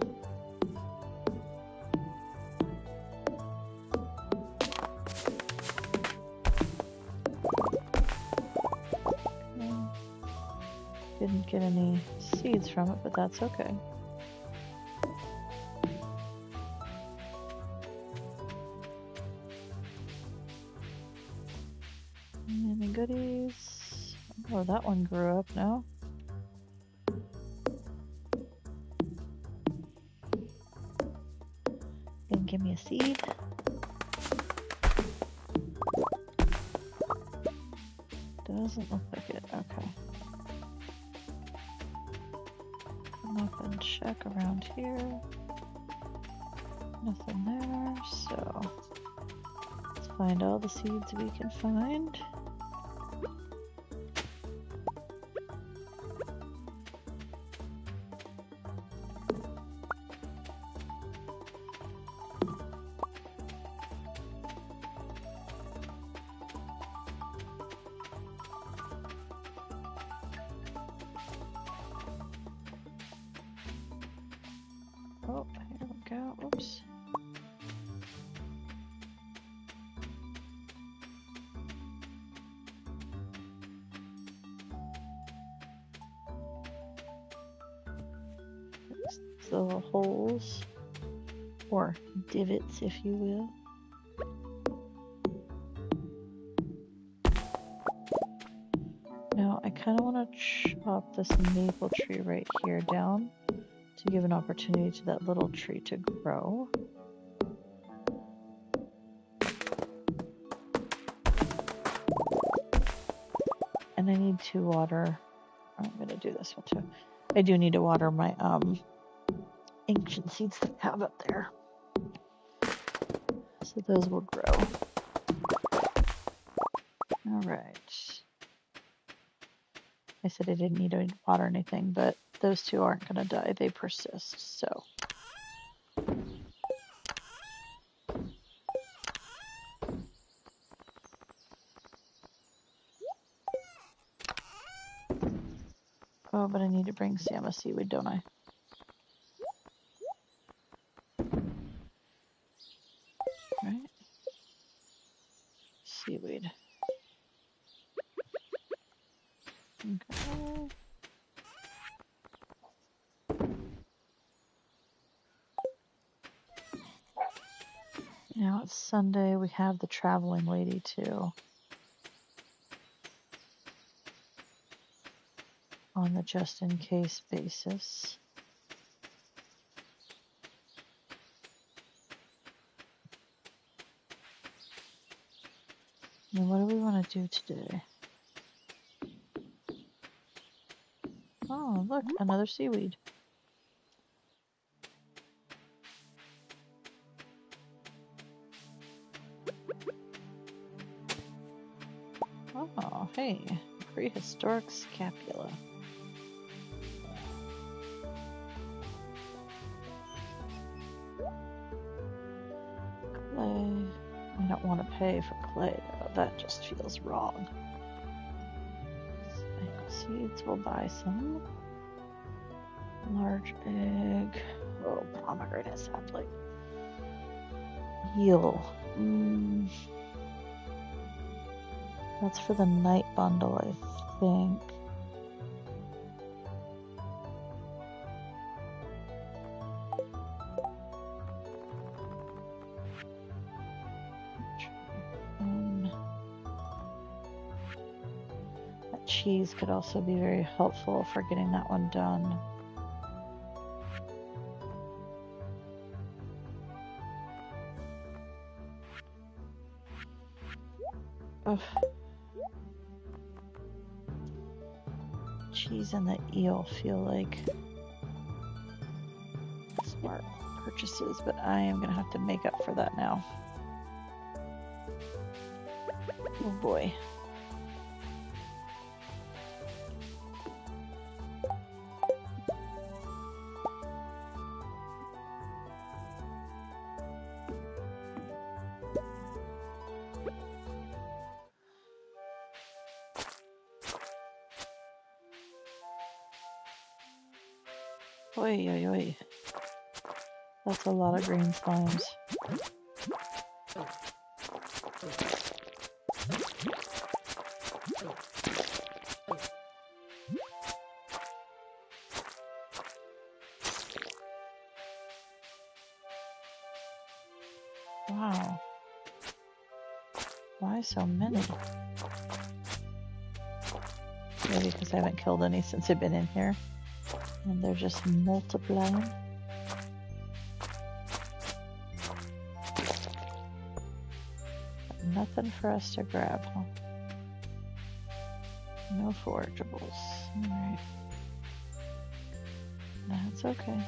Didn't get any seeds from it, but that's okay. Any goodies? Oh, that one grew up now. Then give me a seed. Doesn't look like it. Okay. Come up and check around here. Nothing there, so let's find all the seeds we can find. Oh, here we go. Oops. There's the little holes, or divots, if you will. Now, I kind of want to chop this maple tree right here down to give an opportunity to that little tree to grow. And I need to water. I'm going to do this one too. I do need to water my ancient seeds that I have up there. So those will grow. All right. I said I didn't need to water anything, but those two aren't going to die. They persist, so. Oh, but I need to bring Sam a seaweed, don't I? Right? Seaweed. Okay. Now it's Sunday. We have the traveling lady too. On the just in case basis. And what do we want to do today? Oh, look, another seaweed. Oh, hey, prehistoric scapula. Clay. I don't want to pay for clay, though. That just feels wrong. Seeds, we'll buy some. Large egg. Oh, pomegranate sapling. Eel. That's for the night bundle, I think. That cheese could also be very helpful for getting that one done. Ugh. Cheese and the eel feel like smart purchases, but I am going to have to make up for that now. Oh boy. Oi, oi, oi. That's a lot of green slimes. Wow. Why so many? Maybe because I haven't killed any since I've been in here. And they're just multiplying. Nothing for us to grab, huh? No forageables. Alright. That's okay.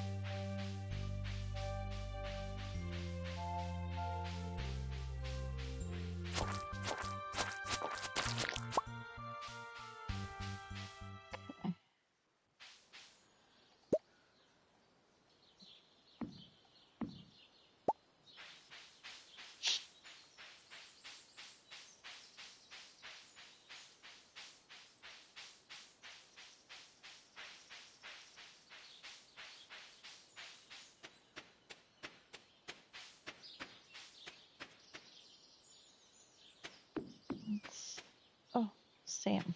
Oh, Sam.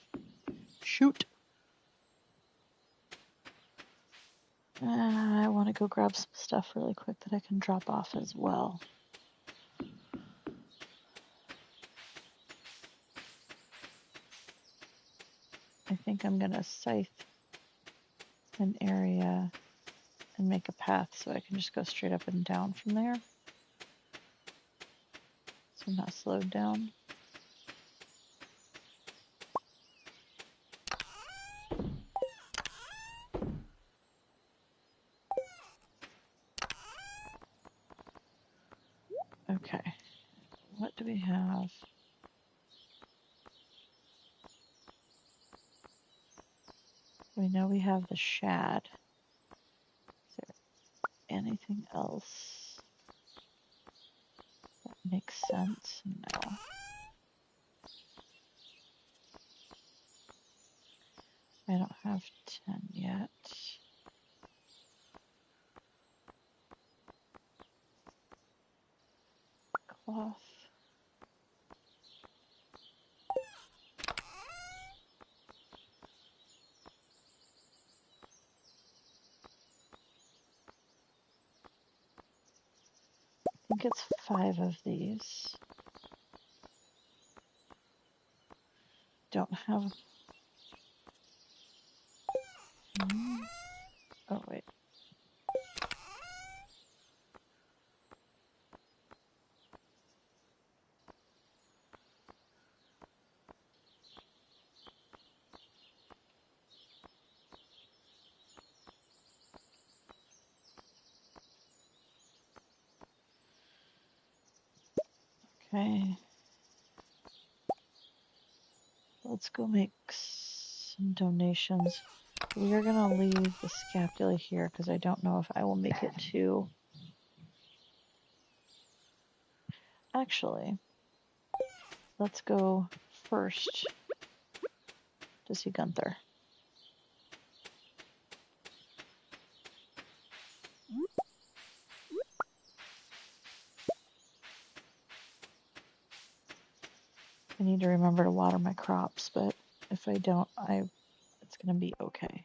Shoot. I want to go grab some stuff really quick that I can drop off as well. I think I'm going to scythe an area and make a path so I can just go straight up and down from there. So I'm not slowed down. Okay, what do we have? We know we have the shad. Is there anything else that makes sense? No. I don't have 10 yet. Cloth. I think it's 5 of these. Don't have... Oh, wait. Okay. Let's go make some donations. We are going to leave the scapula here because I don't know if I will make it to... Actually, let's go first to see Gunther. I need to remember to water my crops, but if I don't, it's going to be okay.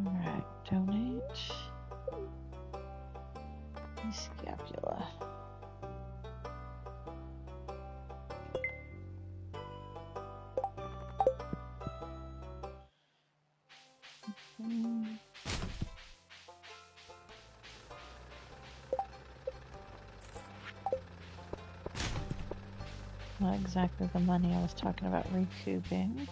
Alright, donate. Scapula. Not exactly the money I was talking about recouping.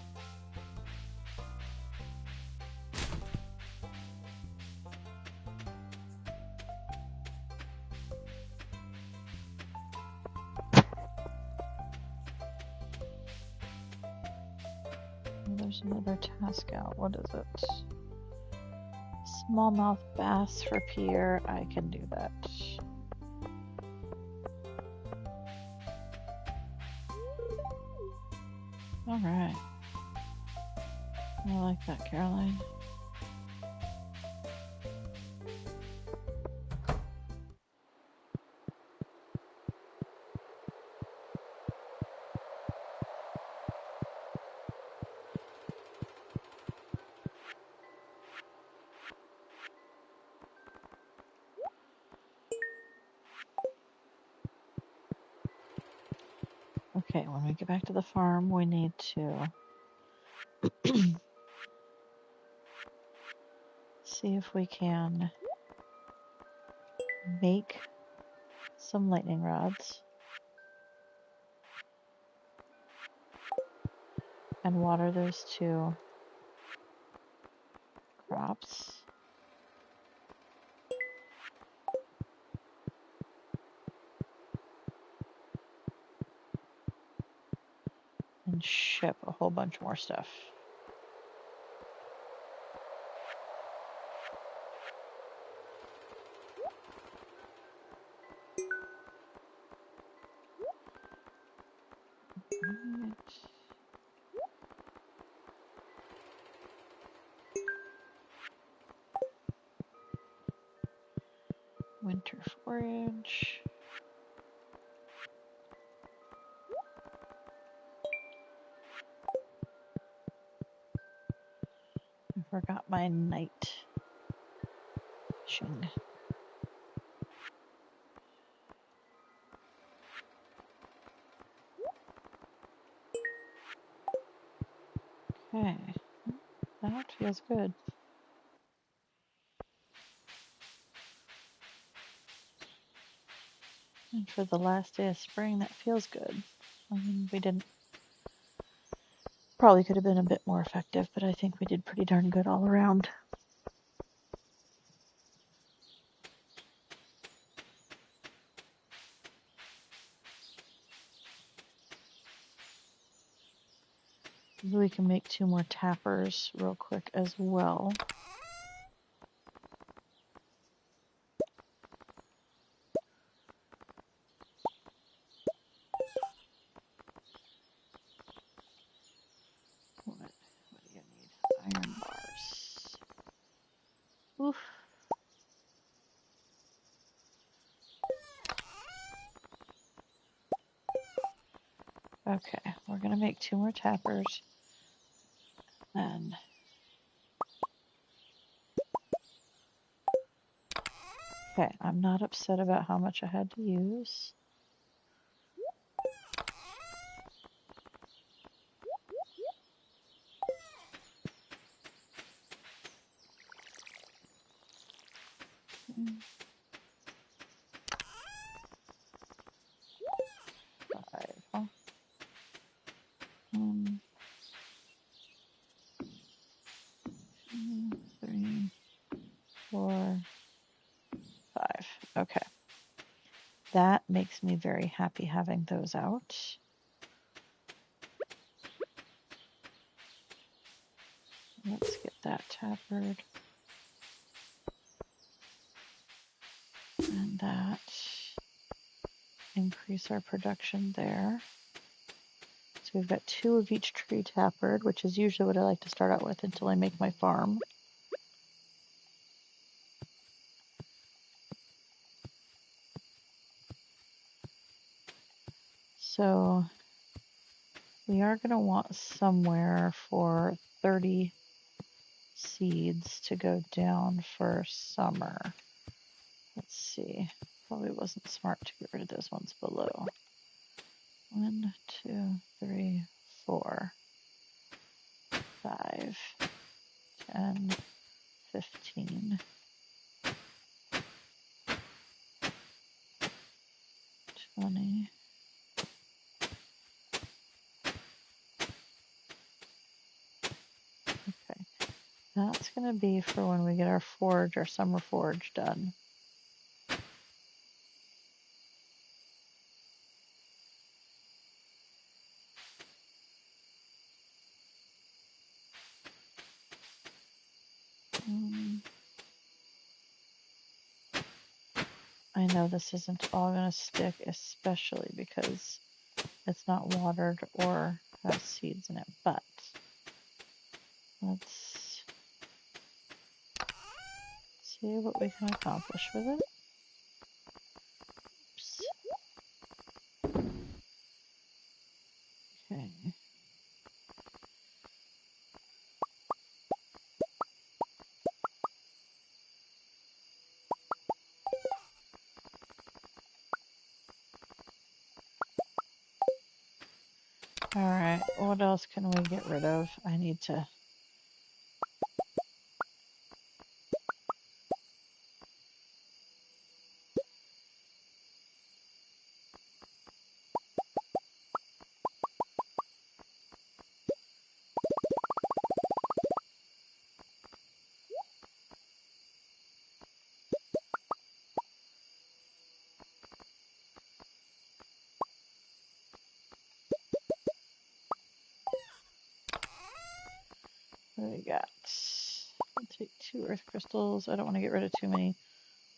There's another task out. What is it? Smallmouth bass for Pierre. I can do that. All right. I like that, Caroline. Okay, when we get back to the farm, we need to see if we can make some lightning rods and water those two crops. And ship a whole bunch more stuff. Right. Winter forage. I forgot my night fishing. Okay, that feels good. And for the last day of spring, that feels good. I mean, we didn't, probably could have been a bit more effective, but I think we did pretty darn good all around. We can make 2 more tappers real quick as well. What do you need? Iron bars. Oof. Okay, we're gonna make 2 more tappers. And okay, I'm not upset about how much I had to use. Five, huh? 1, 2, 3, 4, 5. Okay. That makes me very happy having those out. Let's get that tappered. And that. Increase our production there. So we've got 2 of each tree tappered, which is usually what I like to start out with until I make my farm. So we are going to want somewhere for 30 seeds to go down for summer. Let's see. Probably wasn't smart to get rid of those ones below. 1, 2, 3, 4, 5, 10, 15, 20. Okay. That's going to be for when we get our forge, our summer forge done. I know this isn't all going to stick, especially because it's not watered or has seeds in it, but let's see what we can accomplish with it. Oops. Okay. Alright, what else can we get rid of? I need to... What do we got? I'll take 2 earth crystals. I don't want to get rid of too many.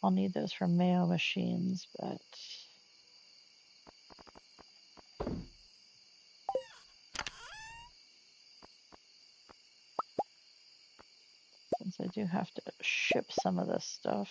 I'll need those for Mayo machines, but... since I do have to ship some of this stuff.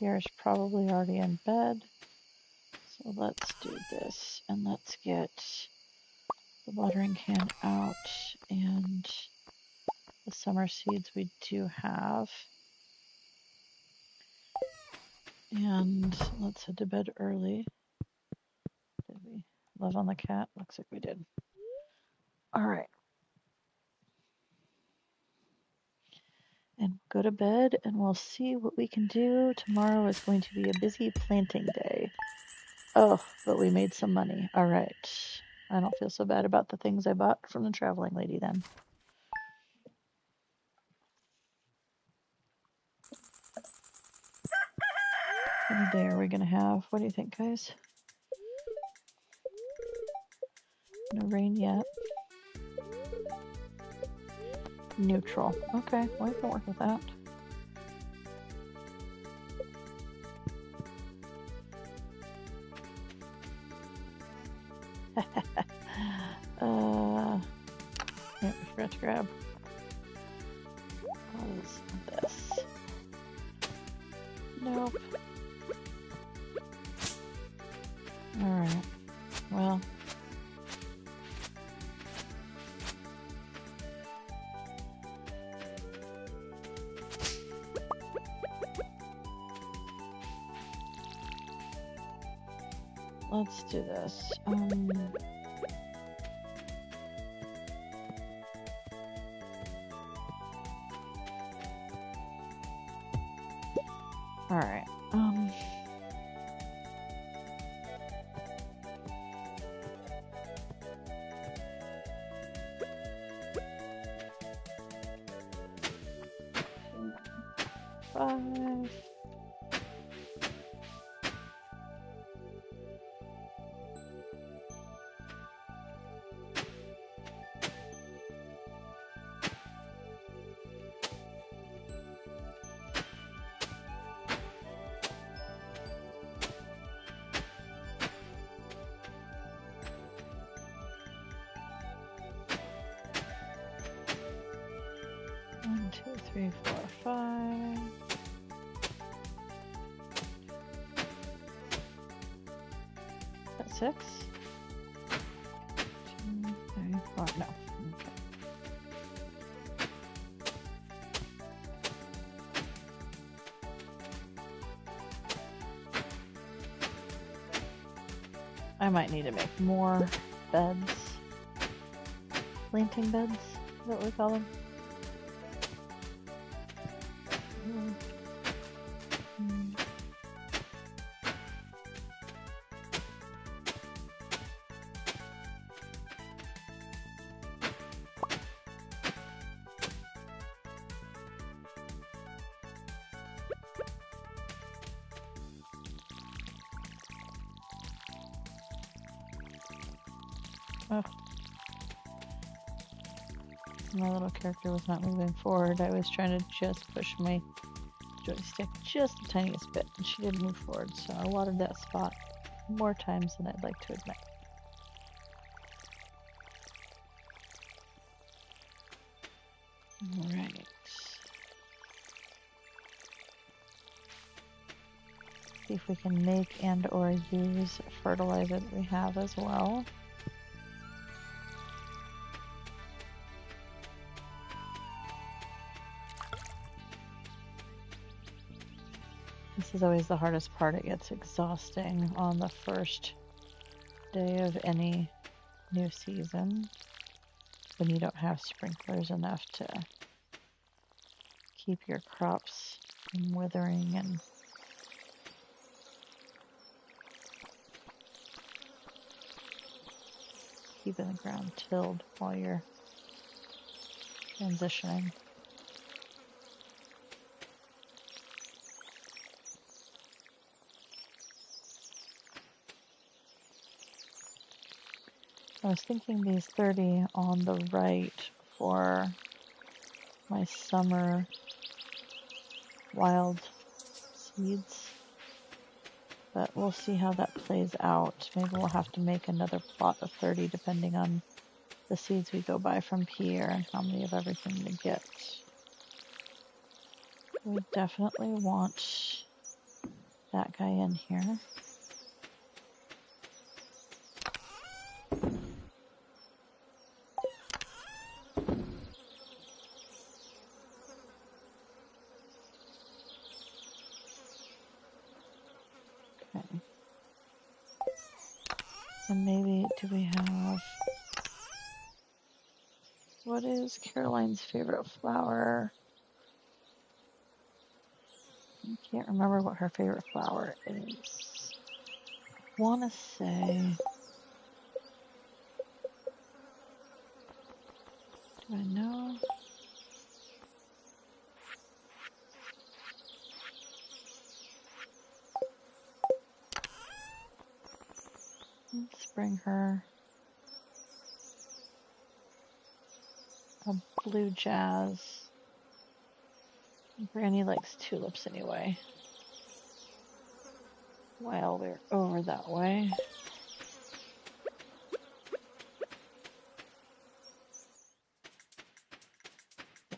Here's probably already in bed. So let's do this, and let's get the watering can out and the summer seeds we do have. And let's head to bed early. Did we love on the cat? Looks like we did. All right. And go to bed, and we'll see what we can do. Tomorrow is going to be a busy planting day. Oh, but we made some money. All right. I don't feel so bad about the things I bought from the traveling lady then. What kind of day are we going to have? What do you think, guys? No rain yet. Neutral. Okay, well, we can work with that. Yeah, we forgot to grab. What is this? Nope. Alright. Well. Let's do this. Alright. Five. One, two, three, four, five. 26? 2, 3, 4. No. Okay. I might need to make more beds. Planting beds? Is that what we call them? Ugh. My little character was not moving forward. I was trying to just push my joystick just the tiniest bit, and she didn't move forward, so I watered that spot more times than I'd like to admit. Alright. See if we can make and or use fertilizer that we have as well. This is always the hardest part. It gets exhausting on the first day of any new season when you don't have sprinklers enough to keep your crops from withering and keeping the ground tilled while you're transitioning. I was thinking these 30 on the right for my summer wild seeds, but we'll see how that plays out. Maybe we'll have to make another plot of 30 depending on the seeds we go buy from Pierre and how many of everything to get. We definitely want that guy in here. Okay. And maybe, do we have... What is Caroline's favorite flower? I can't remember what her favorite flower is. I want to say... Do I know? Let's bring her a blue jazz. Granny likes tulips anyway. While we're over that way.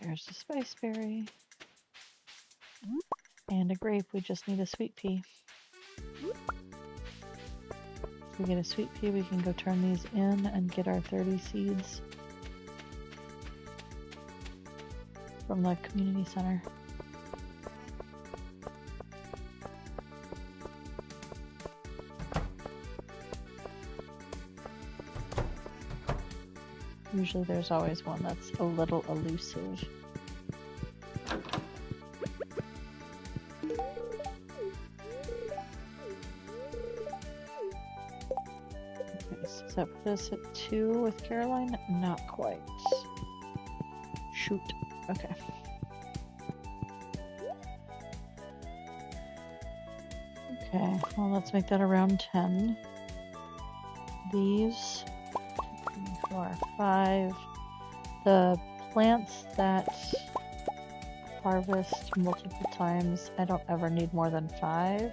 There's a spiceberry. And a grape. We just need a sweet pea. If we get a sweet pea, we can go turn these in and get our 30 seeds from the community center. Usually there's always one that's a little elusive. Okay, so does that put us at 2 with Caroline? Not quite. Shoot. Okay. Okay, well let's make that around 10. These 4, 5. The plants that harvest multiple times, I don't ever need more than 5.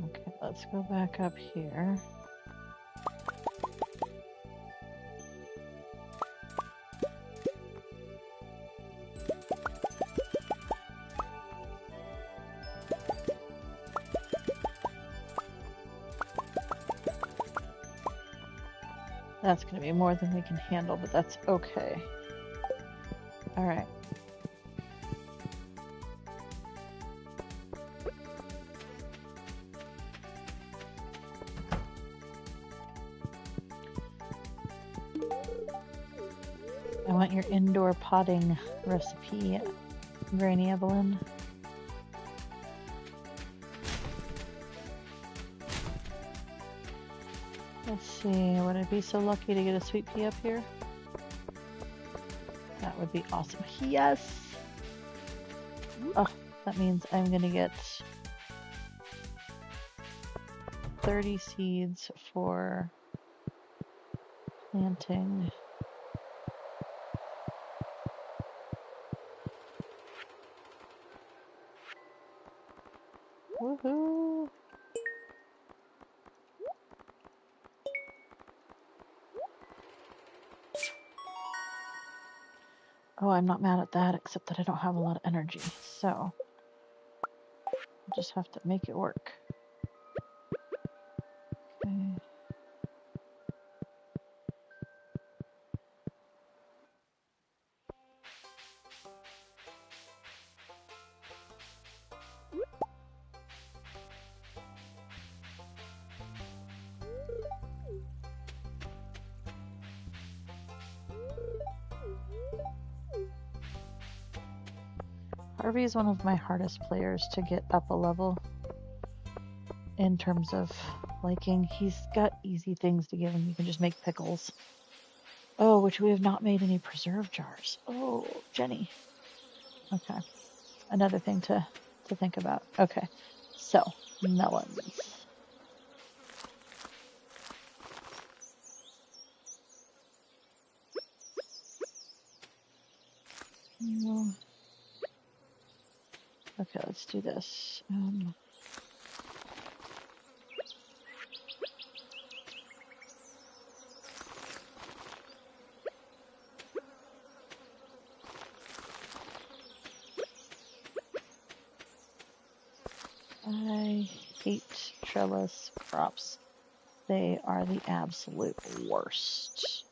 Okay, let's go back up here. That's going to be more than we can handle, but that's okay. All right. I want your indoor potting recipe, Granny Evelyn. Let's see, would I be so lucky to get a sweet pea up here? That would be awesome. Yes! Oh, that means I'm going to get 30 seeds for planting. Woohoo! Oh, I'm not mad at that, except that I don't have a lot of energy, so I'll just have to make it work. Okay. Harvey is one of my hardest players to get up a level in terms of liking. He's got easy things to give him. You can just make pickles. Oh, which we have not made any preserve jars. Oh, Jenny. Okay. Another thing to think about. Okay. So, melons. Okay, let's do this. I hate trellis crops. They are the absolute worst.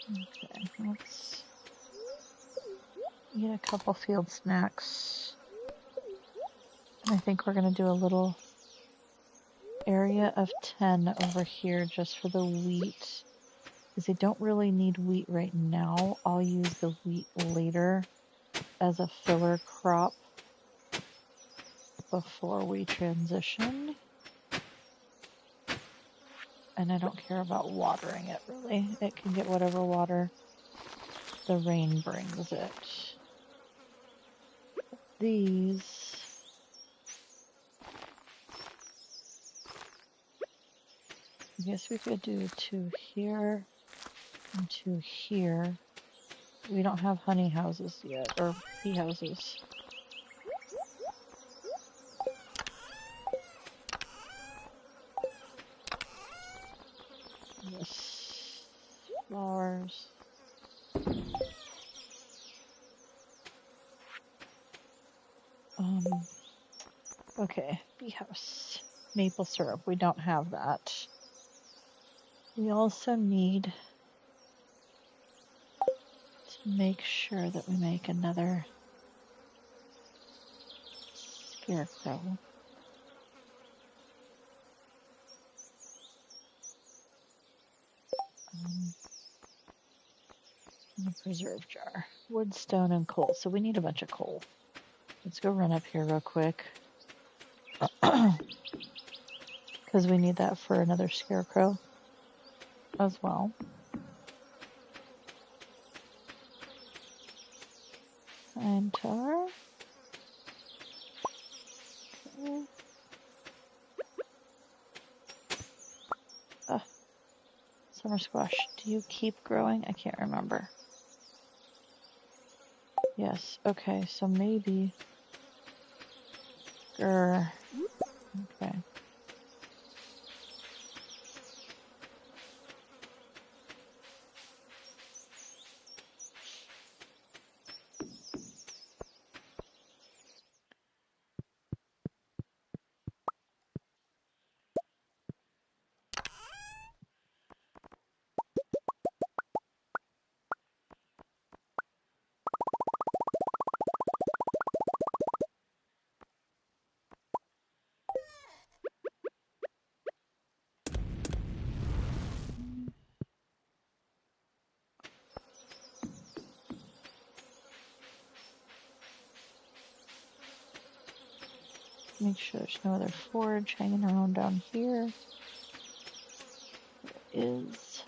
Okay, let's eat a couple field snacks. And I think we're going to do a little area of 10 over here just for the wheat. Because I don't really need wheat right now. I'll use the wheat later as a filler crop before we transition. And I don't care about watering it, really. It can get whatever water the rain brings it. These... I guess we could do 2 here and 2 here. We don't have honey houses yet, or bee houses. Yes. Flowers. Okay, bee house. Maple syrup, we don't have that. We also need to make sure that we make another scarecrow. And a preserve jar. Wood, stone, and coal. So we need a bunch of coal. Let's go run up here real quick. Because we need that for another scarecrow as well. Pine tar. Okay. Summer squash, do you keep growing? I can't remember. Yes, okay, so maybe... Okay. Make sure there's no other forage hanging around down here. There is.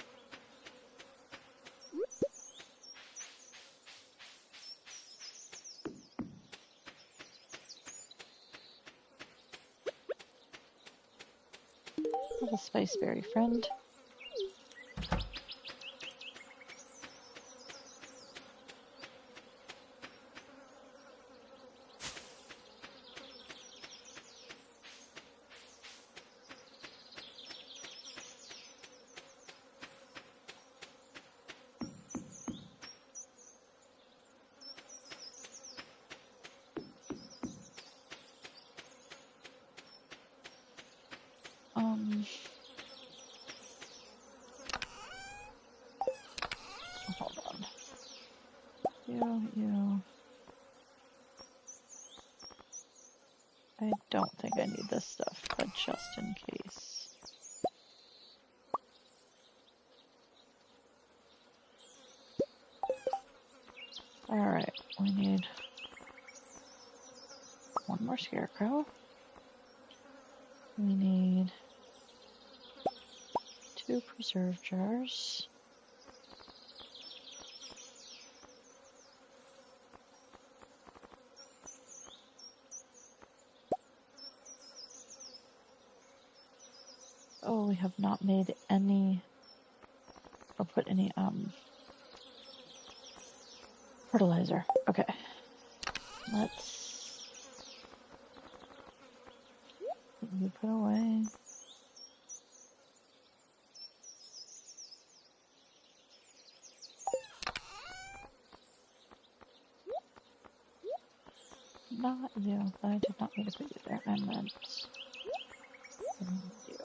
Little spiceberry friend. Hold on. You. I don't think I need this stuff, but just in case. Alright, we need one more scarecrow. We need 2 preserve jars. Oh, we have not made any or put any fertilizer. Okay. Let's you put away. Not you. I did not mean to put you there. I meant you.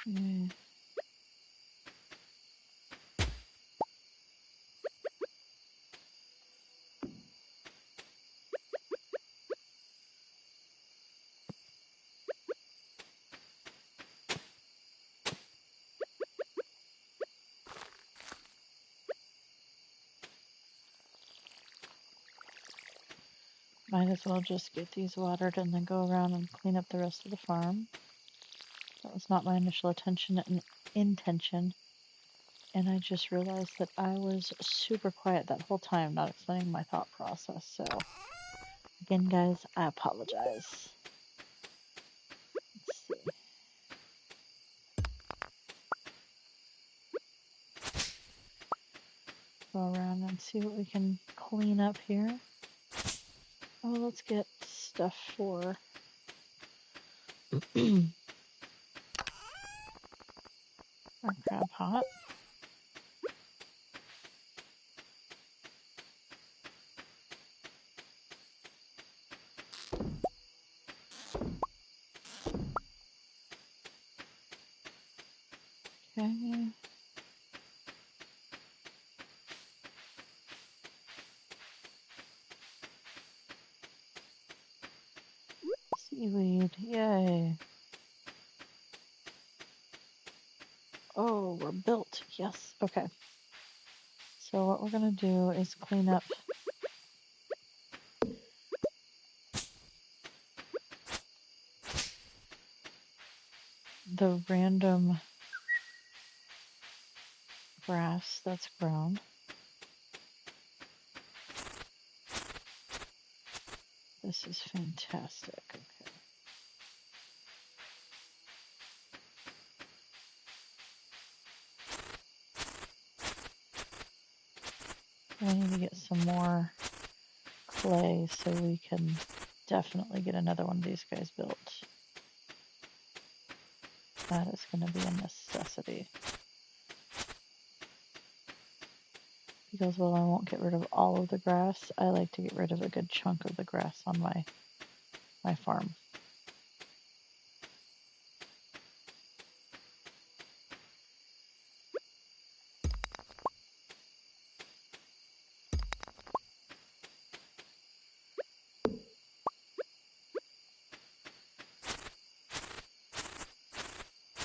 Yeah. Might as well just get these watered and then go around and clean up the rest of the farm. That was not my initial intention. And I just realized that I was super quiet that whole time, not explaining my thought process. So, again, guys, I apologize. Let's see. Go around and see what we can clean up here. Oh, let's get stuff for our crab pot. Okay. Seaweed, yay. Oh, we're built. Yes. Okay. So what we're going to do is clean up the random grass that's grown. This is fantastic. Okay. We need to get some more clay so we can definitely get another one of these guys built. That is going to be a necessity. Because while I won't get rid of all of the grass, I like to get rid of a good chunk of the grass on my farm.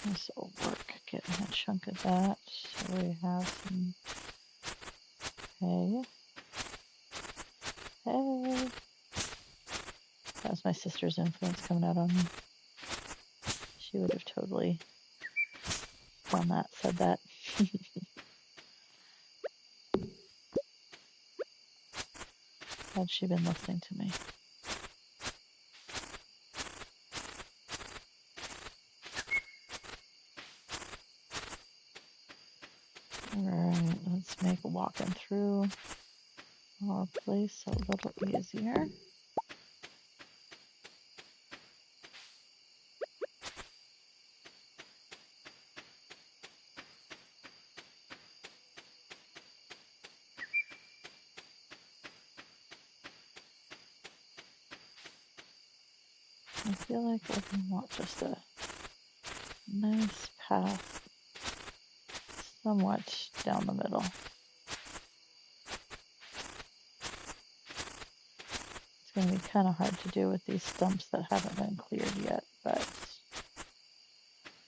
This will work, getting a chunk of that. So we have some hay. Hey! That was my sister's influence coming out on me. She would have totally done that, said that. Had she been listening to me. Alright, let's make walking through our place a little easier. I feel like I want just a nice path somewhat down the middle. It's going to be kind of hard to do with these stumps that haven't been cleared yet, but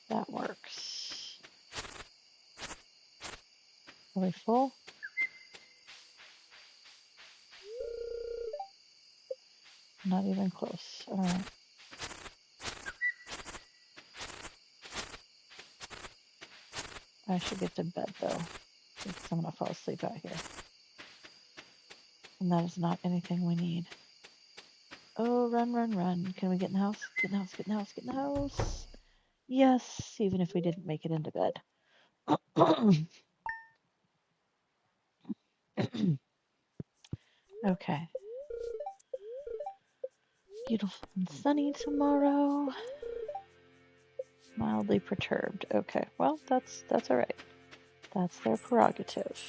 that works. Are we full? Not even close. All right. I should get to bed though, because I'm going to fall asleep out here. And that is not anything we need. Oh, run, run, run. Can we get in the house? Get in the house, get in the house, get in the house. Yes, even if we didn't make it into bed. Okay. Beautiful and sunny tomorrow. Mildly perturbed. Okay, well, that's all right. That's their prerogative.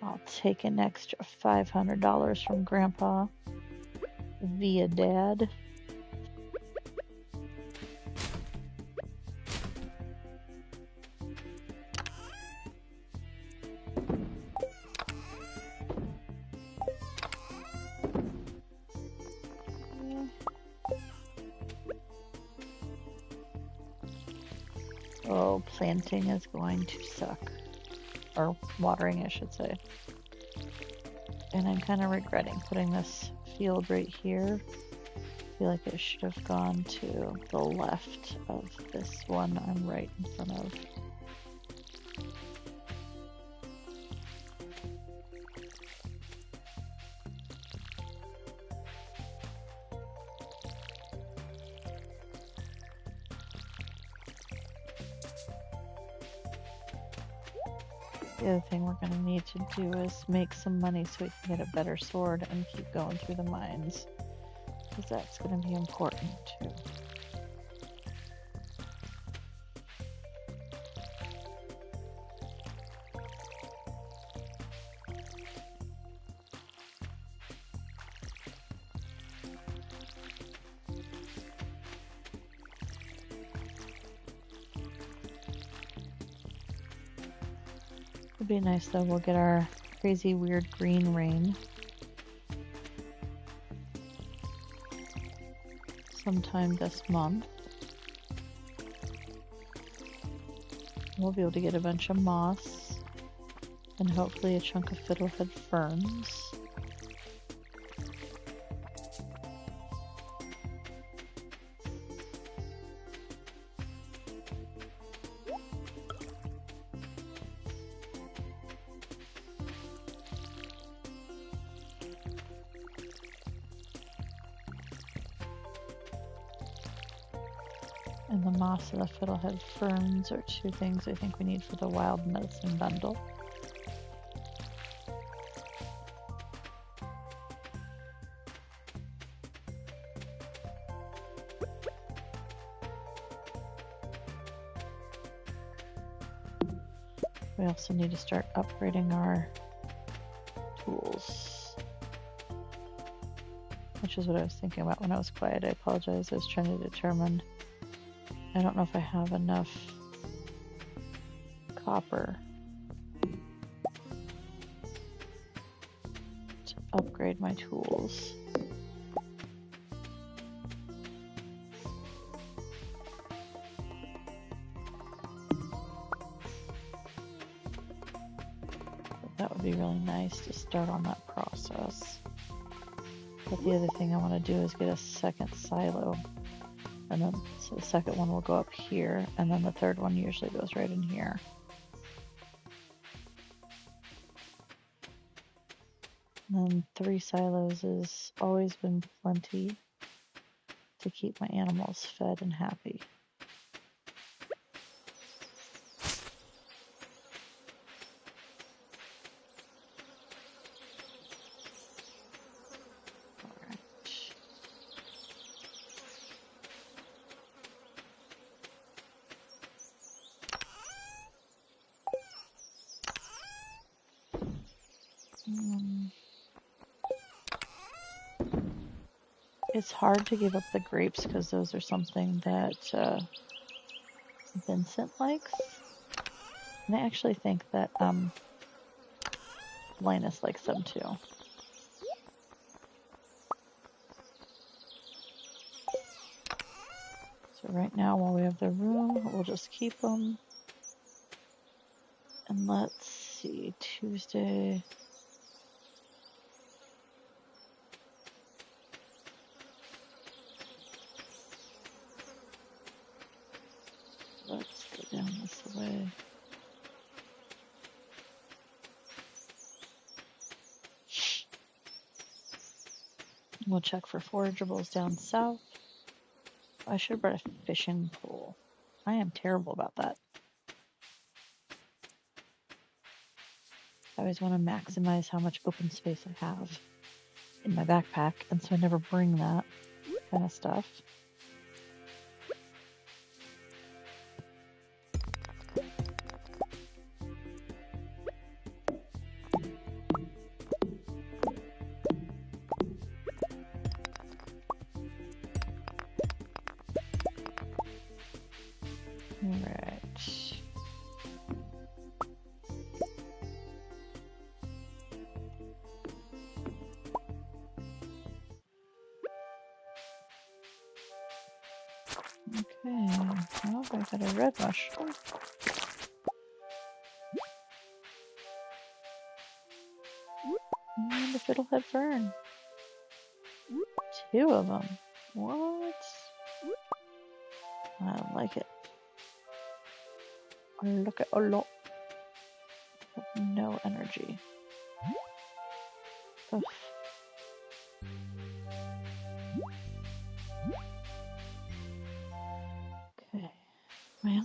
I'll take an extra $500 from Grandpa via Dad. Oh, planting is going to suck. Or watering, I should say. And I'm kind of regretting putting this field right here. I feel like it should have gone to the left of this one I'm right in front of. The other thing we're going to need to do is make some money so we can get a better sword and keep going through the mines. Because that's going to be important too. It'd be nice though, we'll get our crazy weird green rain sometime this month. We'll be able to get a bunch of moss and hopefully a chunk of fiddlehead ferns. And the moss and the fiddlehead ferns are two things I think we need for the wild medicine bundle. We also need to start upgrading our tools, which is what I was thinking about when I was quiet. I apologize. I was trying to determine. I don't know if I have enough copper to upgrade my tools. But that would be really nice to start on that process. But the other thing I want to do is get a second silo. And then so the second one will go up here, and then the third one usually goes right in here. And then 3 silos has always been plenty to keep my animals fed and happy. It's hard to give up the grapes because those are something that Vincent likes. And I actually think that Linus likes them too. So right now, while we have the room, we'll just keep them. And let's see, Tuesday. Let's go down this way. We'll check for forageables down south. I should have brought a fishing pole. I am terrible about that. I always want to maximize how much open space I have in my backpack, and so I never bring that kind of stuff. Okay, well, I got a red mushroom. And a fiddlehead fern. 2 of them. What? I don't like it. I look at a lot. I have no energy. Ugh. Okay, well.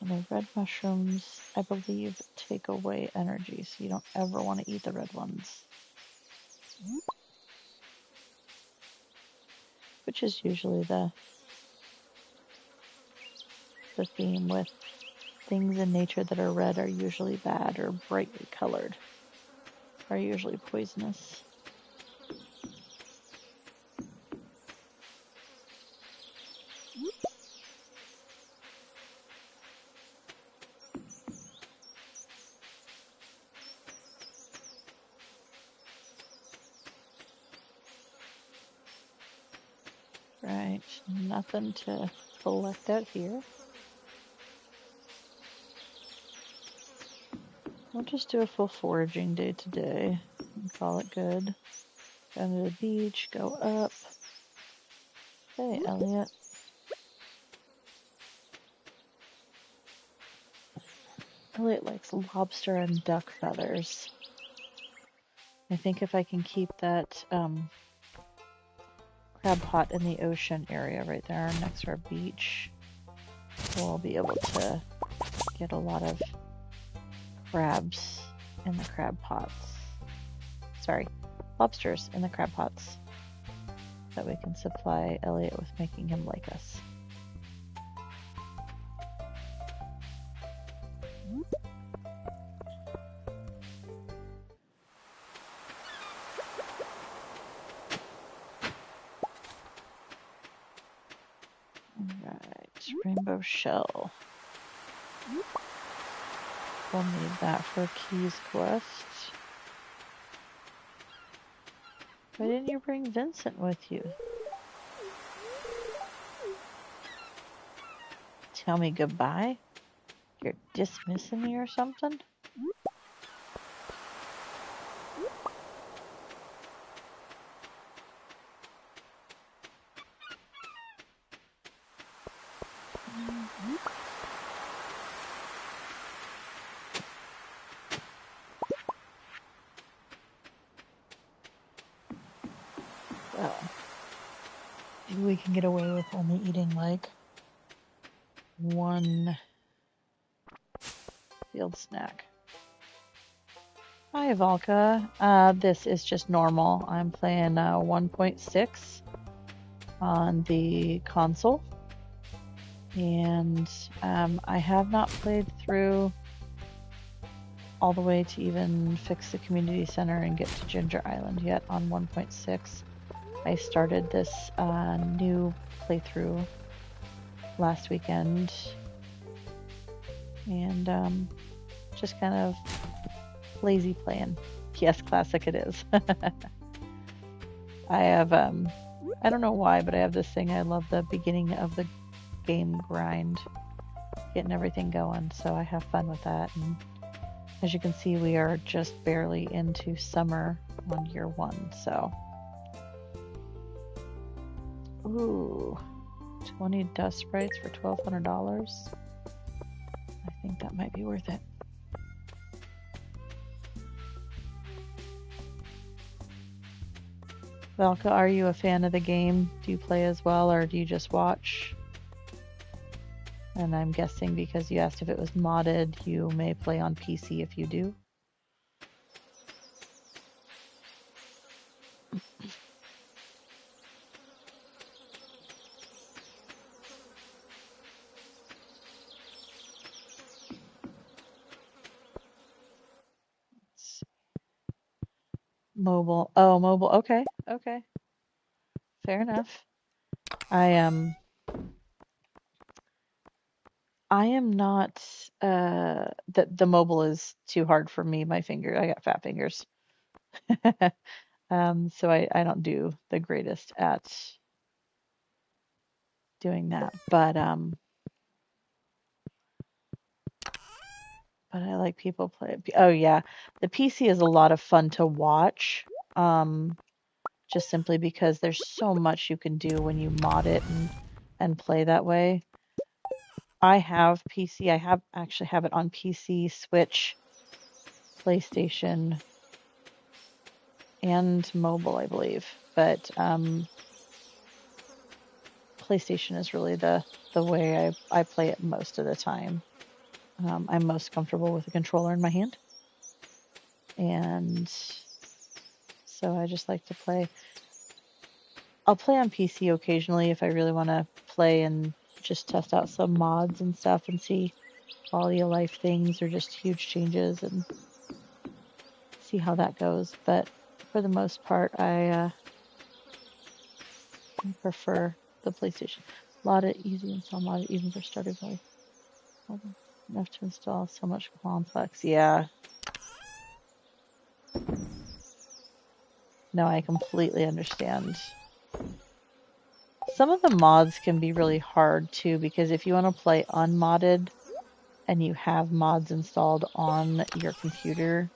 And the red mushrooms, I believe, take away energy, so you don't ever want to eat the red ones. Which is usually the theme with things in nature that are red are usually bad, or brightly colored are usually poisonous. Right, nothing to collect out here. We'll just do a full foraging day today and call it good. Go to the beach, go up. Hey, Elliot. Elliot likes lobster and duck feathers. I think if I can keep that crab pot in the ocean area right there next to our beach, we'll be able to get a lot of crabs in the crab pots. Sorry, lobsters in the crab pots that we can supply Elliot with, making him like us. Alright, rainbow shell. We'll need that for Key's quest. Why didn't you bring Vincent with you? Tell me goodbye? You're dismissing me or something? Well, maybe we can get away with only eating like one field snack. Hi, Valka. This is just normal. I'm playing 1.6 on the console. And I have not played through all the way to even fix the community center and get to Ginger Island yet on 1.6. I started this new playthrough last weekend and just kind of lazy playing. Yes, classic it is. I have I don't know why, but I have this thing. I love the beginning of the game grind, getting everything going, so I have fun with that. And as you can see, we are just barely into summer on year 1, so ooh, 20 dust sprites for $1,200. I think that might be worth it. Valka, are you a fan of the game? Do you play as well, or do you just watch? And I'm guessing because you asked if it was modded, you may play on PC if you do. Mobile. Oh, mobile. Okay. Okay. Fair enough. I am not the mobile is too hard for me. My finger, I got fat fingers. So I don't do the greatest at doing that. But I like people play. Oh yeah. The PC is a lot of fun to watch. Just simply because there's so much you can do when you mod it and play that way. I have PC. I actually have it on PC, Switch, PlayStation, and mobile, I believe. But PlayStation is really the way I play it most of the time. I'm most comfortable with a controller in my hand. And so I just like to play. I'll play on PC occasionally if I really want to play and just test out some mods and stuff and see quality of life things or just huge changes and see how that goes. But for the most part, I prefer the PlayStation. A lot of easy install mod even for Stardew Valley. Enough to install so much complex. Yeah. No, I completely understand. Some of the mods can be really hard too, because if you want to play unmodded and you have mods installed on your computer,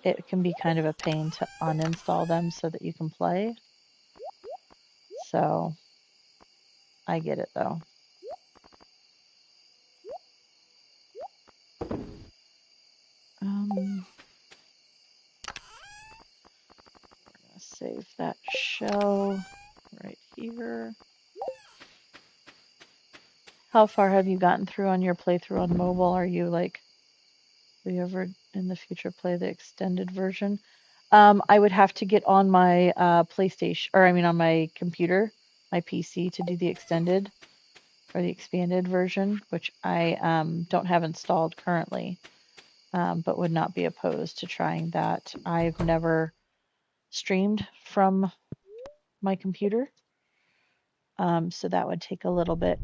it can be kind of a pain to uninstall them so that you can play. So I get it though. We're gonna save that shell right here. How far have you gotten through on your playthrough on mobile? Are you like, will you ever in the future play the extended version? I would have to get on my PlayStation, or I mean on my computer, my PC, to do the extended or the expanded version, which I don't have installed currently, but would not be opposed to trying that. I've never streamed from my computer, so that would take a little bit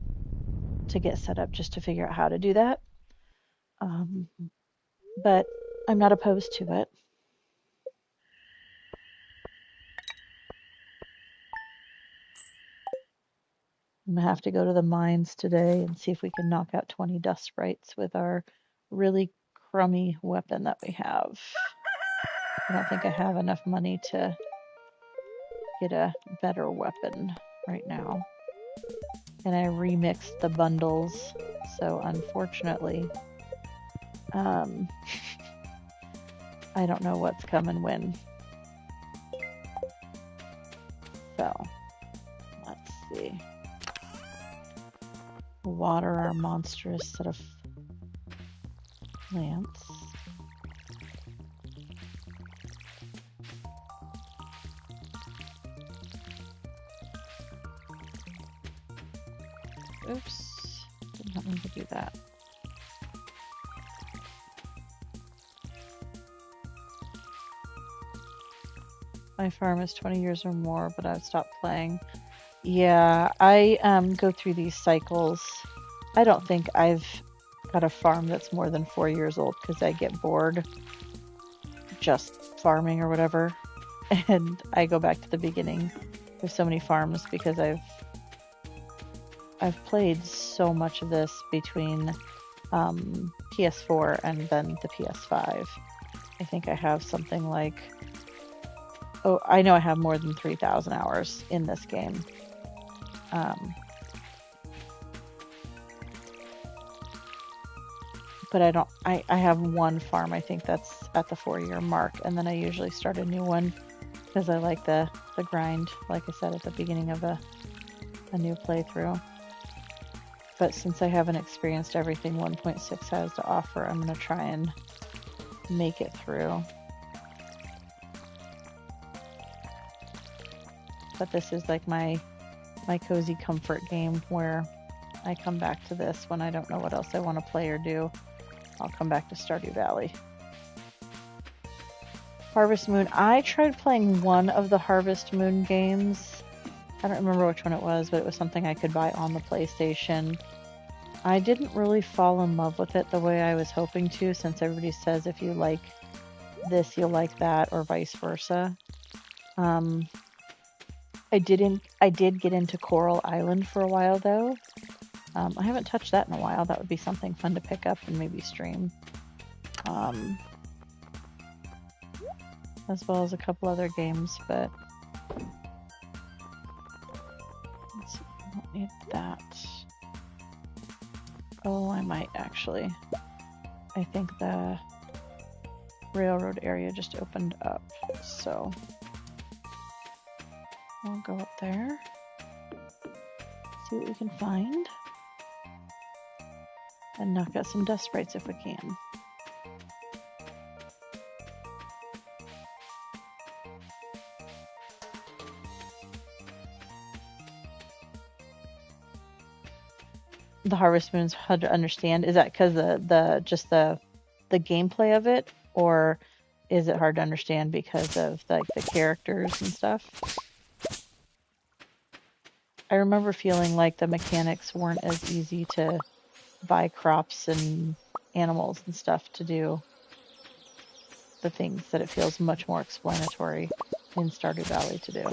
to get set up just to figure out how to do that. But I'm not opposed to it. I'm gonna have to go to the mines today and see if we can knock out 20 dust sprites with our really crummy weapon that we have. I don't think I have enough money to get a better weapon right now. And I remixed the bundles, so unfortunately, I don't know what's coming when. So, let's see. Water our monstrous set of plants. Oops, did not mean to do that. My farm is 20 years or more, but I've stopped playing. Yeah, I go through these cycles. I don't think I've got a farm that's more than 4 years old because I get bored just farming or whatever. And I go back to the beginning. There's so many farms because I've played so much of this between PS4 and then the PS5. I think I have something like, oh, I know I have more than 3,000 hours in this game. But I have one farm, I think that's at the 4-year mark, and then I usually start a new one because I like the grind, like I said at the beginning of a new playthrough. But since I haven't experienced everything 1.6 has to offer, I'm going to try and make it through. But this is like my cozy comfort game where I come back to this when I don't know what else I want to play or do. I'll come back to Stardew Valley. Harvest Moon. I tried playing one of the Harvest Moon games. I don't remember which one it was, but it was something I could buy on the PlayStation. I didn't really fall in love with it the way I was hoping to, since everybody says if you like this, you'll like that, or vice versa. I did get into Coral Island for a while, though. I haven't touched that in a while. That would be something fun to pick up and maybe stream. As well as a couple other games, but let's see, I don't need that. Oh, I might actually. I think the railroad area just opened up, so I'll go up there, see what we can find, and knock out some dust sprites if we can. The Harvest Moon's hard to understand. Is that because the gameplay of it, or is it hard to understand because of like the characters and stuff? I remember feeling like the mechanics weren't as easy to buy crops and animals and stuff to do the things that it feels much more explanatory in Stardew Valley to do.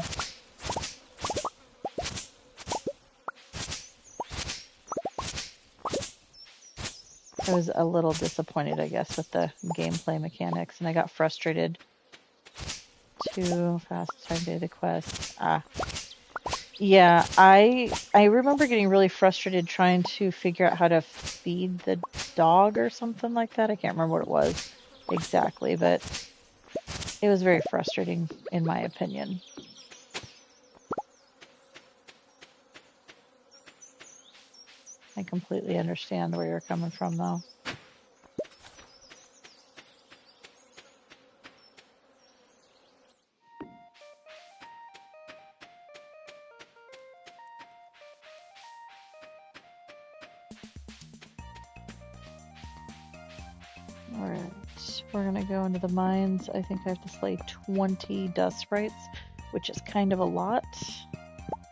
was a little disappointed, I guess, with the gameplay mechanics, and I got frustrated. Too fast time to the quest. Yeah, I remember getting really frustrated trying to figure out how to feed the dog or something like that. I can't remember what it was exactly, but it was very frustrating in my opinion. I completely understand where you're coming from, though. Alright, we're gonna go into the mines. I think I have to slay 20 dust sprites, which is kind of a lot,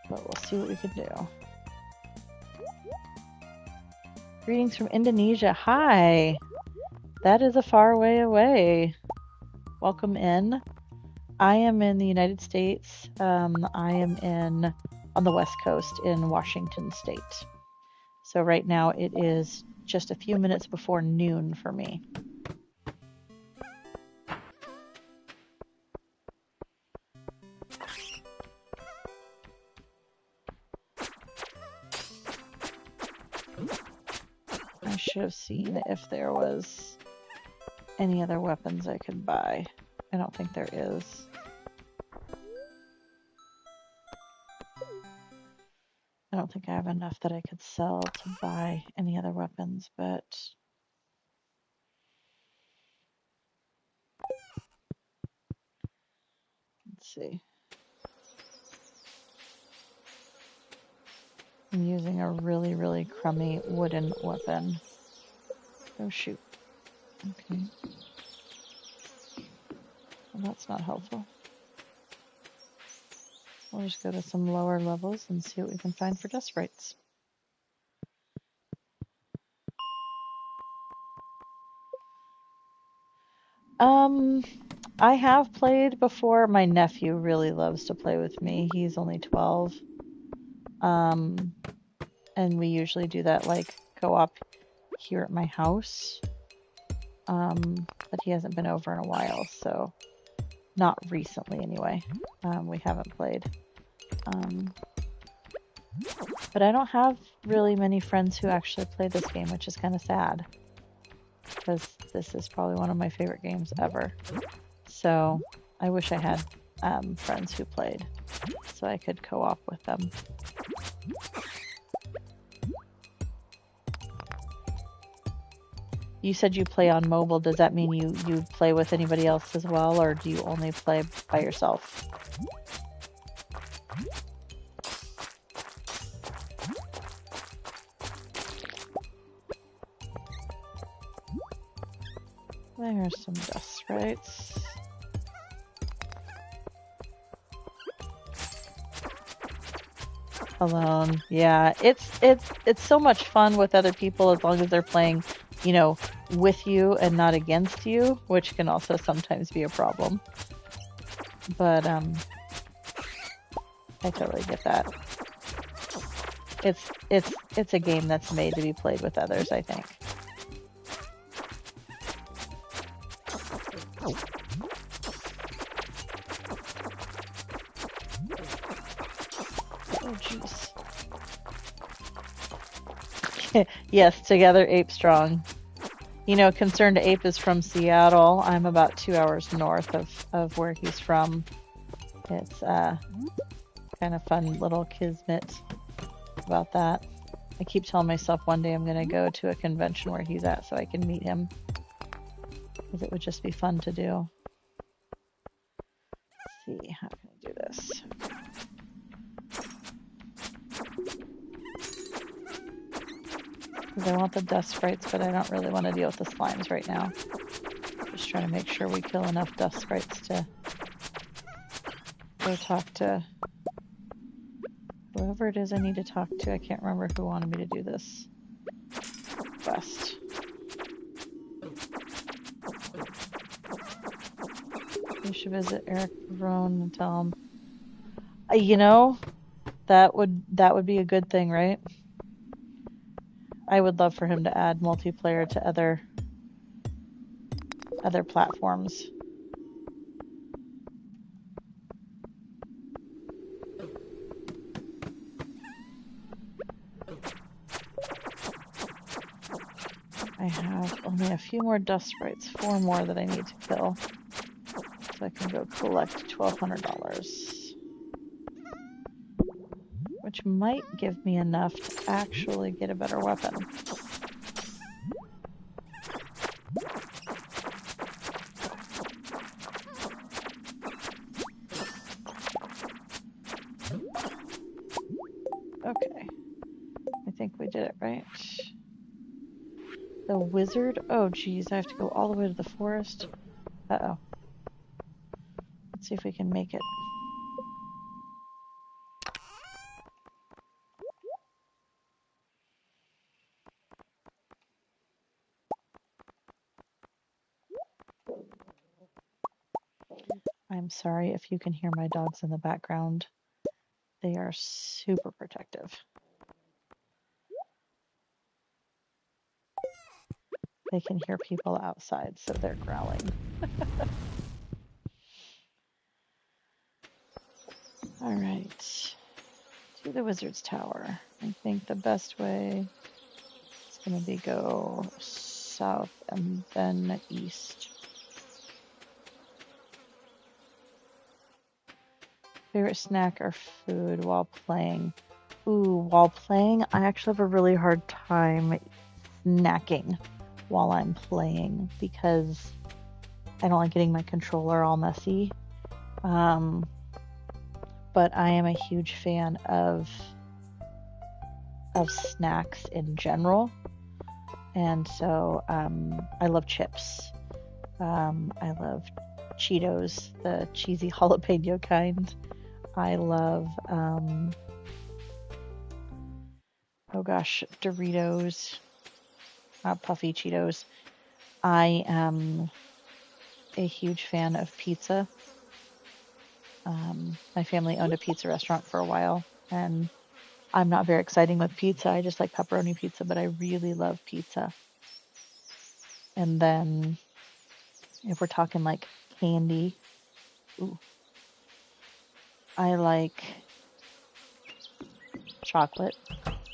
but we'll see what we can do. Greetings from Indonesia. Hi! That is a far way away. Welcome in. I am in the United States. I am on the West Coast in Washington State. So right now it is just a few minutes before noon for me. I should have seen if there was any other weapons I could buy. I don't think there is. I don't think I have enough that I could sell to buy any other weapons, but let's see. I'm using a really, really crummy wooden weapon. Oh shoot. Okay. Well, that's not helpful. We'll just go to some lower levels and see what we can find for dust sprites. I have played before. My nephew really loves to play with me. He's only 12. And we usually do that like co-op here at my house. But he hasn't been over in a while, so not recently anyway. We haven't played. But I don't have really many friends who actually play this game, which is kind of sad, because this is probably one of my favorite games ever. So I wish I had friends who played so I could co-op with them. You said you play on mobile. Does that mean you play with anybody else as well, or do you only play by yourself? There's some dust sprites. Alone. Yeah, it's so much fun with other people as long as they're playing, you know, with you and not against you, which can also sometimes be a problem. But I totally get that. It's a game that's made to be played with others, I think. Oh jeez. Yes, together ape strong. You know, Concerned Ape is from Seattle. I'm about 2 hours north of where he's from. It's kind of fun little kismet about that. I keep telling myself one day I'm going to go to a convention where he's at so I can meet him, because it would just be fun to do. Let's see, how can I do this? Because I want the dust sprites, but I don't really want to deal with the slimes right now. Just trying to make sure we kill enough dust sprites to go talk to whoever it is I need to talk to. I can't remember who wanted me to do this quest. We should visit Eric Rohn and tell him. You know, that would be a good thing, right? I would love for him to add multiplayer to other platforms. I have only a few more dust sprites, 4 more that I need to kill. So I can go collect $1,200. Which might give me enough to actually get a better weapon. Okay. I think we did it right. The wizard? Oh, geez, I have to go all the way to the forest. Uh-oh. Let's see if we can make it. I'm sorry if you can hear my dogs in the background. They are super protective. They can hear people outside, so they're growling. All right. To the wizard's tower. I think the best way is going to be go south and then east. Favorite snack or food while playing? Ooh, while playing, I actually have a really hard time snacking while I'm playing because I don't like getting my controller all messy. But I am a huge fan of snacks in general. And so I love chips. I love Cheetos, the cheesy jalapeno kind. I love, oh gosh, Doritos, puffy Cheetos. I am a huge fan of pizza. My family owned a pizza restaurant for a while, and I'm not very exciting with pizza. I just like pepperoni pizza, but I really love pizza. And then if we're talking like candy, ooh, I like chocolate,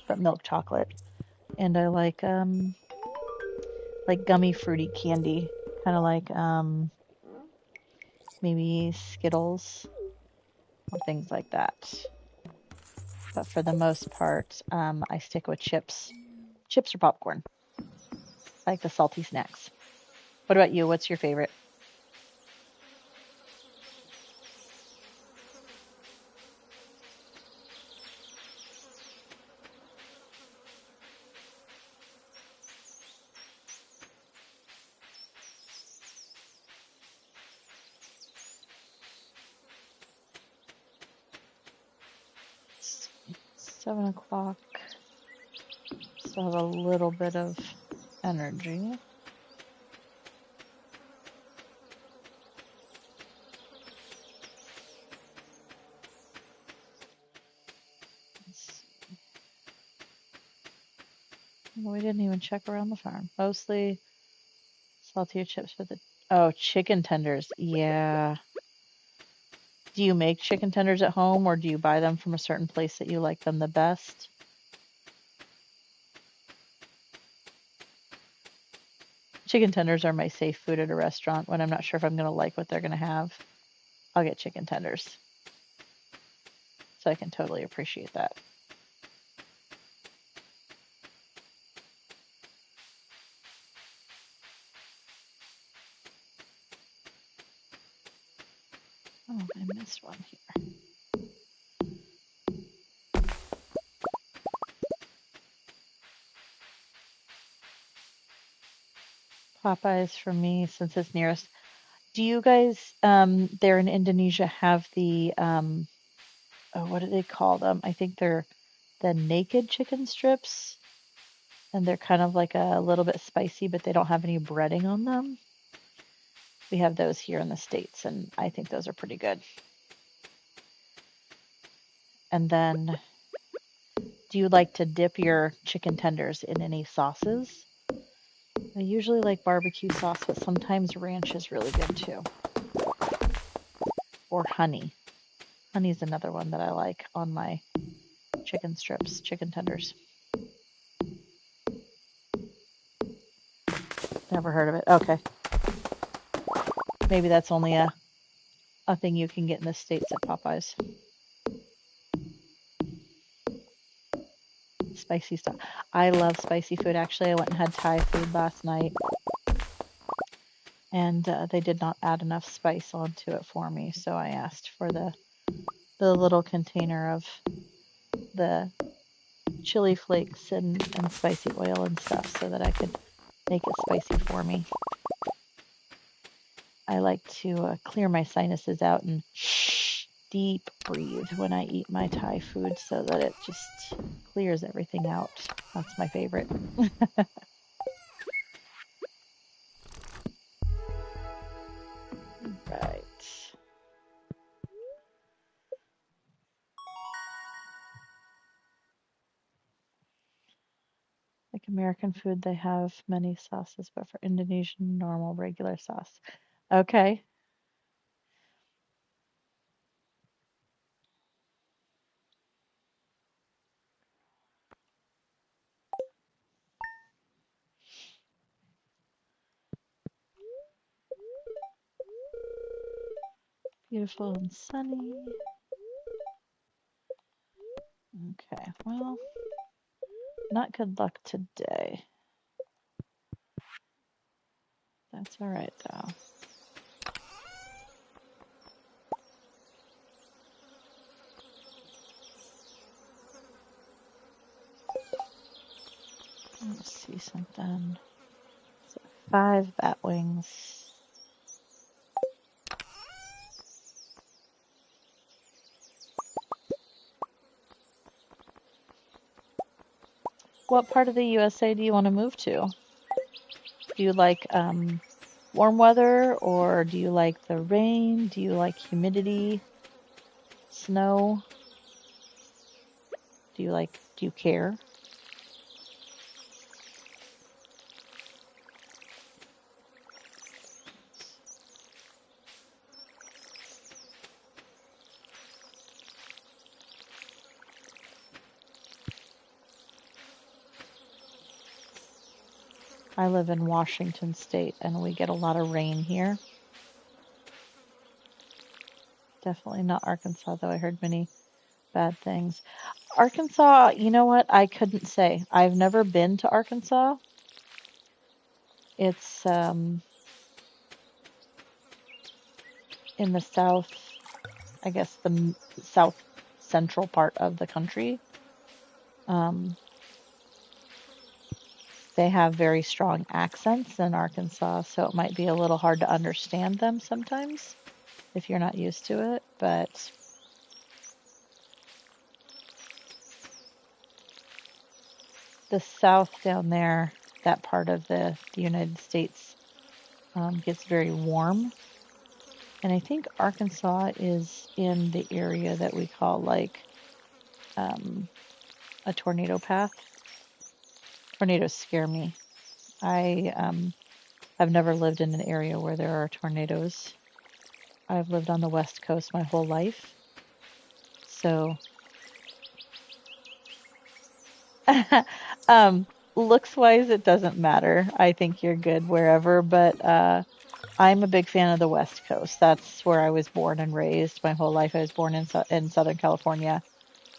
but milk chocolate. And I like gummy fruity candy, kind of like maybe Skittles or things like that. But for the most part, I stick with chips or popcorn. I like the salty snacks. What about you? What's your favorite? It's 7 o'clock. Still have a little bit of energy. We didn't even check around the farm. Mostly salty chips for the... Oh, chicken tenders. Yeah. Do you make chicken tenders at home, or do you buy them from a certain place that you like them the best? Chicken tenders are my safe food at a restaurant. When I'm not sure if I'm going to like what they're going to have, I'll get chicken tenders. So I can totally appreciate that. Oh, I missed one here. Popeyes for me, since it's nearest. Do you guys there in Indonesia have the oh, what do they call them? I think they're the naked chicken strips, and they're kind of like a little bit spicy, but they don't have any breading on them. We have those here in the States, and I think those are pretty good. And then Do you like to dip your chicken tenders in any sauces? I usually like barbecue sauce, but sometimes ranch is really good too. Or honey. Honey's another one that I like on my chicken strips, chicken tenders. Never heard of it. Okay. Maybe that's only a thing you can get in the States at Popeyes. Spicy stuff. I love spicy food. Actually, I went and had Thai food last night, and they did not add enough spice onto it for me, so I asked for the little container of the chili flakes and spicy oil and stuff so that I could make it spicy for me. I like to clear my sinuses out and deep breathe when I eat my Thai food so that it just clears everything out. That's my favorite. Right. Like American food, they have many sauces, but for Indonesian, normal, regular sauce. Okay. Beautiful and sunny. Okay, well, not good luck today. That's all right, though. Let's see something. So 5 bat wings. What part of the USA do you want to move to? Do you like warm weather, or do you like the rain? Do you like humidity? Snow? Do you care? I live in Washington State, and we get a lot of rain here. Definitely not Arkansas, though. I heard many bad things. Arkansas, you know what? I couldn't say. I've never been to Arkansas. It's in the south, I guess the south central part of the country. They have very strong accents in Arkansas, so it might be a little hard to understand them sometimes if you're not used to it, but the south down there, that part of the United States, gets very warm. And I think Arkansas is in the area that we call like a tornado path. Tornadoes scare me. I've never lived in an area where there are tornadoes. I've lived on the West Coast my whole life. So, looks wise, it doesn't matter. I think you're good wherever, but I'm a big fan of the West Coast. That's where I was born and raised my whole life. I was born in Southern California,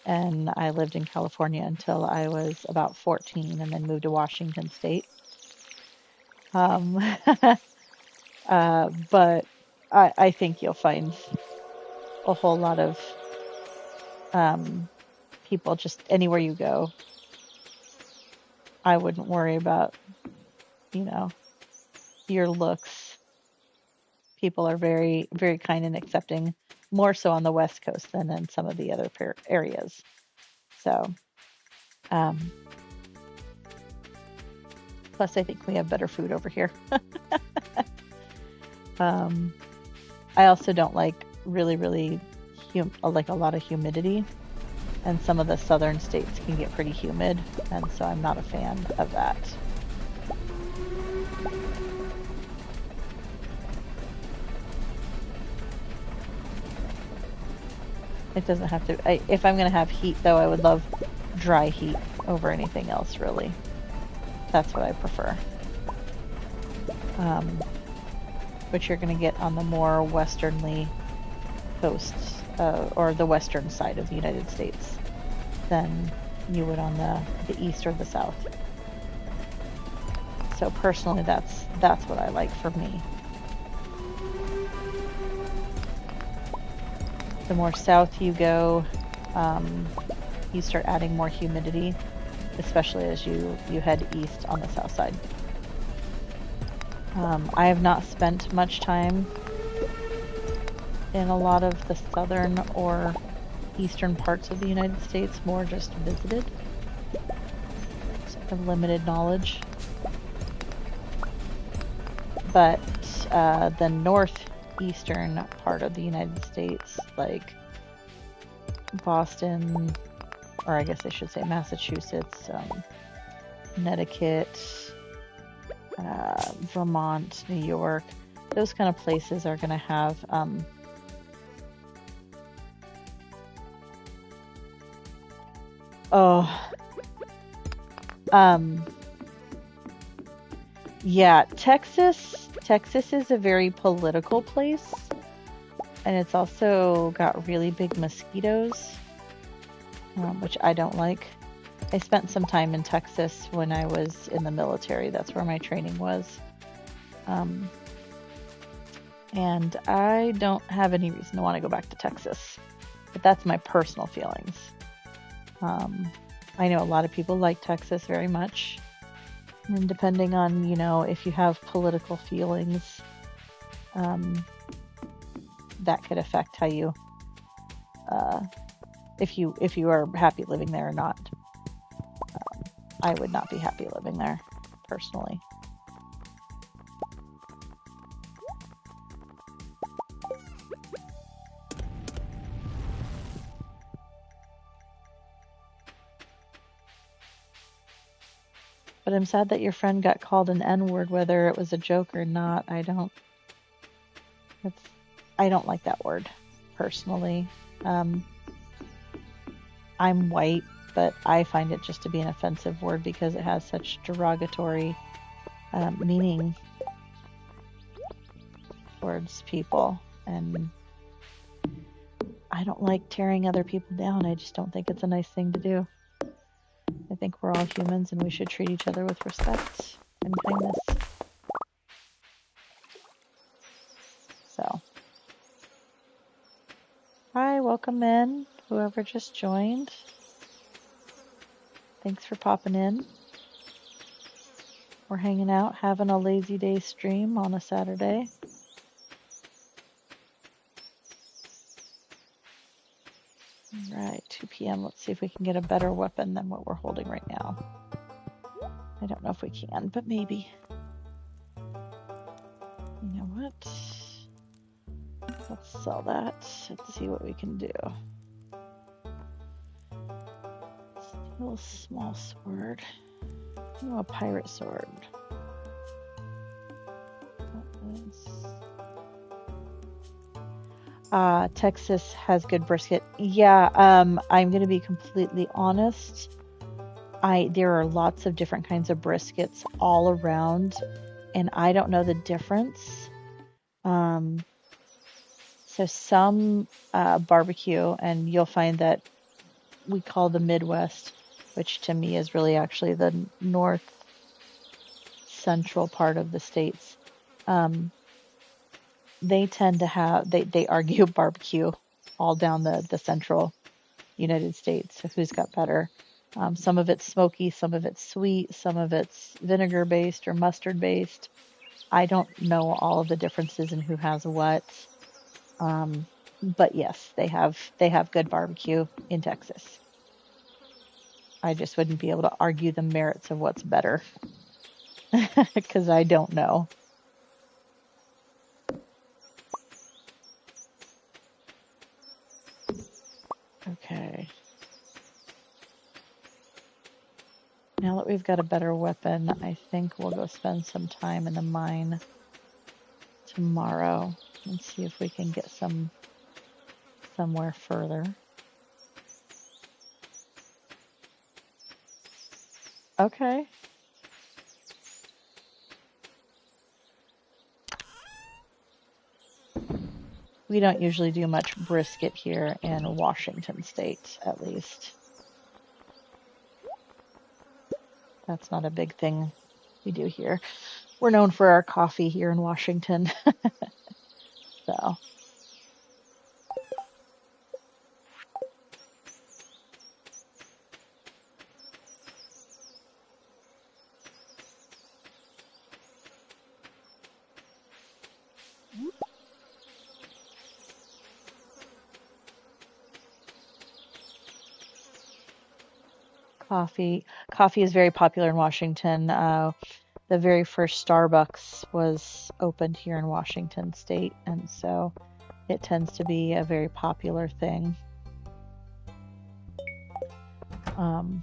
and I lived in California until I was about 14 and then moved to Washington State. But I think you'll find a whole lot of people just anywhere you go. I wouldn't worry about, your looks. People are very, very kind and accepting, more so on the West Coast than in some of the other areas. So, plus I think we have better food over here. I also don't like really, really like a lot of humidity. And some of the southern states can get pretty humid, and so I'm not a fan of that. It doesn't have to... if I'm going to have heat, though, I would love dry heat over anything else, really. That's what I prefer. Which you're going to get on the more westernly coasts, or the western side of the United States, than you would on the east or the south. So personally, that's what I like for me. The more south you go, you start adding more humidity, especially as you head east on the south side. I have not spent much time in a lot of the southern or eastern parts of the United States, more just visited. So I have limited knowledge. But the northeastern part of the United States, like Boston, or I guess I should say Massachusetts, Connecticut, Vermont, New York, those kind of places are going to have yeah, Texas is a very political place, and it's also got really big mosquitoes, which I don't like. I spent some time in Texas when I was in the military. That's where my training was. And I don't have any reason to want to go back to Texas. But that's my personal feelings. I know a lot of people like Texas very much. And depending on, if you have political feelings, that could affect how you, if you are happy living there or not. I would not be happy living there, personally. But I'm sad that your friend got called an N-word, whether it was a joke or not. I don't like that word, personally. I'm white, but I find it just to be an offensive word because it has such derogatory meaning towards people. And I don't like tearing other people down. I just don't think it's a nice thing to do. I think we're all humans and we should treat each other with respect and kindness. So, hi, welcome in, whoever just joined. Thanks for popping in. We're hanging out, having a lazy day stream on a Saturday. Alright, 2 p.m. Let's see if we can get a better weapon than what we're holding right now. I don't know if we can, but maybe. You know what? Let's sell that. Let's see what we can do. Still a small sword. Oh, a pirate sword. Texas has good brisket. Yeah, I'm going to be completely honest. There are lots of different kinds of briskets all around, and I don't know the difference. So some barbecue, and you'll find that we call the Midwest, which to me is really actually the north central part of the states. They tend to have, they argue barbecue all down the central United States. So who's got better? Some of it's smoky, some of it's sweet, some of it's vinegar based or mustard based. I don't know all of the differences in who has what. But yes, they have good barbecue in Texas. I just wouldn't be able to argue the merits of what's better because I don't know. Okay. Now that we've got a better weapon, I think we'll go spend some time in the mine tomorrow and see if we can get somewhere further. Okay. We don't usually do much brisket here in Washington State, at least. That's not a big thing we do here. We're known for our coffee here in Washington. So. Coffee is very popular in Washington. The very first Starbucks was opened here in Washington State, and so it tends to be a very popular thing. To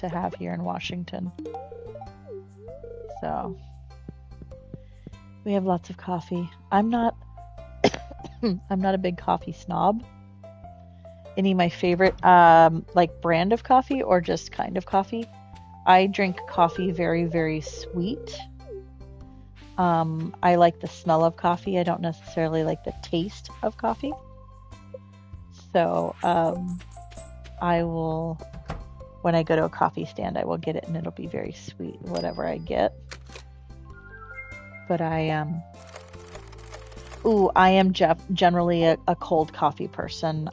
have here in Washington. So we have lots of coffee. I'm not a big coffee snob. Any of my favorite like brand of coffee or just kind of coffee? I drink coffee very, very sweet. I like the smell of coffee. I don't necessarily like the taste of coffee. So I will, when I go to a coffee stand, I will get it and it'll be very sweet, whatever I get. But I am generally a cold coffee person.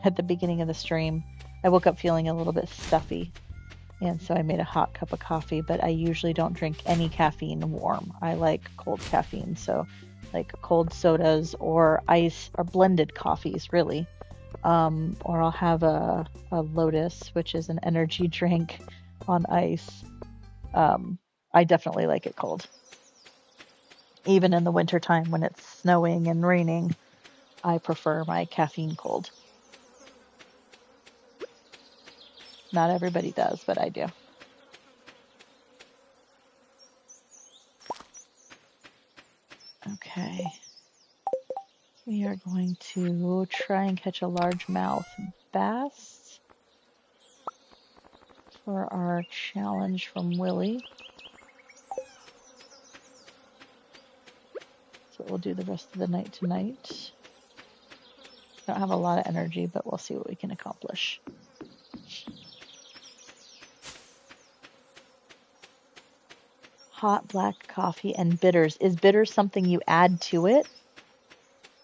At the beginning of the stream, I woke up feeling a little bit stuffy, and so I made a hot cup of coffee, but I usually don't drink any caffeine warm. I like cold caffeine, so like cold sodas or ice or blended coffees, really. Or I'll have a Lotus, which is an energy drink on ice. I definitely like it cold. Even in the wintertime when it's snowing and raining, I prefer my caffeine cold. Not everybody does, but I do. Okay. We are going to try and catch a largemouth bass for our challenge from Willie. That's what we'll do the rest of the night tonight. Don't have a lot of energy, but we'll see what we can accomplish. Hot black coffee and bitters. Is bitters something you add to it?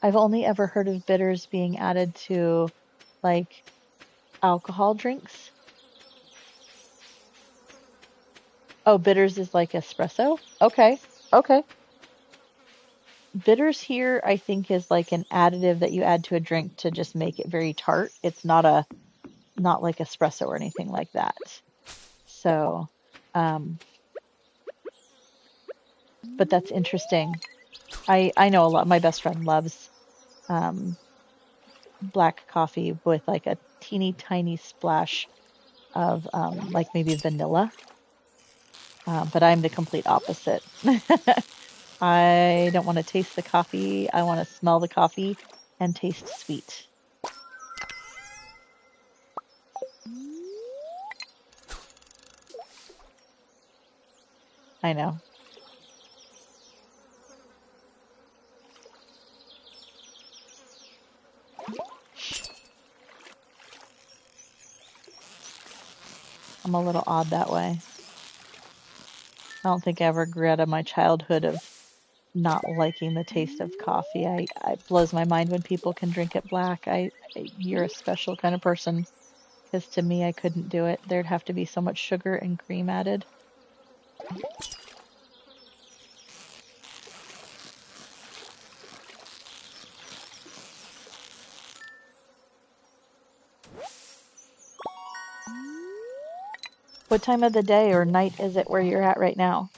I've only ever heard of bitters being added to, like, alcohol drinks. Oh, bitters is like espresso? Okay. Bitters here, I think, is like an additive that you add to a drink to just make it very tart. It's not like espresso or anything like that. So, but that's interesting. I know a lot. My best friend loves black coffee with like a teeny tiny splash of like maybe vanilla. But I'm the complete opposite. I don't want to taste the coffee. I want to smell the coffee and taste sweet. I know. I'm a little odd that way. I don't think I ever grew out of my childhood of not liking the taste of coffee. It blows my mind when people can drink it black. You're a special kind of person, because to me, I couldn't do it. There'd have to be so much sugar and cream added. What time of the day or night is it where you're at right now?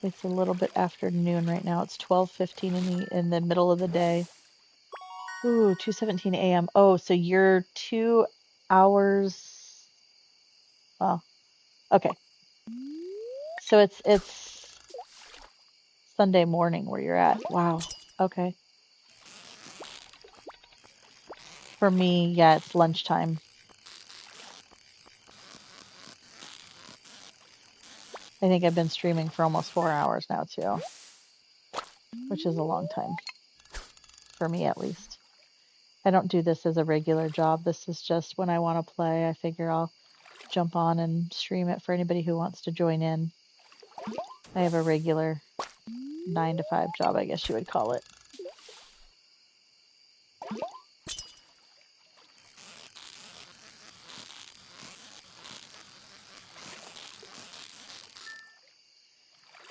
It's a little bit after noon right now. It's 12:15 in the middle of the day. Ooh, 2:17 a.m. Oh, so you're 2 hours. Well, okay. So it's Sunday morning where you're at. Wow. Okay. For me, yeah, it's lunchtime. I think I've been streaming for almost 4 hours now too, which is a long time for me at least. I don't do this as a regular job. This is just when I want to play. I figure I'll jump on and stream it for anybody who wants to join in. I have a regular 9 to 5 job, I guess you would call it.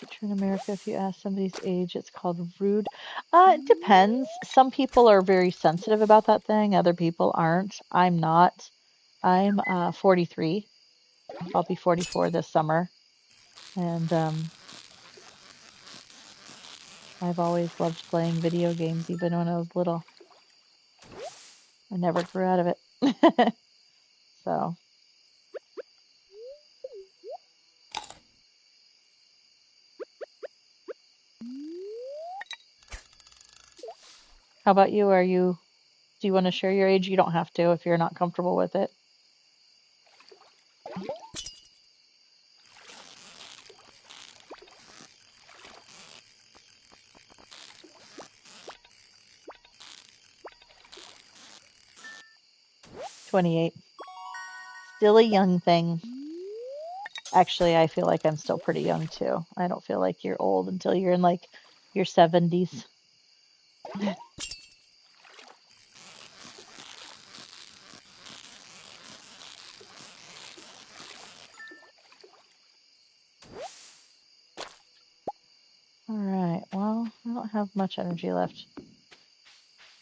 True in America, if you ask somebody's age, it's called rude. It depends. Some people are very sensitive about that thing. Other people aren't. I'm not. I'm 43. I'll be 44 this summer. And I've always loved playing video games, even when I was little. I never grew out of it. So, how about you? Do you want to share your age? You don't have to if you're not comfortable with it. "28. Still a young thing." Actually, I feel like I'm still pretty young too. I don't feel like you're old until you're in like your 70s. All right, well, I don't have much energy left.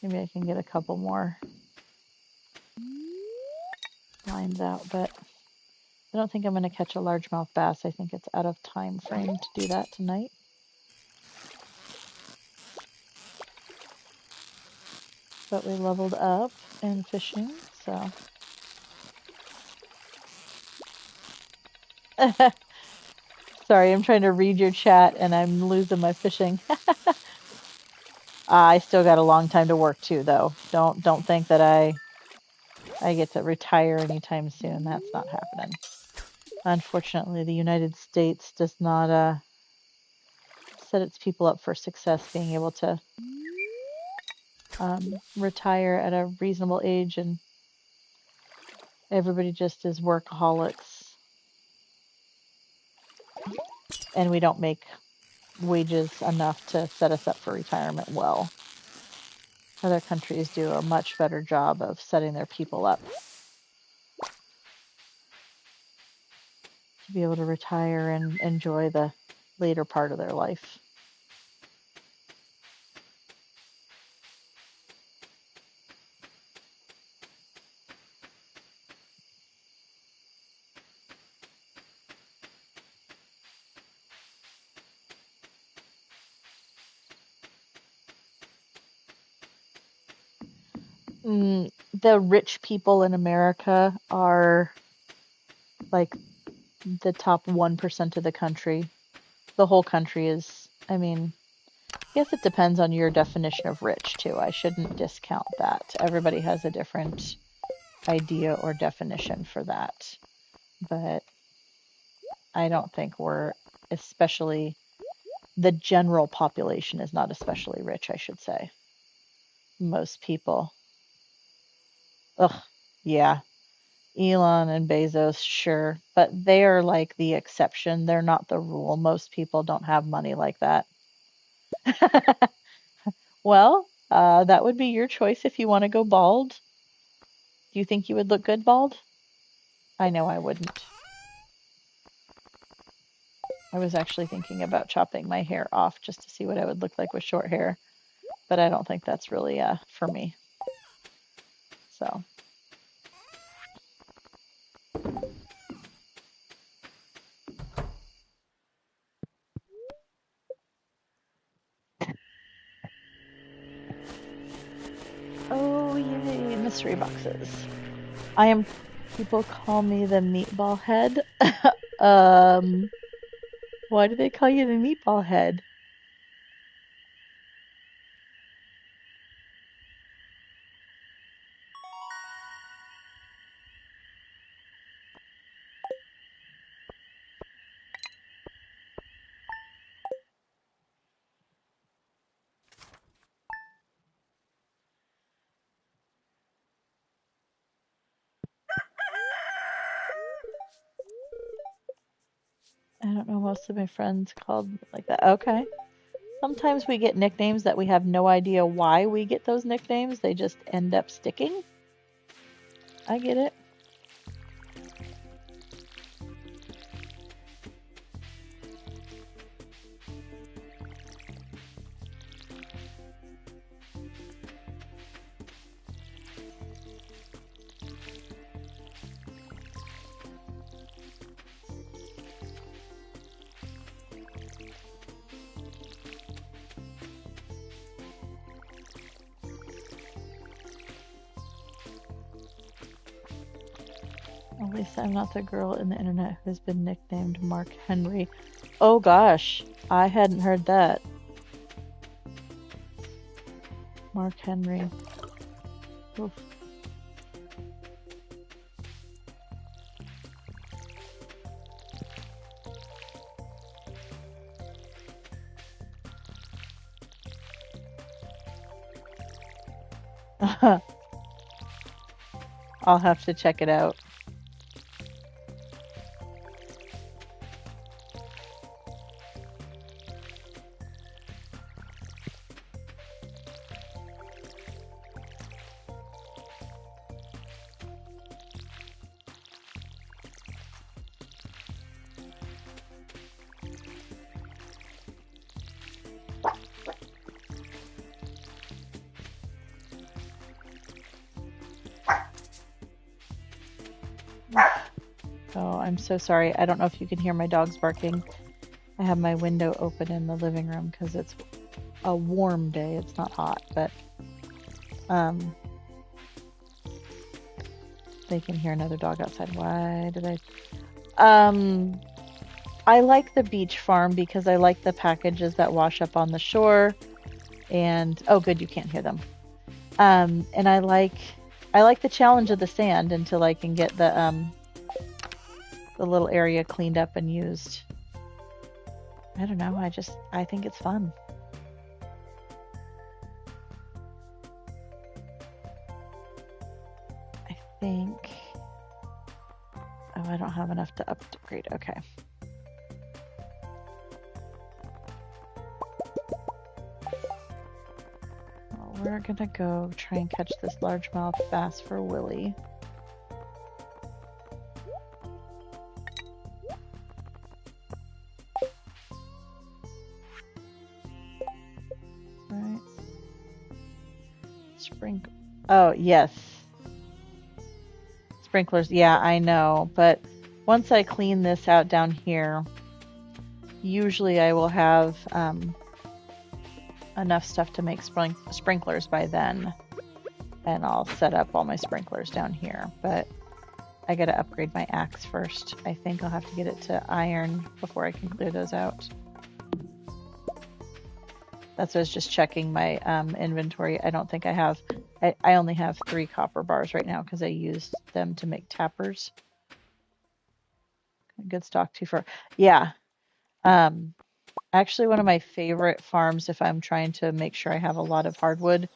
Maybe I can get a couple more lines out, but I don't think I'm going to catch a largemouth bass. I think it's out of time frame to do that tonight. But we leveled up in fishing, so. Sorry, I'm trying to read your chat and I'm losing my fishing. I still got a long time to work too, though. Don't think that I get to retire anytime soon. That's not happening. Unfortunately, the United States does not set its people up for success being able to retire at a reasonable age, and everybody just is workaholics. And we don't make wages enough to set us up for retirement well. Other countries do a much better job of setting their people up to be able to retire and enjoy the later part of their life. The rich people in America are like the top 1% of the country. The whole country is, I mean, I guess it depends on your definition of rich too. I shouldn't discount that. Everybody has a different idea or definition for that. But I don't think we're especially, the general population is not especially rich, I should say. Most people. Ugh, yeah. Elon and Bezos, sure. But they are like the exception. They're not the rule. Most people don't have money like that. Well, that would be your choice if you want to go bald. Do you think you would look good bald? I know I wouldn't. I was actually thinking about chopping my hair off just to see what I would look like with short hair, but I don't think that's really for me. So, mystery boxes. People call me the meatball head. Why do they call you the meatball head? I don't know, most of my friends called like that. Okay. Sometimes we get nicknames that we have no idea why we get those nicknames. They just end up sticking. I get it. At least I'm not the girl in the internet who has been nicknamed Mark Henry. Oh gosh, I hadn't heard that. Mark Henry. Oof. I'll have to check it out. Oh, I'm so sorry. I don't know if you can hear my dogs barking. I have my window open in the living room because it's a warm day. It's not hot, but they can hear another dog outside. Why did I like the beach farm because I like the packages that wash up on the shore, and oh good, you can't hear them. And I like the challenge of the sand until I can get the little area cleaned up and used. I don't know, I think it's fun. I think, oh, I don't have enough to upgrade. Okay. Well, we're gonna go try and catch this largemouth bass for Willy. Right. Sprinkle. Oh, yes. Sprinklers. Yeah, I know. But once I clean this out down here, usually I will have enough stuff to make sprinklers by then. And I'll set up all my sprinklers down here. But I gotta upgrade my axe first. I think I'll have to get it to iron before I can clear those out. That's what I was just checking my inventory. I don't think I have. I only have 3 copper bars right now because I used them to make tappers. Good stock too for. Yeah. Actually, one of my favorite farms, if I'm trying to make sure I have a lot of hardwood,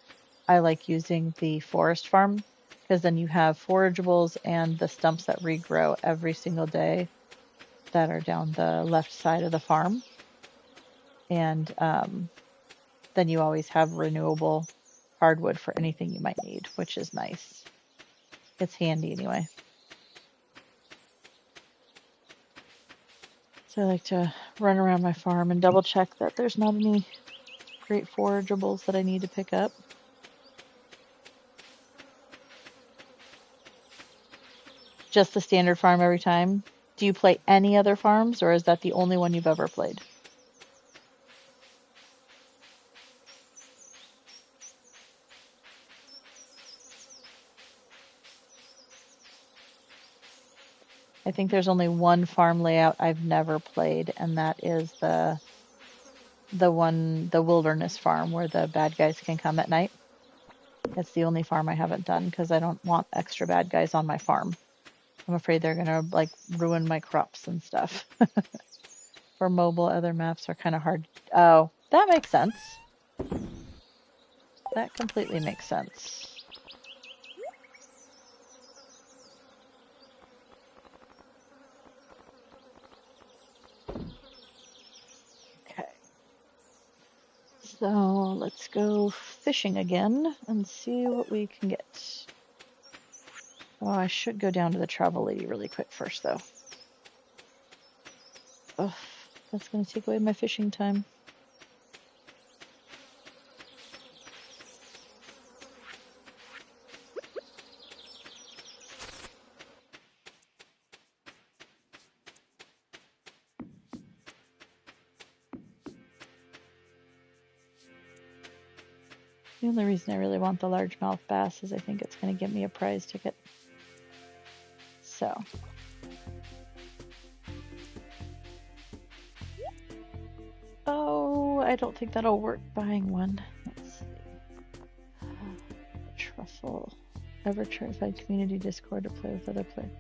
I like using the forest farm because then you have forageables and the stumps that regrow every single day that are down the left side of the farm. And then you always have renewable hardwood for anything you might need, which is nice. It's handy anyway. So I like to run around my farm and double check that there's not any great forageables that I need to pick up. Just the standard farm every time? Do you play any other farms, or is that the only one you've ever played? I think there's only one farm layout I've never played, and that is the wilderness farm where the bad guys can come at night. That's the only farm I haven't done because I don't want extra bad guys on my farm. I'm afraid they're gonna like ruin my crops and stuff. For mobile, other maps are kind of hard. Oh, that makes sense. That completely makes sense. Okay. So let's go fishing again and see what we can get. Oh, I should go down to the travel lady really quick first, though. Ugh, that's going to take away my fishing time. The only reason I really want the largemouth bass is I think it's going to get me a prize ticket. So. Oh, I don't think that'll work buying one. Let's see. Truffle. Ever try to find community Discord to play with other players?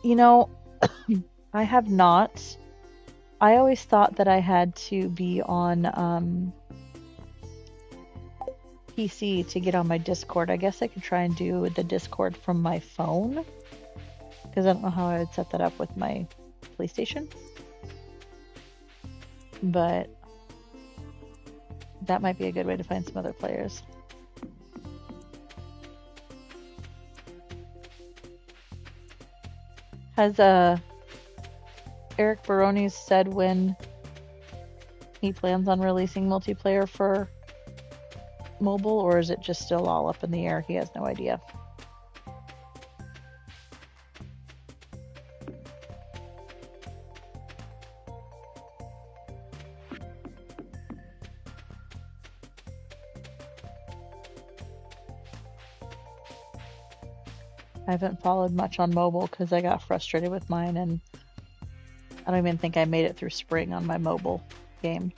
You know, I have not. I always thought that I had to be on PC to get on my Discord. I guess I could try and do the Discord from my phone, because I don't know how I would set that up with my PlayStation. But that might be a good way to find some other players. Has Eric Baroni said when he plans on releasing multiplayer for mobile, or is it just still all up in the air? He has no idea. I haven't followed much on mobile because I got frustrated with mine, and I don't even think I made it through spring on my mobile game.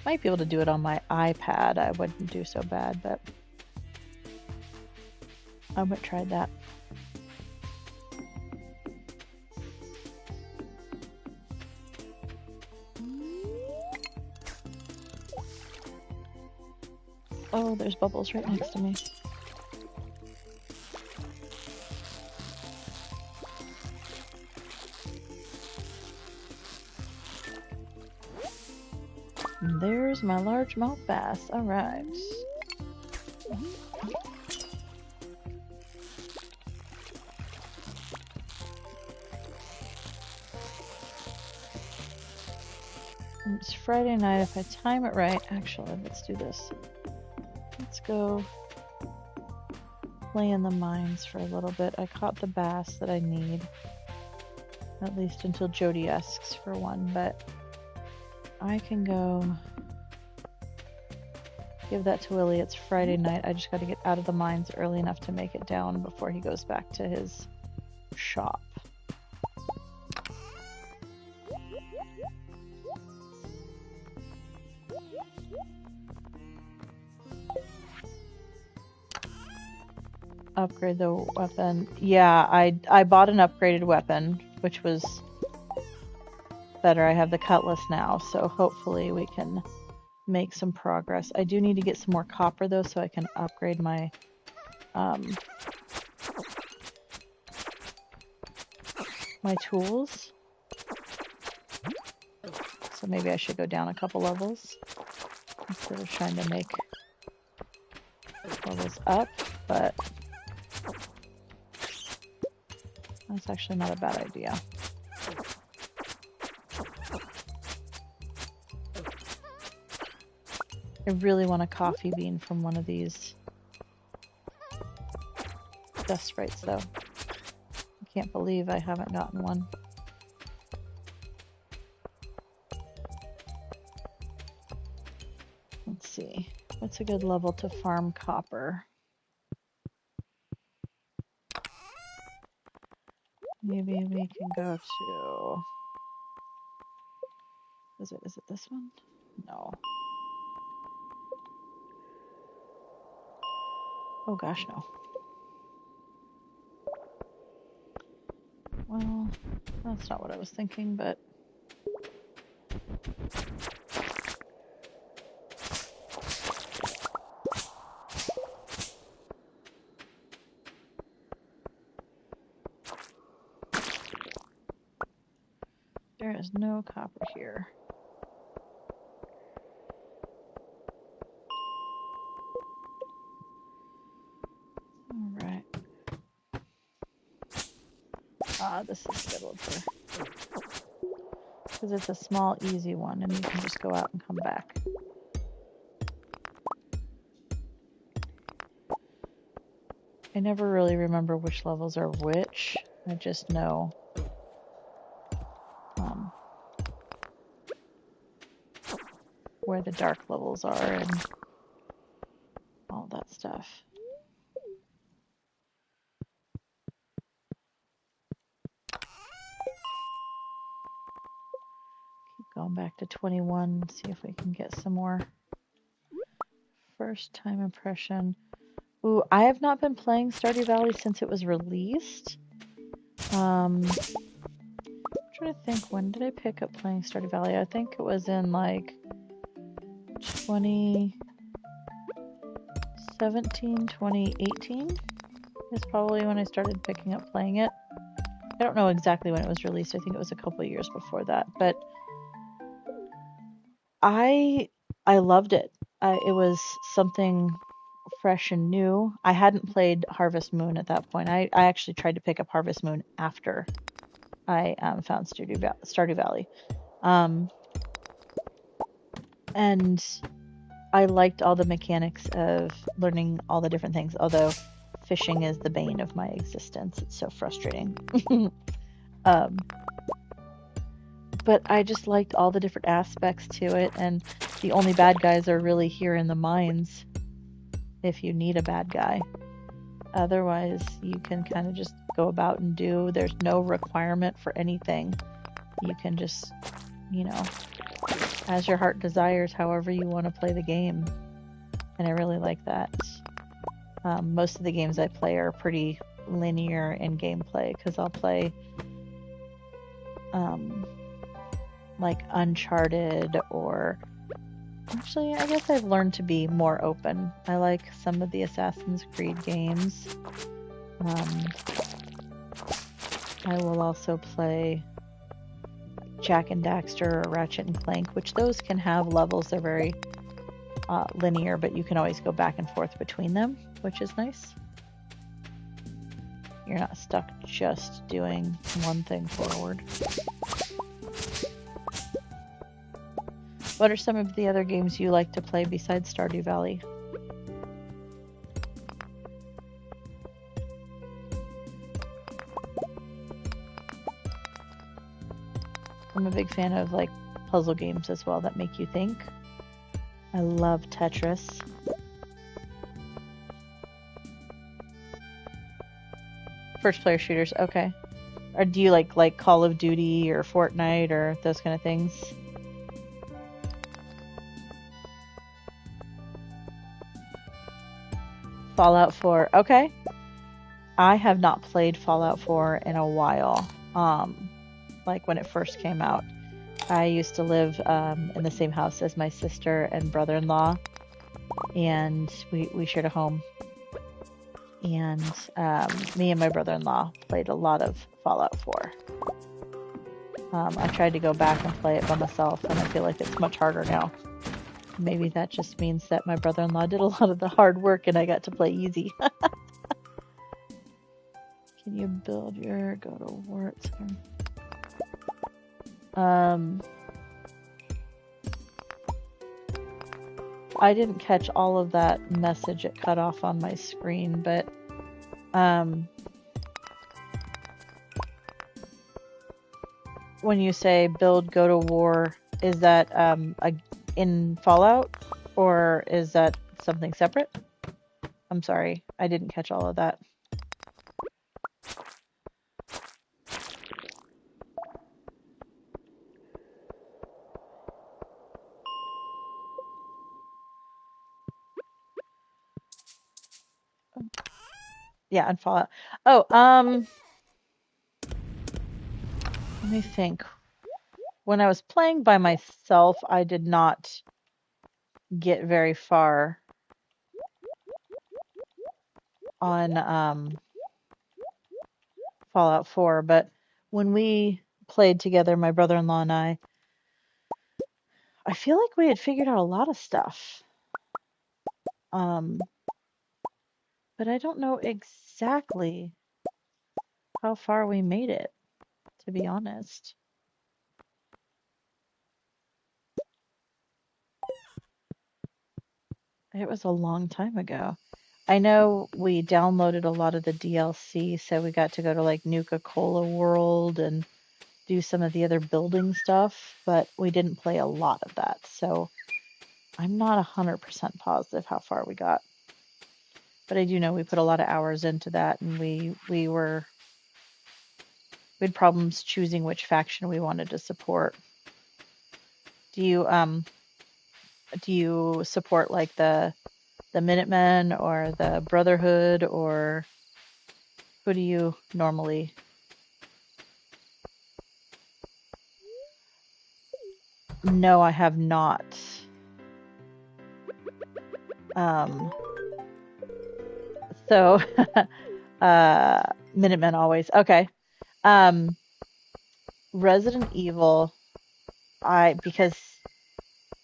Might be able to do it on my iPad. I wouldn't do so bad, but I haven't tried that. Oh, there's bubbles right next to me. And there's my largemouth bass. All right. It's Friday night. If I time it right, actually, let's do this. Let's go play in the mines for a little bit. I caught the bass that I need, at least until Jody asks for one, but I can go give that to Willie. It's Friday night. I just got to get out of the mines early enough to make it down before he goes back to his shop. Upgrade the weapon. Yeah, I bought an upgraded weapon, which was better. I have the cutlass now, so hopefully we can make some progress. I do need to get some more copper though, so I can upgrade my my tools. So maybe I should go down a couple levels instead of trying to make levels up, but that's actually not a bad idea. I really want a coffee bean from one of these dust sprites though. I can't believe I haven't gotten one. Let's see. What's a good level to farm copper? Maybe we can go to... Is it this one? No. Oh gosh, no. Well, that's not what I was thinking, but... There is no copper here. Alright. Ah, this is scheduled for... Because it's a small, easy one, and you can just go out and come back. I never really remember which levels are which. I just know where the dark levels are and all that stuff. Keep going back to 21, see if we can get some more. First time impression. Ooh, I have not been playing Stardew Valley since it was released. I'm trying to think, when did I pick up playing Stardew Valley? I think it was in like 2017, 2018 is probably when I started picking up playing it. I don't know exactly when it was released. I think it was a couple of years before that, but I loved it. It was something fresh and new. I hadn't played Harvest Moon at that point. I actually tried to pick up Harvest Moon after I found Stardew Valley. And I liked all the mechanics of learning all the different things, although fishing is the bane of my existence. It's so frustrating. But I just liked all the different aspects to it, and the only bad guys are really here in the mines if you need a bad guy. Otherwise, you can kind of just go about and do. There's no requirement for anything. You can just, you know, as your heart desires, however you want to play the game. And I really like that. Most of the games I play are pretty linear in gameplay, because I'll play like Uncharted, or actually I guess I've learned to be more open. I like some of the Assassin's Creed games. I will also play Jak and Daxter or Ratchet and Clank, which those can have levels. They're very linear, but you can always go back and forth between them, which is nice. You're not stuck just doing one thing forward. What are some of the other games you like to play besides Stardew Valley? I'm a big fan of like puzzle games as well that make you think. I love Tetris. First player shooters, okay. Or do you like Call of Duty or Fortnite or those kind of things? Fallout 4, okay. I have not played Fallout 4 in a while. Like when it first came out. I used to live in the same house as my sister and brother-in-law, and we shared a home. And me and my brother-in-law played a lot of Fallout 4. I tried to go back and play it by myself, and I feel like it's much harder now. Maybe that just means that my brother-in-law did a lot of the hard work and I got to play easy. Can you build your go to work? I didn't catch all of that message. It cut off on my screen, but when you say build go to war, is that in Fallout, or is that something separate? I'm sorry, I didn't catch all of that. Yeah, and Fallout. Oh, let me think. When I was playing by myself, I did not get very far on Fallout 4, but when we played together, my brother-in-law and I feel like we had figured out a lot of stuff. Um, but I don't know exactly how far we made it, to be honest. It was a long time ago. I know we downloaded a lot of the DLC, so we got to go to like Nuka-Cola World and do some of the other building stuff, but we didn't play a lot of that. So I'm not 100% positive how far we got. But I do know we put a lot of hours into that, and we had problems choosing which faction we wanted to support. Do you support like the Minutemen or the Brotherhood, or who do you normally? No, I have not. Um, so Minutemen always. Okay. Um, Resident Evil, because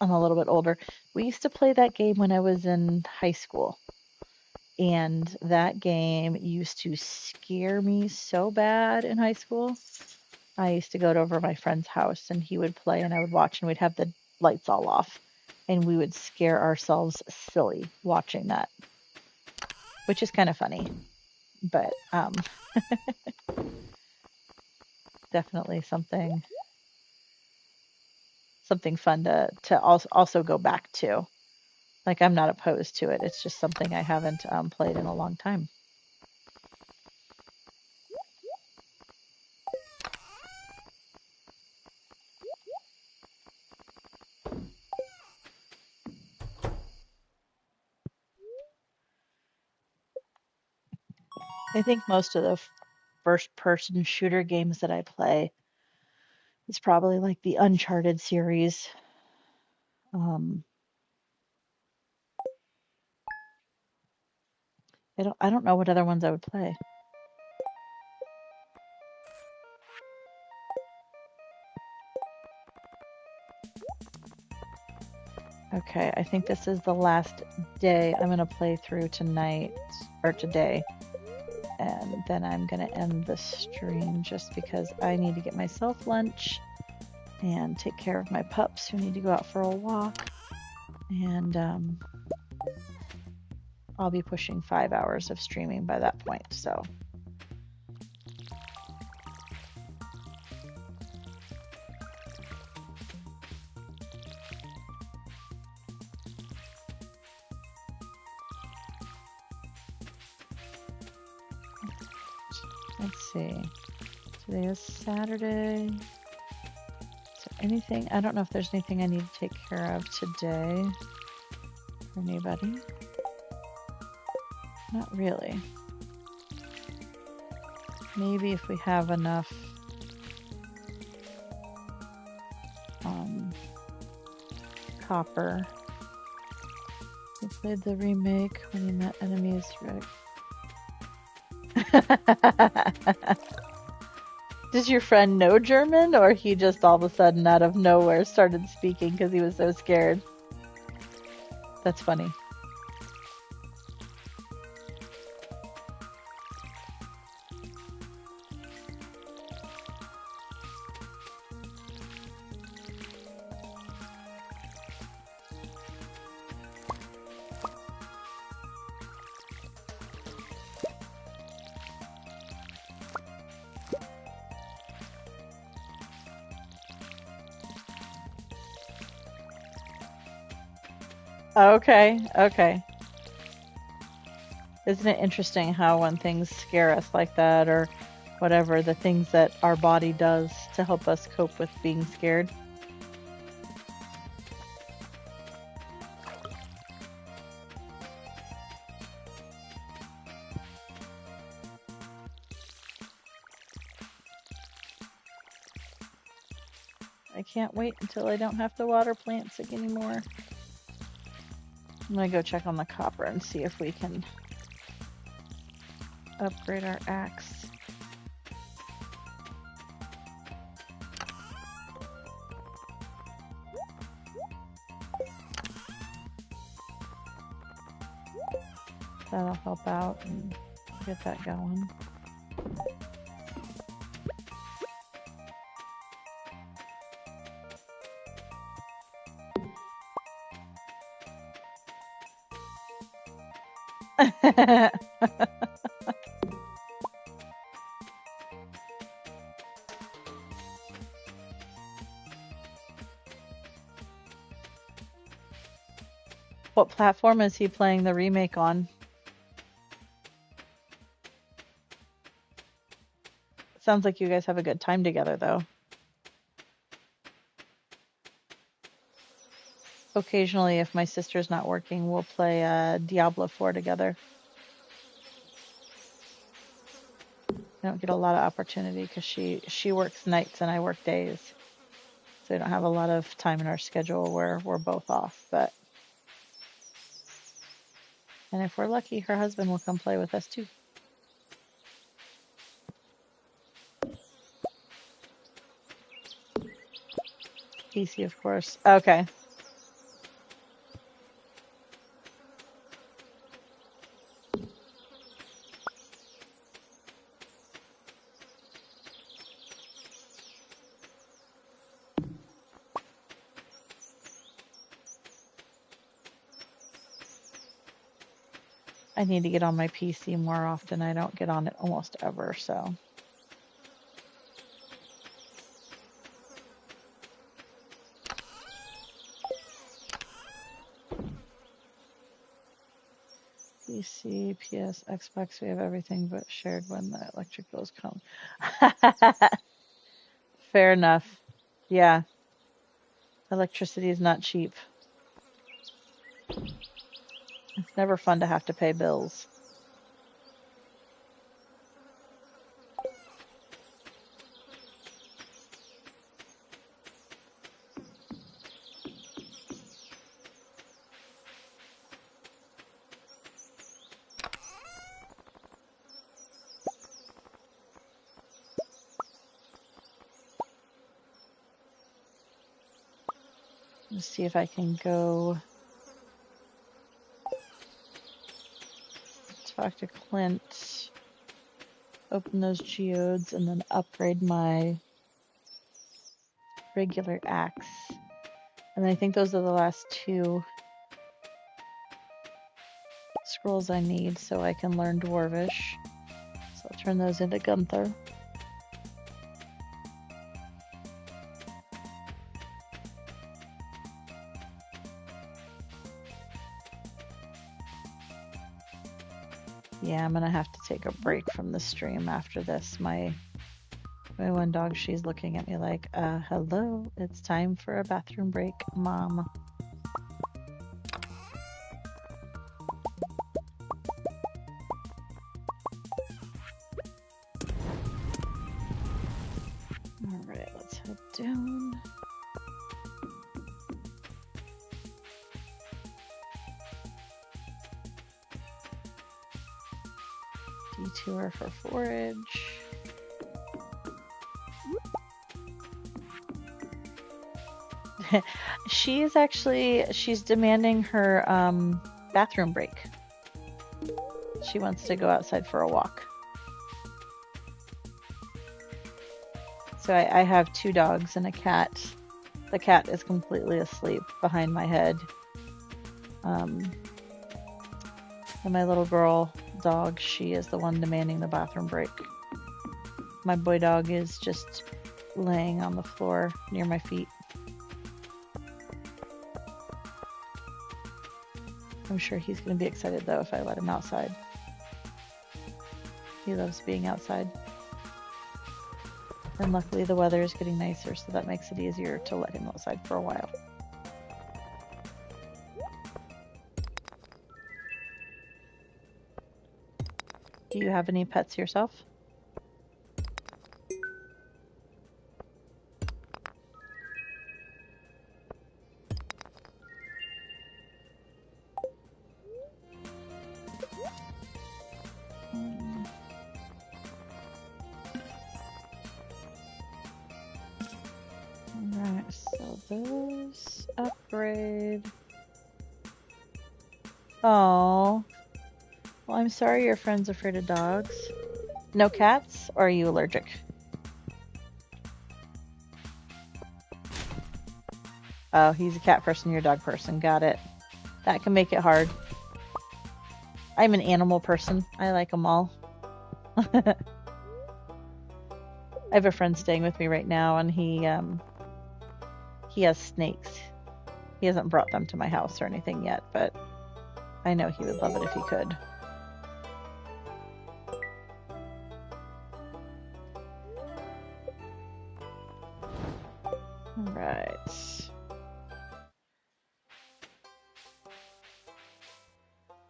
I'm a little bit older, we used to play that game when I was in high school. And that game used to scare me so bad in high school. I used to go over to my friend's house and he would play and I would watch, and we'd have the lights all off. And we would scare ourselves silly watching that, which is kind of funny. But definitely something fun to also go back to. Like, I'm not opposed to it. It's just something I haven't played in a long time. I think most of the first person shooter games that I play is probably like the Uncharted series. Um, I don't know what other ones I would play. Okay, I think this is the last day I'm going to play through tonight or today. And then I'm going to end the stream just because I need to get myself lunch and take care of my pups who need to go out for a walk. And I'll be pushing 5 hours of streaming by that point. So let's see. Today is Saturday. Is there anything? I don't know if there's anything I need to take care of today for anybody. Not really. Maybe if we have enough copper. We played the remake when you met enemies, right? Does your friend know German, or he just all of a sudden out of nowhere started speaking because he was so scared? That's funny. Okay, okay. Isn't it interesting how when things scare us like that, or whatever, the things that our body does to help us cope with being scared? I can't wait until I don't have to water plants anymore. I'm gonna go check on the copper and see if we can upgrade our axe. That'll help out and get that going. What platform is he playing the remake on? Sounds like you guys have a good time together, though. Occasionally, if my sister's not working, we'll play Diablo 4 together. I don't get a lot of opportunity because she works nights and I work days. So we don't have a lot of time in our schedule where we're both off. And if we're lucky, her husband will come play with us too. PC, of course. Okay. I need to get on my PC more often. I don't get on it almost ever, so. PC, PS, Xbox, we have everything but shared when the electric bills come. Fair enough. Yeah. Electricity is not cheap. It's never fun to have to pay bills. Let's see if I can go talk to Clint, open those geodes, and then upgrade my regular axe. And I think those are the last two scrolls I need so I can learn Dwarvish. So I'll turn those into Gunther. Yeah, I'm gonna have to take a break from the stream after this. My one dog, she's looking at me like, hello, it's time for a bathroom break, Mom. Alright, let's head down. Detour for forage. She's demanding her bathroom break. She wants to go outside for a walk. So I have two dogs and a cat. The cat is completely asleep behind my head. And my little girl dog, she is the one demanding the bathroom break. My boy dog is just laying on the floor near my feet. I'm sure he's going to be excited though if I let him outside. He loves being outside. And luckily the weather is getting nicer, so that makes it easier to let him outside for a while. Do you have any pets yourself? parade. Oh. Well, I'm sorry your friend's afraid of dogs. No cats? Or are you allergic? Oh, he's a cat person, you're a dog person. Got it. That can make it hard. I'm an animal person. I like them all. I have a friend staying with me right now, and he has snakes. He hasn't brought them to my house or anything yet, but I know he would love it if he could. All right.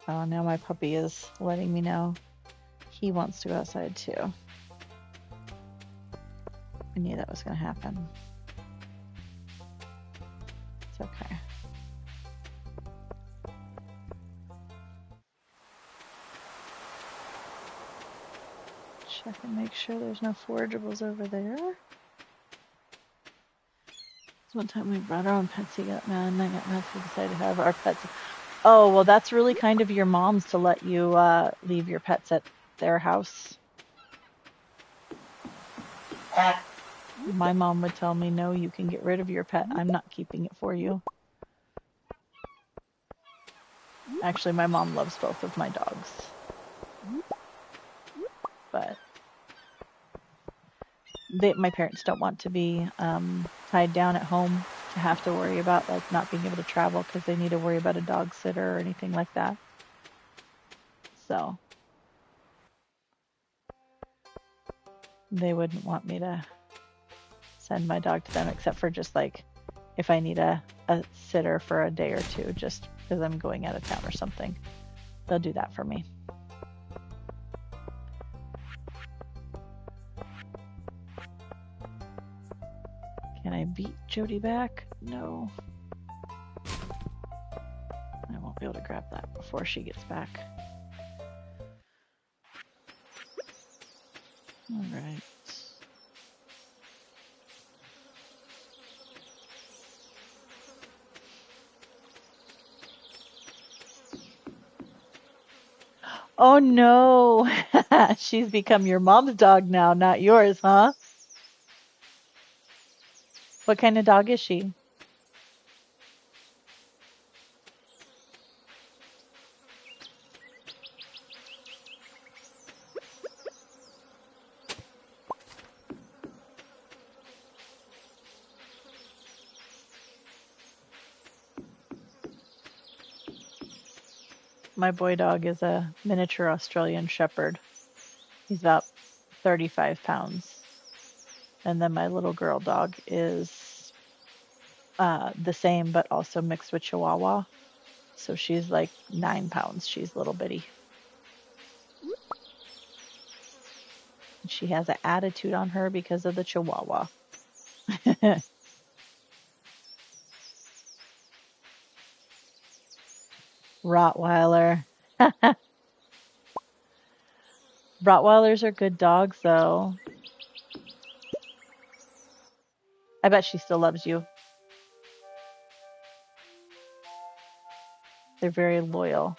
Oh, now my puppy is letting me know he wants to go outside too. I knew that was going to happen. It's okay. Check and make sure there's no forageables over there. One time we brought our own pets, he got mad, and I got mad, so we decided to have our pets. Oh, well, that's really kind of your moms to let you leave your pets at their house. My mom would tell me, no, you can get rid of your pet. I'm not keeping it for you. Actually, my mom loves both of my dogs. But my parents don't want to be tied down at home to have to worry about like not being able to travel because they need to worry about a dog sitter or anything like that. So they wouldn't want me to send my dog to them except for just like if I need a sitter for a day or two just because I'm going out of town or something. They'll do that for me. Can I beat Jody back? No. I won't be able to grab that before she gets back. All right. Oh no! She's become your mom's dog now, not yours, huh? What kind of dog is she? My boy dog is a miniature Australian Shepherd. He's about 35 pounds. And then my little girl dog is the same, but also mixed with Chihuahua. So she's like 9 pounds. She's little bitty. She has an attitude on her because of the Chihuahua. Rottweiler. Rottweilers are good dogs, though. I bet she still loves you. They're very loyal.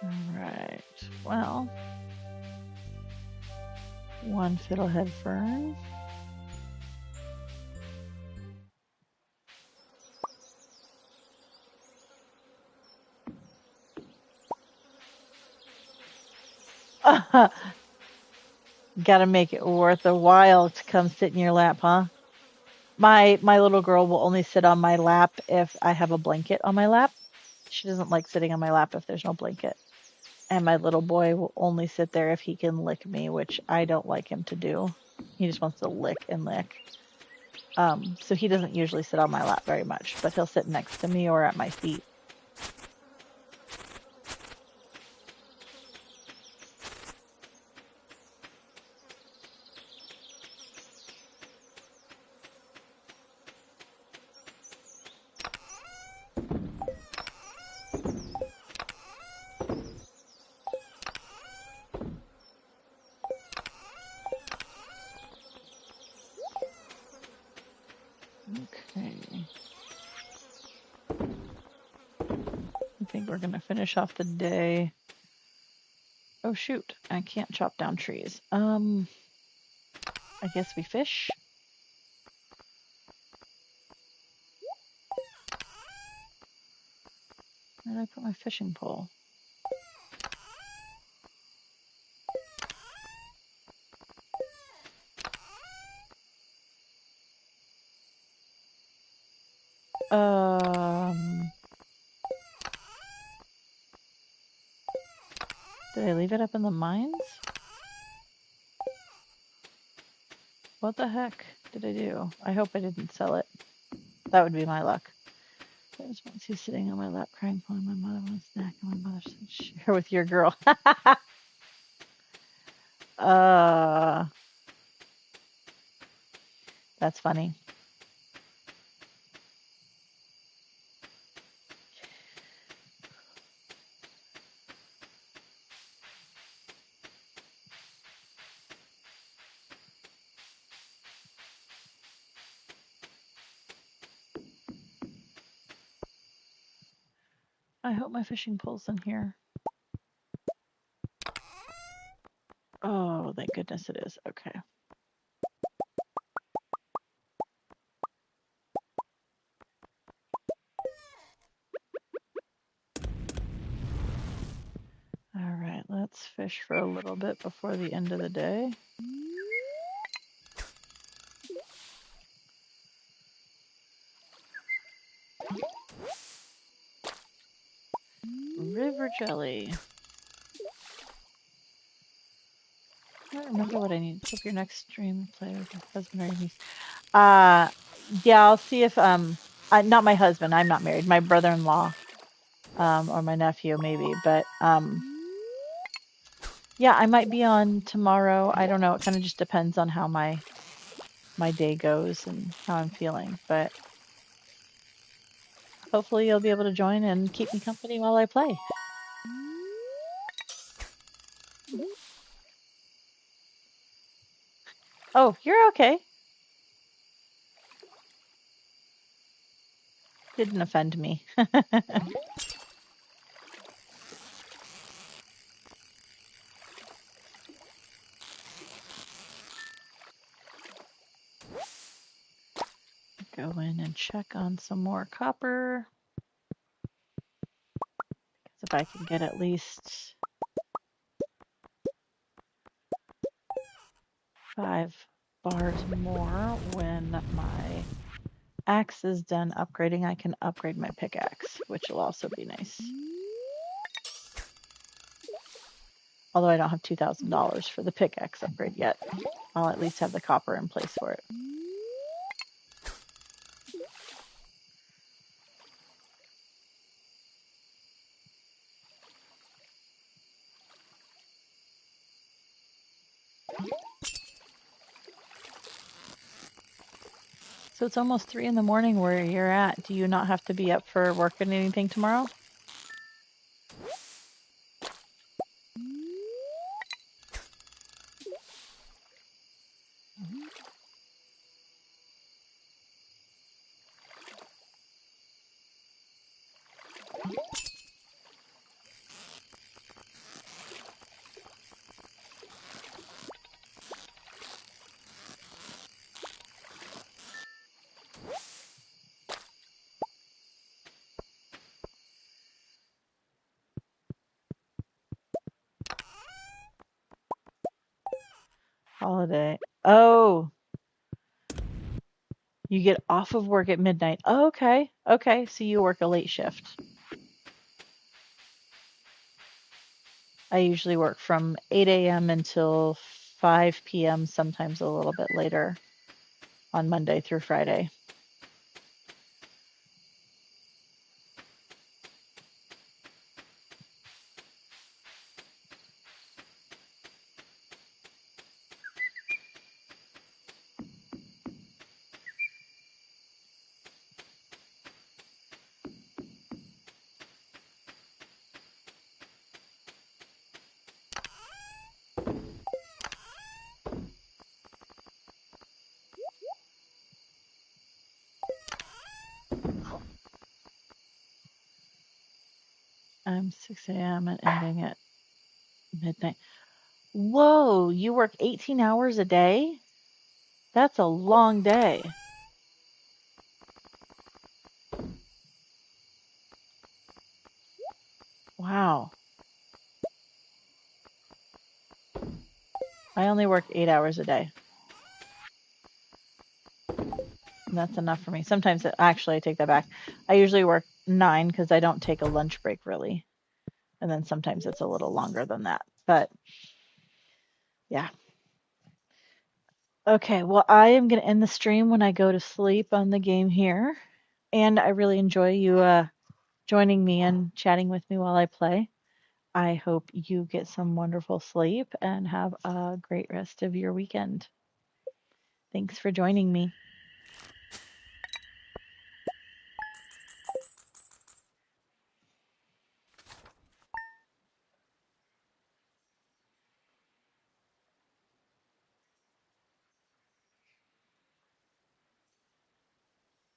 Alright, well, one fiddlehead fern. Gotta make it worth a while to come sit in your lap, huh? My little girl will only sit on my lap if I have a blanket on my lap. She doesn't like sitting on my lap if there's no blanket. And my little boy will only sit there if he can lick me, which I don't like him to do. He just wants to lick and lick. So he doesn't usually sit on my lap very much, but he'll sit next to me or at my feet. Okay. I think we're gonna finish off the day. Oh shoot, I can't chop down trees. I guess we fish. Where did I put my fishing pole? Did I leave it up in the mines? What the heck did I do? I hope I didn't sell it. That would be my luck. There's once he's sitting on my lap crying, pulling my mother one snack, and my mother said, share with your girl. That's funny. I hope my fishing pole's in here. Oh, thank goodness it is. Okay. All right, let's fish for a little bit before the end of the day. River jelly. I don't remember what I need. Hope your next stream play with your husband or your niece. Yeah, I'll see if not my husband. I'm not married. My brother-in-law, or my nephew maybe. But yeah, I might be on tomorrow. I don't know. It kind of just depends on how my day goes and how I'm feeling. But hopefully you'll be able to join and keep me company while I play. Oh, you're okay. Didn't offend me. Go in and check on some more copper. Because if I can get at least 5 bars more when my axe is done upgrading, I can upgrade my pickaxe, which will also be nice. Although I don't have $2,000 for the pickaxe upgrade yet. I'll at least have the copper in place for it. So it's almost 3 in the morning where you're at. Do you not have to be up for work and anything tomorrow? Holiday. Oh, you get off of work at midnight. Oh, okay. Okay. So you work a late shift. I usually work from 8 a.m. until 5 p.m., sometimes a little bit later on Monday through Friday. I'm 6 a.m. and ending at midnight. Whoa, you work 18 hours a day? That's a long day. Wow. I only work 8 hours a day. And that's enough for me. Sometimes, actually, I take that back. I usually work 9 because I don't take a lunch break really. And then sometimes it's a little longer than that. But yeah. Okay, well, I am going to end the stream when I go to sleep on the game here. And I really enjoy you joining me and chatting with me while I play. I hope you get some wonderful sleep and have a great rest of your weekend. Thanks for joining me.